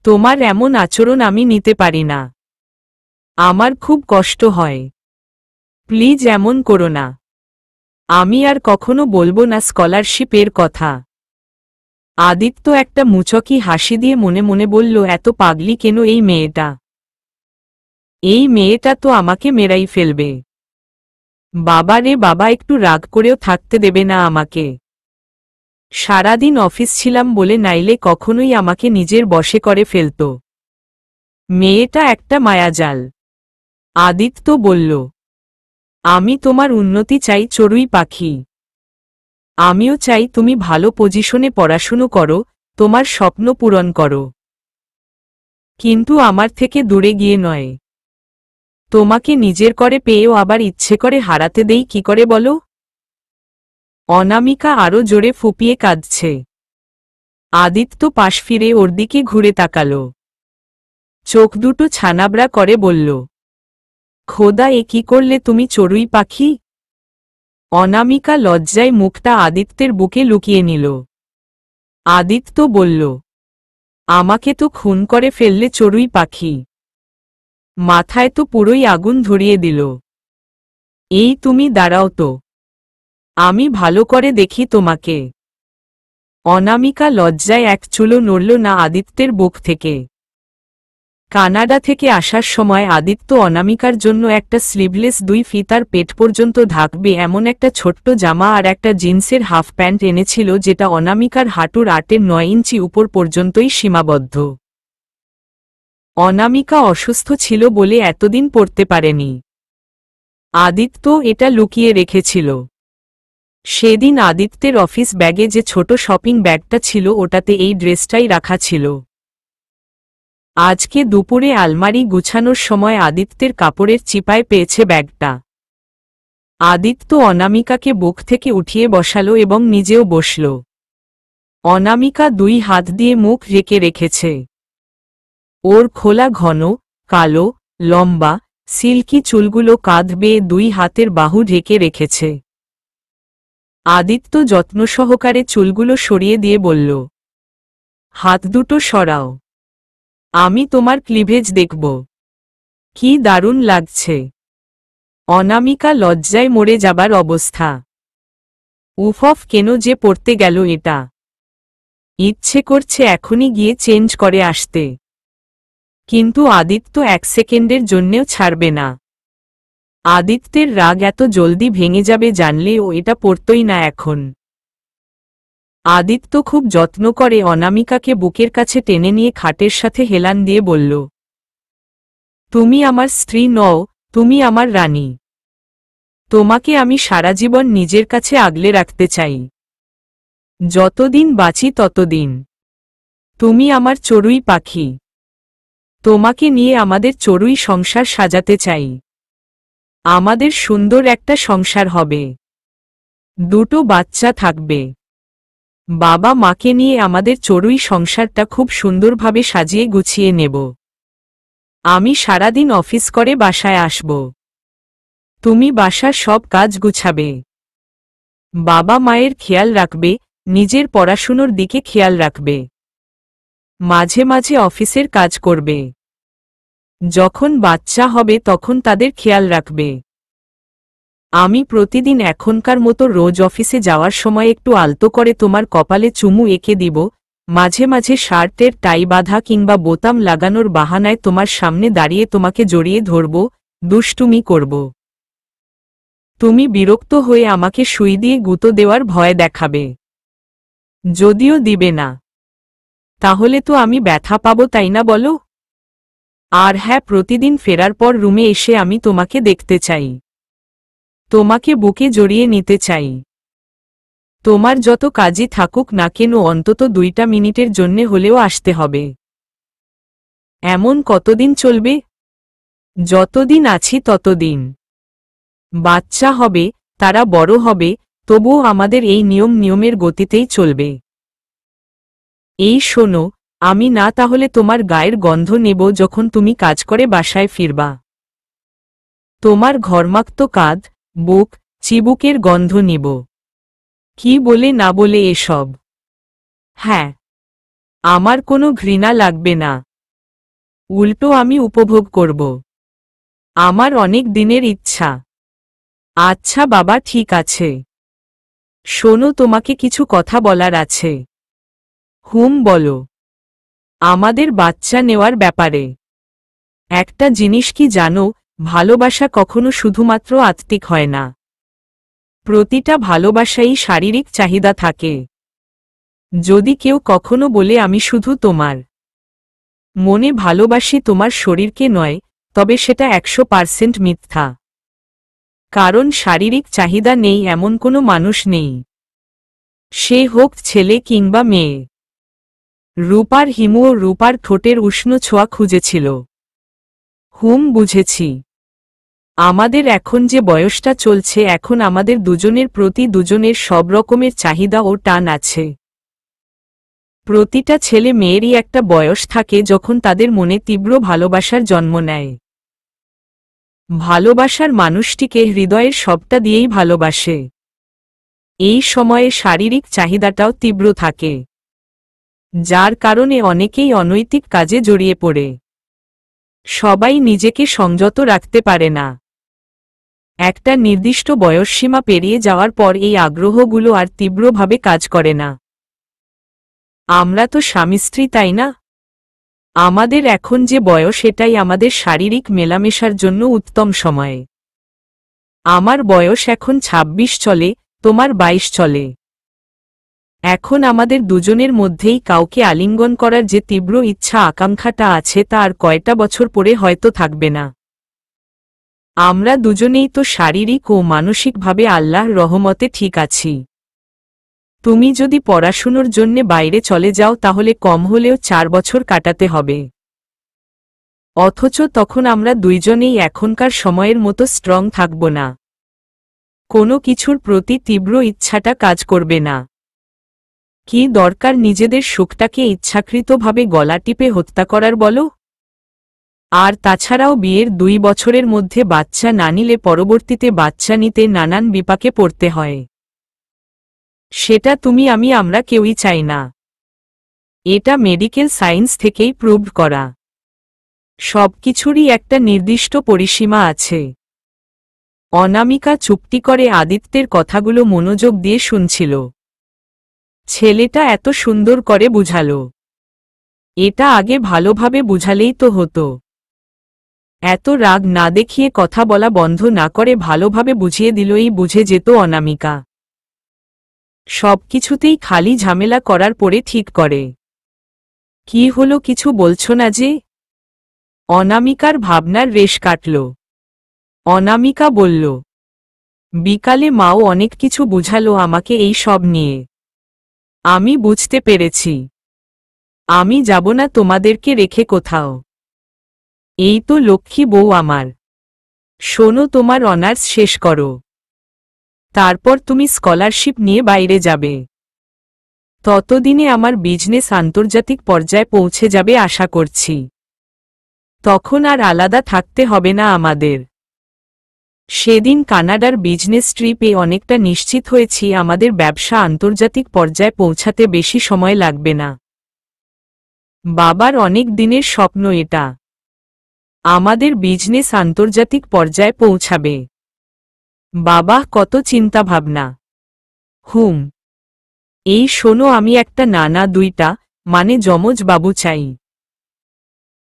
তোমার এমন আচরণ আমি নিতে পারি না। আমার খুব কষ্ট হয়। প্লিজ এমন করো না। আমি আর কখনো বলবো না স্কলারশিপের কথা। আদিত্য একটা মুচকি হাসি দিয়ে মনে মনে বলল, এত পাগলি কেন এই মেয়েটা? এই মেয়েটা তো আমাকে মেরাই ফেলবে। বাবা রে বাবা, একটু রাগ করেও থাকতে দেবে না আমাকে। সারাদিন অফিস ছিলাম বলে, নাইলে কখনোই আমাকে নিজের বশে করে ফেলত। মেয়েটা একটা মায়াজাল। আদিত্য বলল, আমি তোমার উন্নতি চাই চড়ুই পাখি। আমিও চাই তুমি ভালো পজিশনে পড়াশুনো করো, তোমার স্বপ্ন পূরণ করো, কিন্তু আমার থেকে দূরে গিয়ে নয়। তোমাকে নিজের করে পেয়েও আবার ইচ্ছে করে হারাতে দেই কি করে বলো? অনামিকা আরো জোরে ফুপিয়ে কাঁদছে। আদিত্য পাশ ফিরে ওর দিকে ঘুরে তাকাল। চোখ দুটো ছানাবড়া করে বলল, খোদা, এ কি করলে তুমি চড়ুই পাখি? অনামিকা লজ্জায় মুখটা আদিত্যের বুকে লুকিয়ে নিল। আদিত্য বলল, আমাকে তো খুন করে ফেললে চড়ুই পাখি। মাথায় তো পুরোই আগুন ধরিয়ে দিল। এই তুমি দাঁড়াও তো, আমি ভালো করে দেখি তোমাকে। অনামিকা লজ্জায় এক চুলো নড়ল না আদিত্যের বুক থেকে। কানাডা থেকে আসার সময় আদিত্য অনামিকার জন্য একটা স্লিভলেস 2 ফিতার পেট পর্যন্ত ঢাকবে এমন একটা ছোট্ট জামা আর একটা জিন্সের হাফ প্যান্ট এনেছিল, যেটা অনামিকার হাঁটুর 8.9 ইঞ্চি উপর পর্যন্তই সীমাবদ্ধ। অনামিকা অসুস্থ ছিল বলে এতদিন পরতে পারেনি। আদিত্য এটা লুকিয়ে রেখেছিল। সেদিন আদিত্যের অফিস ব্যাগে যে ছোট শপিং ব্যাগটা ছিল, ওটাতে এই ড্রেসটাই রাখা ছিল। আজকে দুপুরে আলমারি গুছানোর সময় আদিত্যের কাপড়ের চিপায় পেয়েছে ব্যাগটা। আদিত্য অনামিকাকে বুক থেকে উঠিয়ে বসালো এবং নিজেও বসল। অনামিকা 2 হাত দিয়ে মুখ ঢেকে রেখেছে। ওর খোলা ঘন, কালো, লম্বা, সিল্কি চুলগুলো কাঁধ বেয়ে 2 হাতের বাহু ঢেকে রেখেছে। আদিত্য যত্ন সহকারে চুলগুলো সরিয়ে দিয়ে বলল, হাত দুটো সরাও। আমি তোমার ক্লিভেজ দেখব। কি দারুণ লাগছে। অনামিকা লজ্জায় মরে যাবার অবস্থা। উফফ, কেন যে পড়তে গেল এটা। ইচ্ছে করছে এখনই গিয়ে চেঞ্জ করে আসতে, কিন্তু আদিত্য 1 সেকেন্ডের জন্যেও ছাড়বে না। আদিত্যের রাগ এত জলদি ভেঙে যাবে জানলে ও এটা পড়তই না এখন। আদিত্য খুব যত্ন করে অনামিকাকে বুকের কাছে টেনে নিয়ে খাটের সাথে হেলান দিয়ে বলল, তুমি আমার স্ত্রী নও, তুমি আমার রানী। তোমাকে আমি সারা জীবন নিজের কাছে আগলে রাখতে চাই। যতদিন বাঁচি ততদিন। তুমি আমার চড়ুই পাখি। তোমাকে নিয়ে আমাদের চড়ুই সংসার সাজাতে চাই। আমাদের সুন্দর একটা সংসার হবে। 2টো বাচ্চা থাকবে। বাবা মাকে নিয়ে আমাদের চড়ুই সংসারটা খুব সুন্দরভাবে সাজিয়ে গুছিয়ে নেব। আমি সারাদিন অফিস করে বাসায় আসব। তুমি বাসার সব কাজ গুছাবে, বাবা মায়ের খেয়াল রাখবে, নিজের পড়াশুনোর দিকে খেয়াল রাখবে, মাঝে মাঝে অফিসের কাজ করবে। যখন বাচ্চা হবে তখন তাদের খেয়াল রাখবে। আমি প্রতিদিন এখনকার মতো রোজ অফিসে যাওয়ার সময় একটু আলতো করে তোমার কপালে চুমু এঁকে দিব, মাঝে মাঝে শার্টের টাই বাঁধা কিংবা বোতাম লাগানোর বাহানায় তোমার সামনে দাঁড়িয়ে তোমাকে জড়িয়ে ধরব, দুষ্টুমি করব। তুমি বিরক্ত হয়ে আমাকে সুই দিয়ে গুঁতো দেওয়ার ভয় দেখাবে। যদিও দিবে না, তাহলে তো আমি ব্যথা পাবো, তাই না বলো? আর হ্যাঁ, প্রতিদিন ফেরার পর রুমে এসে আমি তোমাকে দেখতে চাই, তোমাকে বুকে জড়িয়ে নিতে চাই। তোমার যত কাজই থাকুক না কেন অন্তত 2 মিনিটের জন্যে হলেও আসতে হবে। এমন কতদিন চলবে? যতদিন আছি ততদিন। বাচ্চা হবে, তারা বড় হবে, তবুও আমাদের এই নিয়মের গতিতেই চলবে। এই শোনো, আমি না তাহলে তোমার গায়ের গন্ধ নেব যখন তুমি কাজ করে বাসায় ফিরবা। তোমার ঘর্মাক্ত কাঁধ, বুক, চিবুকের গন্ধ নিব। কি বলে না বলে এসব? হ্যাঁ, আমার কোনো ঘৃণা লাগবে না, উল্টো আমি উপভোগ করব। আমার অনেক দিনের ইচ্ছা। আচ্ছা বাবা, ঠিক আছে। শোনো, তোমাকে কিছু কথা বলার আছে। বলো। আমাদের বাচ্চা নেওয়ার ব্যাপারে। একটা জিনিস কি জানো, ভালোবাসা কখনো শুধুমাত্র আত্মিক হয় না। প্রতিটা ভালোবাসাই শারীরিক চাহিদা থাকে। যদি কেউ কখনো বলে আমি শুধু তোমার মনে ভালোবাসি, তোমার শরীরকে নয়, তবে সেটা 100% মিথ্যা। কারণ শারীরিক চাহিদা নেই এমন কোনো মানুষ নেই, সে হোক ছেলে কিংবা মেয়ে। রূপার হিমুও রূপার ঠোঁটের উষ্ণ ছোঁয়া খুঁজেছিল। বুঝেছি। আমাদের এখন যে বয়সটা চলছে, এখন আমাদের দুজনের প্রতি দুজনের সব রকমের চাহিদা ও টান আছে। প্রতিটা ছেলে মেয়েরই একটা বয়স থাকে যখন তাদের মনে তীব্র ভালোবাসার জন্ম নেয়। ভালোবাসার মানুষটিকে হৃদয়ের সবটা দিয়েই ভালোবাসে। এই সময়ে শারীরিক চাহিদাটাও তীব্র থাকে, যার কারণে অনেকেই অনৈতিক কাজে জড়িয়ে পড়ে। সবাই নিজেকে সংযত রাখতে পারে না। একটা নির্দিষ্ট বয়সসীমা পেরিয়ে যাওয়ার পর এই আগ্রহগুলো আর তীব্রভাবে কাজ করে না। আমরা তো স্বামী স্ত্রী, তাই না? আমাদের এখন যে বয়স, এটাই আমাদের শারীরিক মেলামেশার জন্য উত্তম সময়। আমার বয়স এখন 26 চলে, তোমার 22 চলে। এখন আমাদের দুজনের মধ্যেই কাউকে আলিঙ্গন করার যে তীব্র ইচ্ছা আকাঙ্ক্ষাটা আছে, তা আর কয়টা বছর পরে হয়তো থাকবে না। আমরা দুজনেই তো শারীরিক ও মানসিকভাবে আল্লাহর রহমতে ঠিক আছি। তুমি যদি পড়াশুনোর জন্যে বাইরে চলে যাও তাহলে কম হলেও 4 বছর কাটাতে হবে। অথচ তখন আমরা দুইজনেই এখনকার সময়ের মতো স্ট্রং থাকব না। কোনো কিছুর প্রতি তীব্র ইচ্ছাটা কাজ করবে না। কি দরকার নিজেদের সুখটাকে ইচ্ছাকৃতভাবে গলা টিপে হত্যা করার বলো? আর তাছাড়াও বিয়ের 2 বছরের মধ্যে বাচ্চা না নিলে পরবর্তীতে বাচ্চা নিতে নানান বিপাকে পড়তে হয়। সেটা তুমি আমরা কেউই চাই না। এটা মেডিকেল সায়েন্স থেকেই প্রুভড করা। সবকিছুরই একটা নির্দিষ্ট পরিসীমা আছে। অনামিকা চুপটি করে আদিত্যের কথাগুলো মনোযোগ দিয়ে শুনছিল। ছেলেটা এত সুন্দর করে বুঝালো। এটা আগে ভালোভাবে বুঝালেই তো হতো। এত রাগ না দেখিয়ে কথা বলা বন্ধ না করে ভালোভাবে বুঝিয়ে দিলই বুঝে যেত অনামিকা। সবকিছুতেই খালি ঝামেলা করার পরে ঠিক করে। কি হলো, কিছু বলছো না যে? অনামিকার ভাবনার রেশ কাটল। অনামিকা বলল, বিকালে মাও অনেক কিছু বুঝালো আমাকে এই সব নিয়ে। আমি বুঝতে পেরেছি। আমি যাব না তোমাদেরকে রেখে কোথাও। এই তো লক্ষ্মী বউ আমার। শোনো, তোমার অনার্স শেষ করো, তারপর তুমি স্কলারশিপ নিয়ে বাইরে যাবে। ততদিনে আমার বিজনেস আন্তর্জাতিক পর্যায়ে পৌঁছে যাবে আশা করছি। তখন আর আলাদা থাকতে হবে না আমাদের। সেদিন কানাডার বিজনেস ট্রিপে অনেকটা নিশ্চিত হয়েছি আমাদের ব্যবসা আন্তর্জাতিক পর্যায়ে পৌঁছাতে বেশি সময় লাগবে না। বাবার অনেক দিনের স্বপ্ন এটা। আমাদের বিজনেস আন্তর্জাতিক পর্যায়ে পৌঁছাবে। বাবা কত চিন্তা ভাবনা। এই শোনো, আমি একটা না দুইটা মানে যমজ বাবু চাই।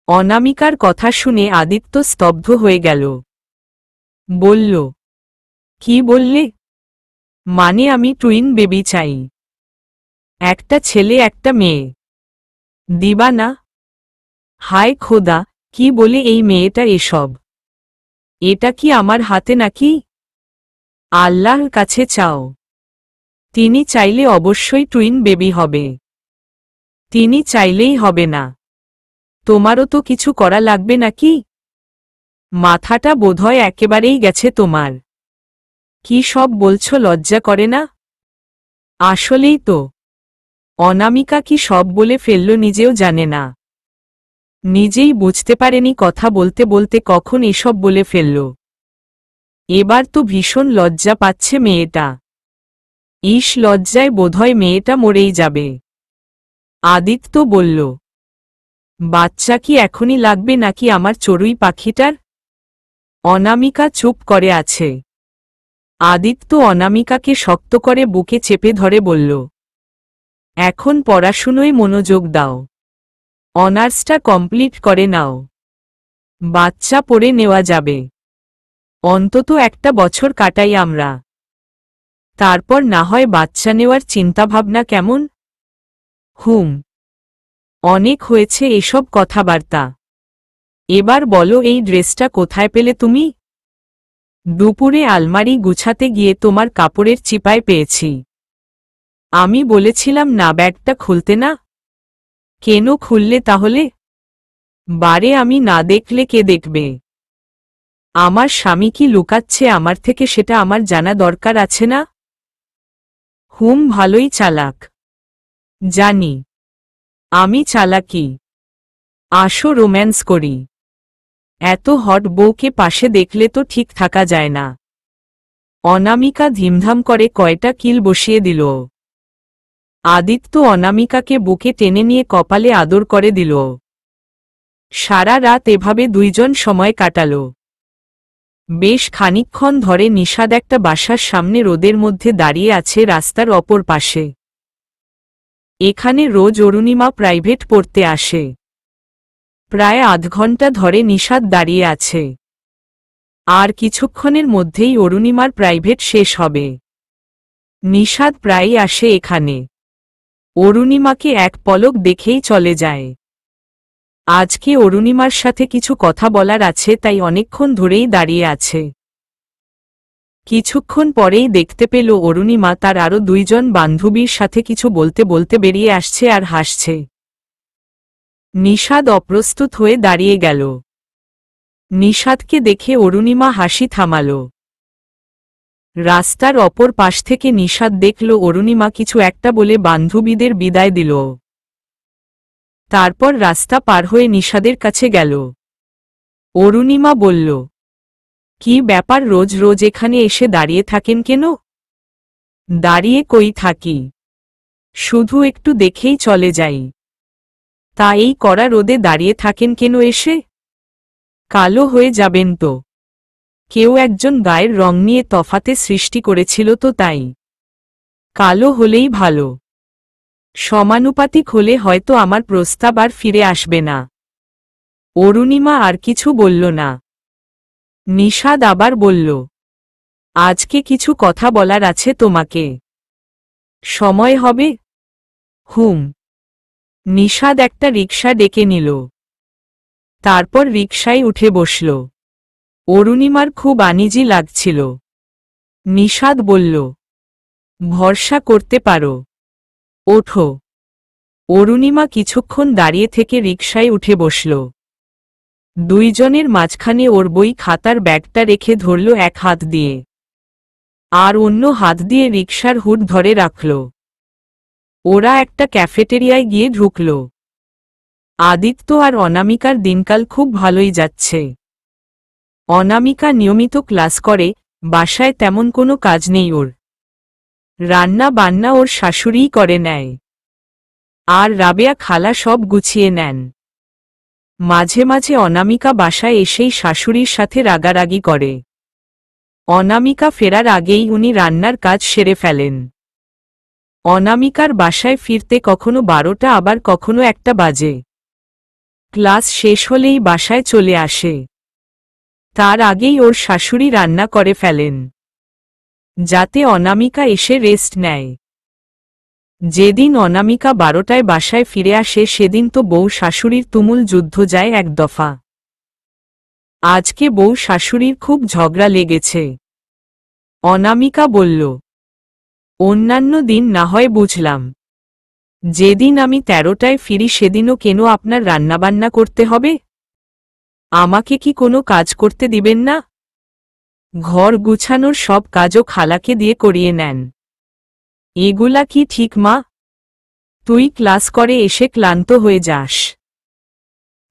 অনামিকার কথা শুনে আদিত্য স্তব্ধ হয়ে গেল। বলল, কি বললে? মানে আমি টুইন বেবি চাই। একটা ছেলে একটা মেয়ে। দিবা না? হায় খোদা, কি বলে এই মেয়েটা এসব? এটা কি আমার হাতে নাকি? আল্লাহর কাছে চাও। তিনি চাইলে অবশ্যই টুইন বেবি হবে। তিনি চাইলেই হবে না। তোমারও তো কিছু করা লাগবে নাকি? মাথাটা বোধহয় একেবারেই গেছে তোমার। কি সব বলছো, লজ্জা করে না? আসলেই তো। অনামিকা কি সব বলে ফেলল নিজেও জানে না। নিজেই বুঝতে পারেনি কথা বলতে বলতে কখন এসব বলে ফেলল। এবার তো ভীষণ লজ্জা পাচ্ছে মেয়েটা। লজ্জায় বোধহয় মেয়েটা মরেই যাবে। আদিত্য বলল, বাচ্চা কি এখনই লাগবে নাকি আমার চড়ুই পাখিটার? অনামিকা চুপ করে আছে। আদিত্য অনামিকাকে শক্ত করে বুকে চেপে ধরে বলল, এখন পড়াশুনোয় মনোযোগ দাও। অনার্সটা কমপ্লিট করে নাও। বাচ্চা পড়ে নেওয়া যাবে। অন্তত একটা বছর কাটাই আমরা। তারপর না হয় বাচ্চা নেওয়ার চিন্তাভাবনা কেমন? অনেক হয়েছে এসব কথাবার্তা। এবার বলো, এই ড্রেসটা কোথায় পেলে তুমি? দুপুরে আলমারি গুছাতে গিয়ে তোমার কাপড়ের চিপায় পেয়েছি। আমি বলেছিলাম না ব্যাগটা খুলতে না? কেন খুললে তাহলে? বারে আমি না দেখলে কে দেখবে? আমার স্বামী কি লুকাচ্ছে আমার থেকে সেটা আমার জানা দরকার আছে না? ভালোই চালাক। জানি আমি চালাকি। আসো রোম্যান্স করি। এত হট বউকে পাশে দেখলে তো ঠিক থাকা যায় না। অনামিকা ধিমধাম করে কয়টা কিল বসিয়ে দিল। আদিত্য অনামিকাকে বুকে টেনে নিয়ে কপালে আদর করে দিল। সারা রাত এভাবে দুইজন সময় কাটাল। বেশ খানিকক্ষণ ধরে নিশাদ একটা বাসার সামনে রোদের মধ্যে দাঁড়িয়ে আছে রাস্তার অপর পাশে। এখানে রোজ অরুণিমা প্রাইভেট পড়তে আসে। প্রায় আধ ঘন্টা ধরে নিশাদ দাঁড়িয়ে আছে। আর কিছুক্ষণের মধ্যেই অরুণিমার প্রাইভেট শেষ হবে। নিশাদ প্রায়ই আসে এখানে। অরুণিমাকে এক পলক দেখেই চলে যায়। আজকে অরুণিমার সাথে কিছু কথা বলার আছে, তাই অনেকক্ষণ ধরেই দাঁড়িয়ে আছে। কিছুক্ষণ পরেই দেখতে পেল অরুণিমা তার আরও দুইজন বান্ধবীর সাথে কিছু বলতে বলতে বেরিয়ে আসছে আর হাসছে। নিশাদ অপ্রস্তুত হয়ে দাঁড়িয়ে গেল। নিশাদকে দেখে অরুণিমা হাসি থামাল। রাস্তার অপর পাশ থেকে নিশাদ দেখল অরুণিমা কিছু একটা বলে বান্ধবীদের বিদায় দিল। তারপর রাস্তা পার হয়ে নিশাদের কাছে গেল। অরুণিমা বলল, কি ব্যাপার, রোজ রোজ এখানে এসে দাঁড়িয়ে থাকেন কেন? দাঁড়িয়ে কই থাকি, শুধু একটু দেখেই চলে যাই। তা এই কড়া রোদে দাঁড়িয়ে থাকেন কেন এসে? কালো হয়ে যাবেন তো। কেউ একজন গায়ের রং নিয়ে তফাতে সৃষ্টি করেছিল তো তাই। কালো হলেই ভালো। সমানুপাতিক হলে হয়তো আমার প্রস্তাব আর ফিরে আসবে না। অরুণিমা আর কিছু বলল না। নিশাদ আবার বলল, আজকে কিছু কথা বলার আছে তোমাকে। সময় হবে? নিশাদ একটা রিকশা ডেকে নিল। তারপর রিকশায় উঠে বসল। অরুণিমার খুব আনিজি লাগছিল। নিশাদ বলল, ভরসা করতে পারো, ওঠো। অরুণিমা কিছুক্ষণ দাঁড়িয়ে থেকে রিকশায় উঠে বসল। দুইজনের মাঝখানে ওর বই খাতার ব্যাগটা রেখে ধরল এক হাত দিয়ে, আর অন্য হাত দিয়ে রিকশার হুড ধরে রাখল। ওরা একটা ক্যাফেটেরিয়ায় গিয়ে ঢুকল। আদিত্য আর অনামিকার দিনকাল খুব ভালোই যাচ্ছে। অনামিকা নিয়মিত ক্লাস করে, বাসায় তেমন কোনো কাজ নেই ওর। রান্না বান্না ওর শাশুড়িই করে নেয়, আর রাবেয়া খালা সব গুছিয়ে নেন। মাঝে মাঝে অনামিকা বাসায় এসেই শাশুড়ির সাথে রাগারাগি করে। অনামিকা ফেরার আগেই উনি রান্নার কাজ সেরে ফেলেন। অনামিকার বাসায় ফিরতে কখনো 12টা আবার কখনো 1টা বাজে। ক্লাস শেষ হলেই বাসায় চলে আসে। তার আগেই ওর শাশুড়ি রান্না করে ফেলেন, যাতে অনামিকা এসে রেস্ট নেয়। যেদিন অনামিকা 12টায় বাসায় ফিরে আসে সেদিন তো বউ শাশুড়ির তুমুল যুদ্ধ যায় এক দফা। আজকে বউ শাশুড়ির খুব ঝগড়া লেগেছে। অনামিকা বলল, অন্যান্য দিন না হয় বুঝলাম, যেদিন আমি 13টায় ফিরি সেদিনও কেন আপনার রান্নাবান্না করতে হবে? আমাকে কি কোনো কাজ করতে দিবেন না? ঘর গুছানোর সব কাজও খালাকে দিয়ে করিয়ে নেন। এগুলা কি ঠিক মা? তুই ক্লাস করে এসে ক্লান্ত হয়ে যাস,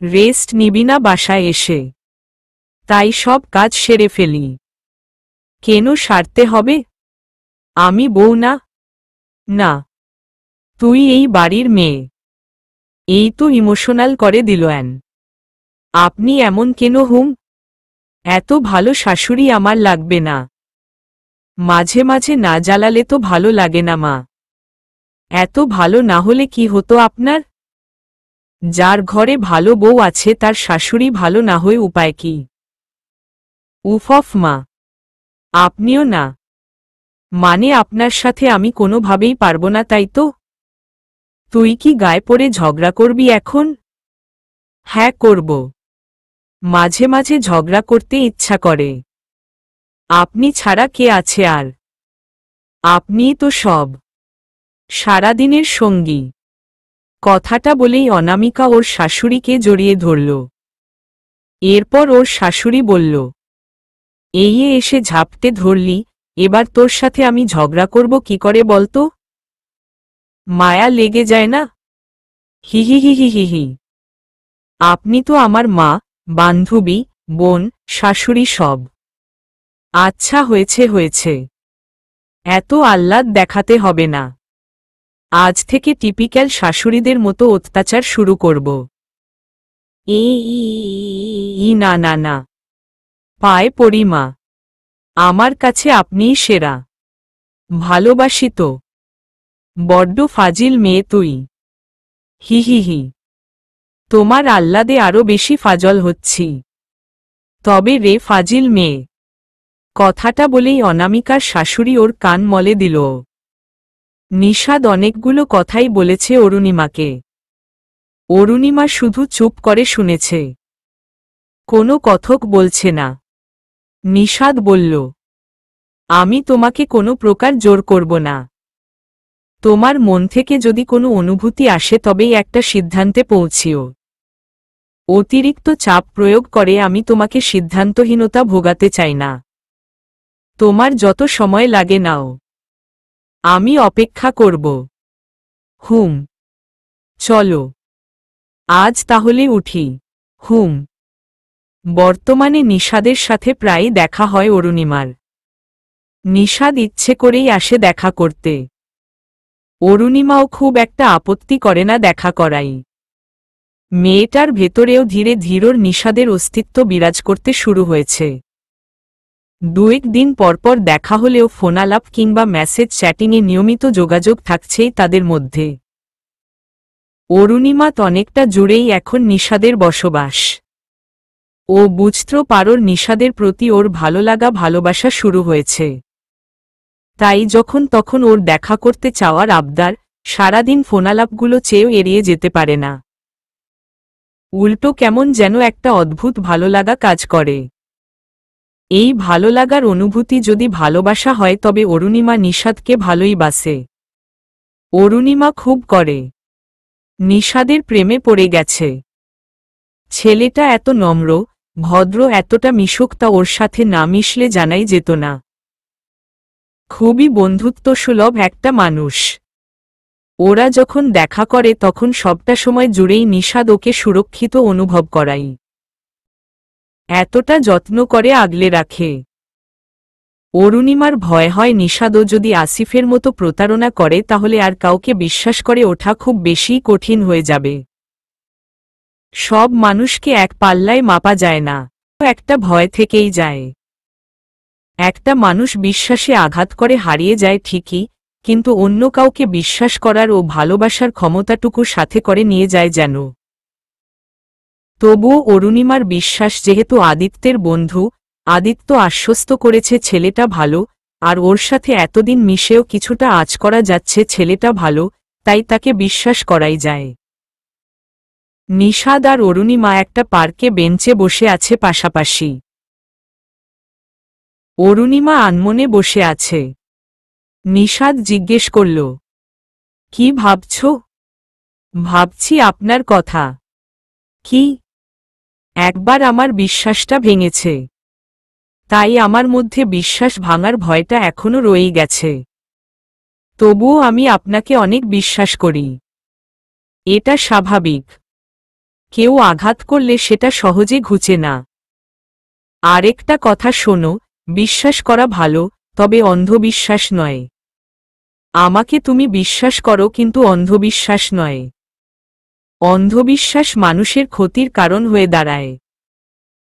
রেস্ট নিবি না বাসায় এসে? তাই সব কাজ সেরে ফেলি। কেন সারতে হবে? আমি বউ না? না, তুই এই বাড়ির মেয়ে। এই তো ইমোশনাল করে দিল। আপনি এমন কেন হুম? এত ভালো শাশুড়ি আমার লাগবে না। মাঝে মাঝে না জ্বালালে তো ভালো লাগে না মা। এত ভালো না হলে কি হতো আপনার? যার ঘরে ভালো বউ আছে তার শাশুড়ি ভালো না হয়ে উপায় কি? উফফ মা, আপনিও না। মানে আপনার সাথে আমি কোনোভাবেই পারবো না, তাই তো? তুই কি গায়ে পড়ে ঝগড়া করবি এখন? হ্যাঁ করব। মাঝে মাঝে ঝগড়া করতে ইচ্ছা করে। আপনি ছাড়া কে আছে আর? আপনিই তো সব, সারাদিনের সঙ্গী। কথাটা বলেই অনামিকা ওর শাশুড়িকে জড়িয়ে ধরল। এরপর ওর শাশুড়ি বলল, এই এসে ঝাপটে ধরলি, এবার তোর সাথে আমি ঝগড়া করব কি করে বলতো? মায়া লেগে যায় না? হি। আপনি তো আমার মা, বান্ধবী, বোন, শাশুড়ি সব। আচ্ছা হয়েছে হয়েছে, এত আহ্লাদ দেখাতে হবে না। আজ থেকে টিপিক্যাল শাশুড়িদের মতো অত্যাচার শুরু করব। না না না, পায়ে পড়ি মা, আমার কাছে আপনিই সেরা। ভালোবাসি তো। বড্ড ফাজিল মেয়ে তুই। হি। তোমার আহ্লাদে আরো বেশি ফাজল হচ্ছি। তবে রে ফাজিল মেয়ে। কথাটা বলেই অনামিকার শাশুড়ি ওর কান মলে দিল। নিষাদ অনেকগুলো কথাই বলেছে অরুণিমাকে। অরুণিমা শুধু চুপ করে শুনেছে, কোনো কথক বলছে না। নিষাদ বলল, আমি তোমাকে কোনো প্রকার জোর করব না। তোমার মন থেকে যদি কোনো অনুভূতি আসে তবেই একটা সিদ্ধান্তে পৌঁছিও। অতিরিক্ত চাপ প্রয়োগ করে আমি তোমাকে সিদ্ধান্তহীনতা ভোগাতে চাই না। তোমার যত সময় লাগে নাও, আমি অপেক্ষা করব। হুম, চলো আজ তাহলে উঠি। হুম। বর্তমানে নিষাদের সাথে প্রায়ই দেখা হয় অরুণিমার। নিষাদ ইচ্ছে করেই আসে দেখা করতে। অরুণিমাও খুব একটা আপত্তি করে না দেখা করাই। মেয়েটার ভেতরেও ধীরে ধীরে নিষাদের অস্তিত্ব বিরাজ করতে শুরু হয়েছে। 2-1 দিন পরপর দেখা হলেও ফোনালাপ কিংবা মেসেজ চ্যাটিংয়ে নিয়মিত যোগাযোগ থাকছেই তাদের মধ্যে। অরুণিমা অনেকটা জুড়েই এখন নিষাদের বসবাস। ও বুঝতে পারোর নিষাদের প্রতি ওর ভালোলাগা ভালোবাসা শুরু হয়েছে। তাই যখন তখন ওর দেখা করতে চাওয়ার আবদার, সারাদিন ফোনালাপগুলো চেয়েও এড়িয়ে যেতে পারে না। উল্টো কেমন যেন একটা অদ্ভুত ভালোলাগা কাজ করে। এই ভালোলাগার অনুভূতি যদি ভালোবাসা হয় তবে অরুণিমা নিষাদকে ভালোই বাসে। অরুণিমা খুব করে। নিষাদের প্রেমে পড়ে গেছে। ছেলেটা এত নম্র, ভদ্র, এতটা মিশুক, তা ওর সাথে না মিশলে জানাই যেত না। খুবই বন্ধুত্বসুলভ একটা মানুষ। ওরা যখন দেখা করে তখন সবটা সময় জুড়েই নিষাদ ওকে সুরক্ষিত অনুভব করাই। এতটা যত্ন করে আগলে রাখে। অরুণিমার ভয় হয় নিষাদও যদি আসিফের মতো প্রতারণা করে তাহলে আর কাউকে বিশ্বাস করে ওঠা খুব বেশি কঠিন হয়ে যাবে। সব মানুষকে এক পাল্লায় মাপা যায় না, একটা ভয় থেকেই যায়। একটা মানুষ বিশ্বাসে আঘাত করে হারিয়ে যায় ঠিকই, কিন্তু অন্য কাউকে বিশ্বাস করার ও ভালোবাসার ক্ষমতাটুকু সাথে করে নিয়ে যায় যেন। তবুও অরুণিমার বিশ্বাস, যেহেতু আদিত্যের বন্ধু, আদিত্য আশ্বস্ত করেছে ছেলেটা ভালো, আর ওর সাথে এতদিন মিশেও কিছুটা আঁচ করা যাচ্ছে ছেলেটা ভালো, তাই তাকে বিশ্বাস করাই যায়। নিষাদ আর অরুণিমা একটা পার্কে বেঞ্চে বসে আছে পাশাপাশি। অরুণিমা আনমনে বসে আছে। নিষাদ জিজ্ঞেস করল, কি ভাবছ? ভাবছি আপনার কথা। কি? একবার আমার বিশ্বাসটা ভেঙেছে, তাই আমার মধ্যে বিশ্বাস ভাঙার ভয়টা এখনো রয়েই গেছে। তবুও আমি আপনাকে অনেক বিশ্বাস করি। এটা স্বাভাবিক। কেউ আঘাত করলে সেটা সহজে ঘুচে না। আরেকটা কথা শোনো, বিশ্বাস করা ভালো, তবে অন্ধবিশ্বাস নয়। আমাকে তুমি বিশ্বাস করো, কিন্তু অন্ধবিশ্বাস নয়। অন্ধবিশ্বাস মানুষের ক্ষতির কারণ হয়ে দাঁড়ায়।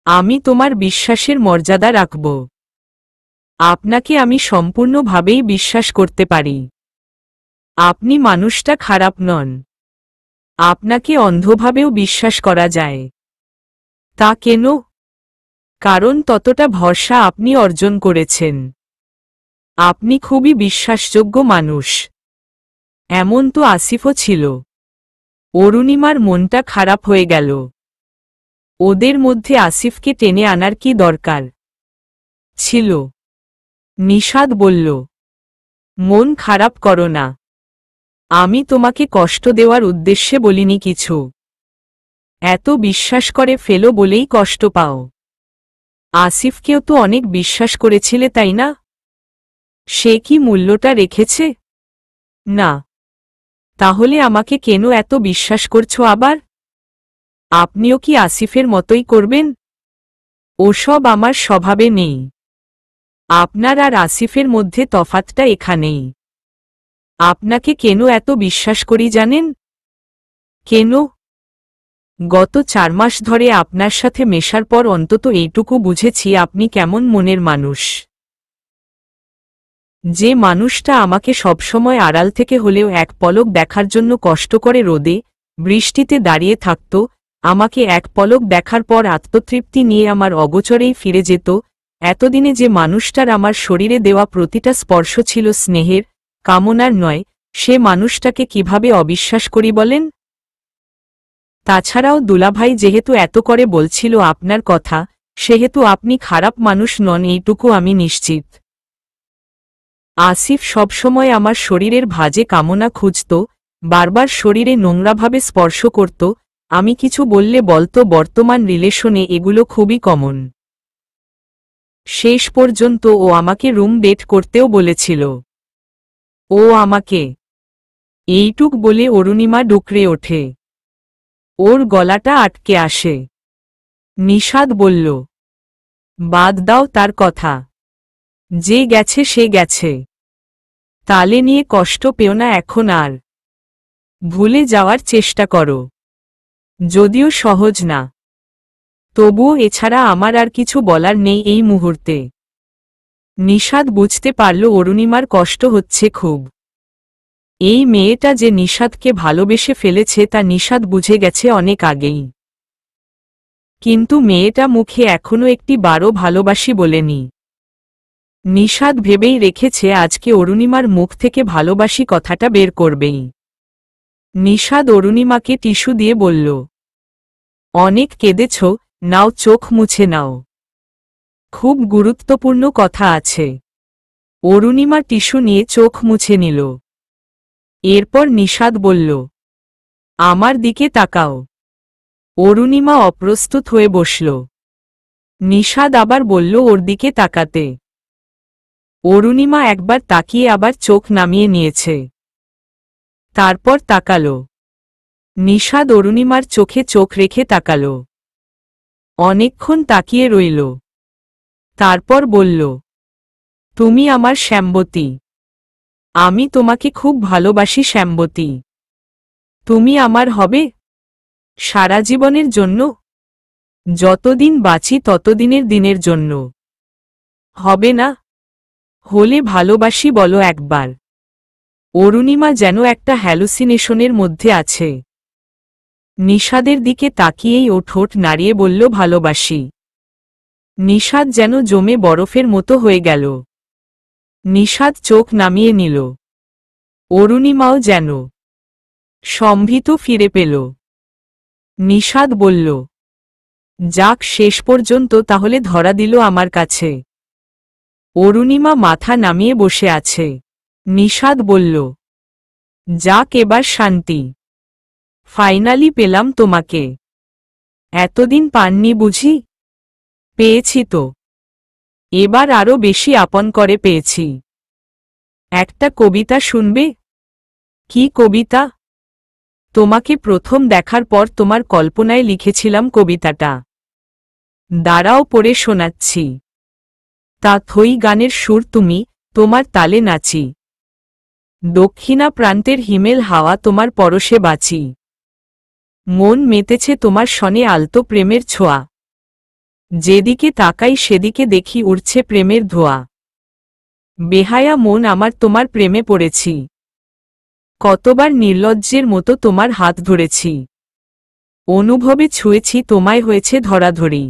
আমি তোমার বিশ্বাসের মর্যাদা রাখব। আপনাকে আমি সম্পূর্ণভাবেই বিশ্বাস করতে পারি। আপনি মানুষটা খারাপ নন। আপনাকে অন্ধভাবেও বিশ্বাস করা যায়। তা কেন? কারণ ততটা ভরসা আপনি অর্জন করেছেন। আপনি খুবই বিশ্বাসযোগ্য মানুষ। এমন তো আসিফও ছিল। অরুণিমার মনটা খারাপ হয়ে গেল। ওদের মধ্যে আসিফকে টেনে আনার কি দরকার ছিল? নিষাদ বলল, মন খারাপ করো না। আমি তোমাকে কষ্ট দেওয়ার উদ্দেশ্যে বলিনি কিছু। এত বিশ্বাস করে ফেলো বলেই কষ্ট পাও। আসিফকেও তো অনেক বিশ্বাস করেছিলে, তাই না? সে কি মূল্যটা রেখেছে? না। তাহলে আমাকে কেন এত বিশ্বাস করছো আবার? আপনিও কি আসিফের মতোই করবেন? ওসব আমার স্বভাবে নেই। আপনার আর আসিফের মধ্যে তফাতটা এখানেই। আপনাকে কেন এত বিশ্বাস করি জানেন? কেন? গত 4 মাস ধরে আপনার সাথে মেশার পর অন্তত এইটুকু বুঝেছি আপনি কেমন মনের মানুষ। যে মানুষটা আমাকে সবসময় আড়াল থেকে হলেও এক পলক দেখার জন্য কষ্ট করে রোদে বৃষ্টিতে দাঁড়িয়ে থাকত, আমাকে এক পলক দেখার পর আত্মতৃপ্তি নিয়ে আমার অগোচরেই ফিরে যেত, এতদিনে যে মানুষটার আমার শরীরে দেওয়া প্রতিটা স্পর্শ ছিল স্নেহের, কামনার নয়, সে মানুষটাকে কিভাবে অবিশ্বাস করি বলেন? তাছাড়াও দুলাভাই যেহেতু এত করে বলছিল আপনার কথা, সেহেতু আপনি খারাপ মানুষ নন এইটুকু আমি নিশ্চিত। আসিফ সবসময় আমার শরীরের ভাঁজে কামনা খুঁজত, বারবার শরীরে নোংরাভাবে স্পর্শ করত, আমি কিছু বললে বলতো বর্তমান রিলেশনে এগুলো খুবই কমন। শেষ পর্যন্ত ও আমাকে রুম ডেট করতেও বলেছিল। ও আমাকে। এইটুক বলে অরুণিমা ডুকরে ওঠে। ওর গলাটা আটকে আসে। নিষাদ বলল, বাদ দাও তার কথা। যে গেছে সে গেছে। তালে নিয়ে কষ্ট পেও না এখন আর। ভুলে যাওয়ার চেষ্টা করো। যদিও সহজ না, তবুও এছাড়া আমার আর কিছু বলার নেই এই মুহূর্তে। নিষাদ বুঝতে পারল অরুণিমার কষ্ট হচ্ছে খুব। এই মেয়েটা যে নিষাদকে ভালোবেসে ফেলেছে তা নিষাদ বুঝে গেছে অনেক আগেই। কিন্তু মেয়েটা মুখে এখনো একটি বারও ভালোবাসি বলেনি। নিষাদ ভেবেই রেখেছে আজকে অরুণিমার মুখ থেকে ভালোবাসি কথাটা বের করবেই। নিষাদ অরুণিমাকে টিস্যু দিয়ে বলল, অনেক কেঁদেছ, নাও চোখ মুছে নাও। খুব গুরুত্বপূর্ণ কথা আছে। অরুণিমা টিস্যু নিয়ে চোখ মুছে নিল। এরপর নিষাদ বলল, আমার দিকে তাকাও। অরুণিমা অপ্রস্তুত হয়ে বসল। নিষাদ আবার বলল ওর দিকে তাকাতে। অরুণিমা একবার তাকিয়ে আবার চোখ নামিয়ে নিয়েছে। তারপর তাকালো। নিশাদ অরুণিমার চোখে চোখ রেখে তাকালো। অনেকক্ষণ তাকিয়ে রইল। তারপর বলল, তুমি আমার শ্যামবতী। আমি তোমাকে খুব ভালোবাসি শ্যামবতী। তুমি আমার হবে সারা জীবনের জন্য? যতদিন বাঁচি ততদিনের দিনের জন্য। হবে না? হলে ভালোবাসি বলো একবার। অরুণিমা যেন একটা হ্যালুসিনেশনের মধ্যে আছে। নিশাদের দিকে তাকিয়েই ও ঠোঁট নাড়িয়ে বলল, ভালোবাসি। নিশাদ যেন জমে বরফের মতো হয়ে গেল। নিশাদ চোখ নামিয়ে নিল। অরুণিমাও যেন সম্ভিত ফিরে পেল। নিশাদ বলল, যাক, শেষ পর্যন্ত তাহলে ধরা দিল আমার কাছে। অরুণিমা মাথা নামিয়ে বসে আছে। নিশাদ বলল, যাক, এবার শান্তি। ফাইনালি পেলাম তোমাকে। এতদিন পাননি বুঝি? পেয়েছি তো। এবার আরো বেশি আপন করে পেয়েছি। একটা কবিতা শুনবে? কি কবিতা? তোমাকে প্রথম দেখার পর তোমার কল্পনায় লিখেছিলাম কবিতাটা। দাঁড়াও, পড়ে শোনাচ্ছি। তা থই গানের সুর তুমি, তোমার তালে নাচি। দক্ষিণা প্রান্তের হিমেল হাওয়া, তোমার পরশে বাঁচি। মন মেতেছে তোমার সনে আলতো প্রেমের ছোঁয়া। যেদিকে তাকাই সেদিকে দেখি উড়ছে প্রেমের ধোঁয়া। বেহায়া মন আমার, তোমার প্রেমে পড়েছি। কতবার নির্লজ্জের মতো তোমার হাত ধরেছি। অনুভবে ছুঁয়েছি তোমায়, হয়েছে ধরাধরি।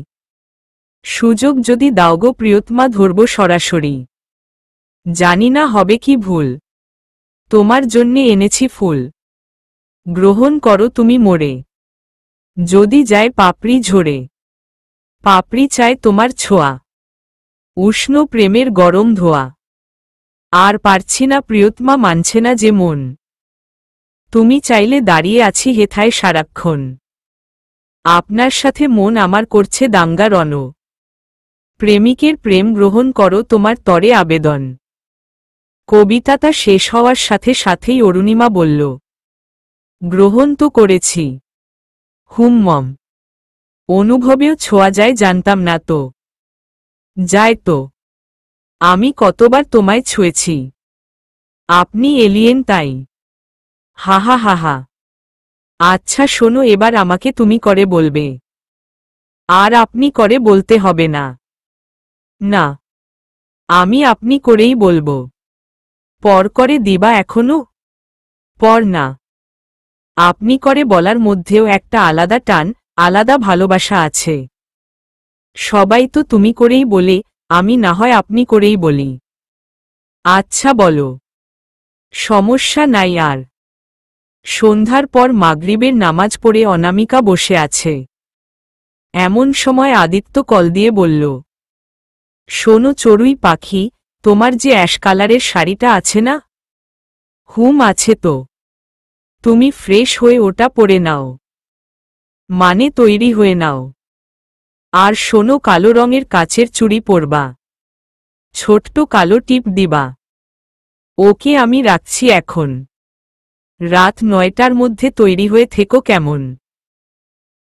সুযোগ যদি দাও গো প্রিয়তমা, ধরব সরাসরি। জানি না হবে কি ভুল, তোমার জন্যে এনেছি ফুল। গ্রহণ করো তুমি মোরে, যদি যায় পাপড়ি ঝরে। পাপড়ি চায় তোমার ছোঁয়া, উষ্ণ প্রেমের গরম ধোয়া। আর পারছি না প্রিয়তমা, মানছে না যে মন। তুমি চাইলে দাঁড়িয়ে আছি হেথায় সারাক্ষণ। আপনার সাথে মন আমার করছে দাঙ্গা রণ। প্রেমিকের প্রেম গ্রহণ করো, তোমার তরে আবেদন। কবিতাটা শেষ হওয়ার সাথে সাথেই অরুণিমা বলল, গ্রহণ তো করেছি। হুমমম। অনুভবেও ছোঁয়া যায়, জানতাম না তো। যায় তো। আমি কতবার তোমায় ছুঁয়েছি। আপনি এলিয়েন তাই। হাহা হাহা। আচ্ছা শোনো, এবার আমাকে তুমি করে বলবে। আর আপনি করে বলতে হবে না। না, আমি আপনি করেই বলবো। পর করে দিবা এখনো? পর না। আপনি করে বলার মধ্যেও একটা আলাদা টান, আলাদা ভালোবাসা আছে। সবাই তো তুমি করেই বলে, আমি না হয় আপনি করেই বলি। আচ্ছা বলো। সমস্যা নাই আর। সন্ধ্যার পর মাগরিবের নামাজ পড়ে অনামিকা বসে আছে। এমন সময় আদিত্য কল দিয়ে বলল, শোনো চড়ুই পাখি, তোমার যে অ্যাশ কালারের শাড়িটা আছে না? হুম, আছে তো। তুমি ফ্রেশ হয়ে ওটা পরে নাও। মানে তৈরি হয়ে নাও। আর শোনো, কালো রঙের কাচের চুড়ি পরবা। ছোট্ট কালো টিপ দিবা। ওকে, আমি রাখছি এখন। রাত 9টার মধ্যে তৈরি হয়ে থেকো কেমন?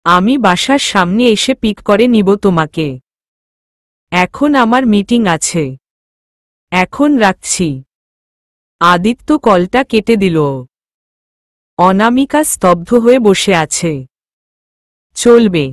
আমি বাসার সামনে এসে পিক করে নিব তোমাকে। এখন আমার মিটিং আছে। এখন রাখছি। আদিত্য কলটা কেটে দিল। অনামিকা স্তব্ধ হয়ে বসে আছে। চলবে।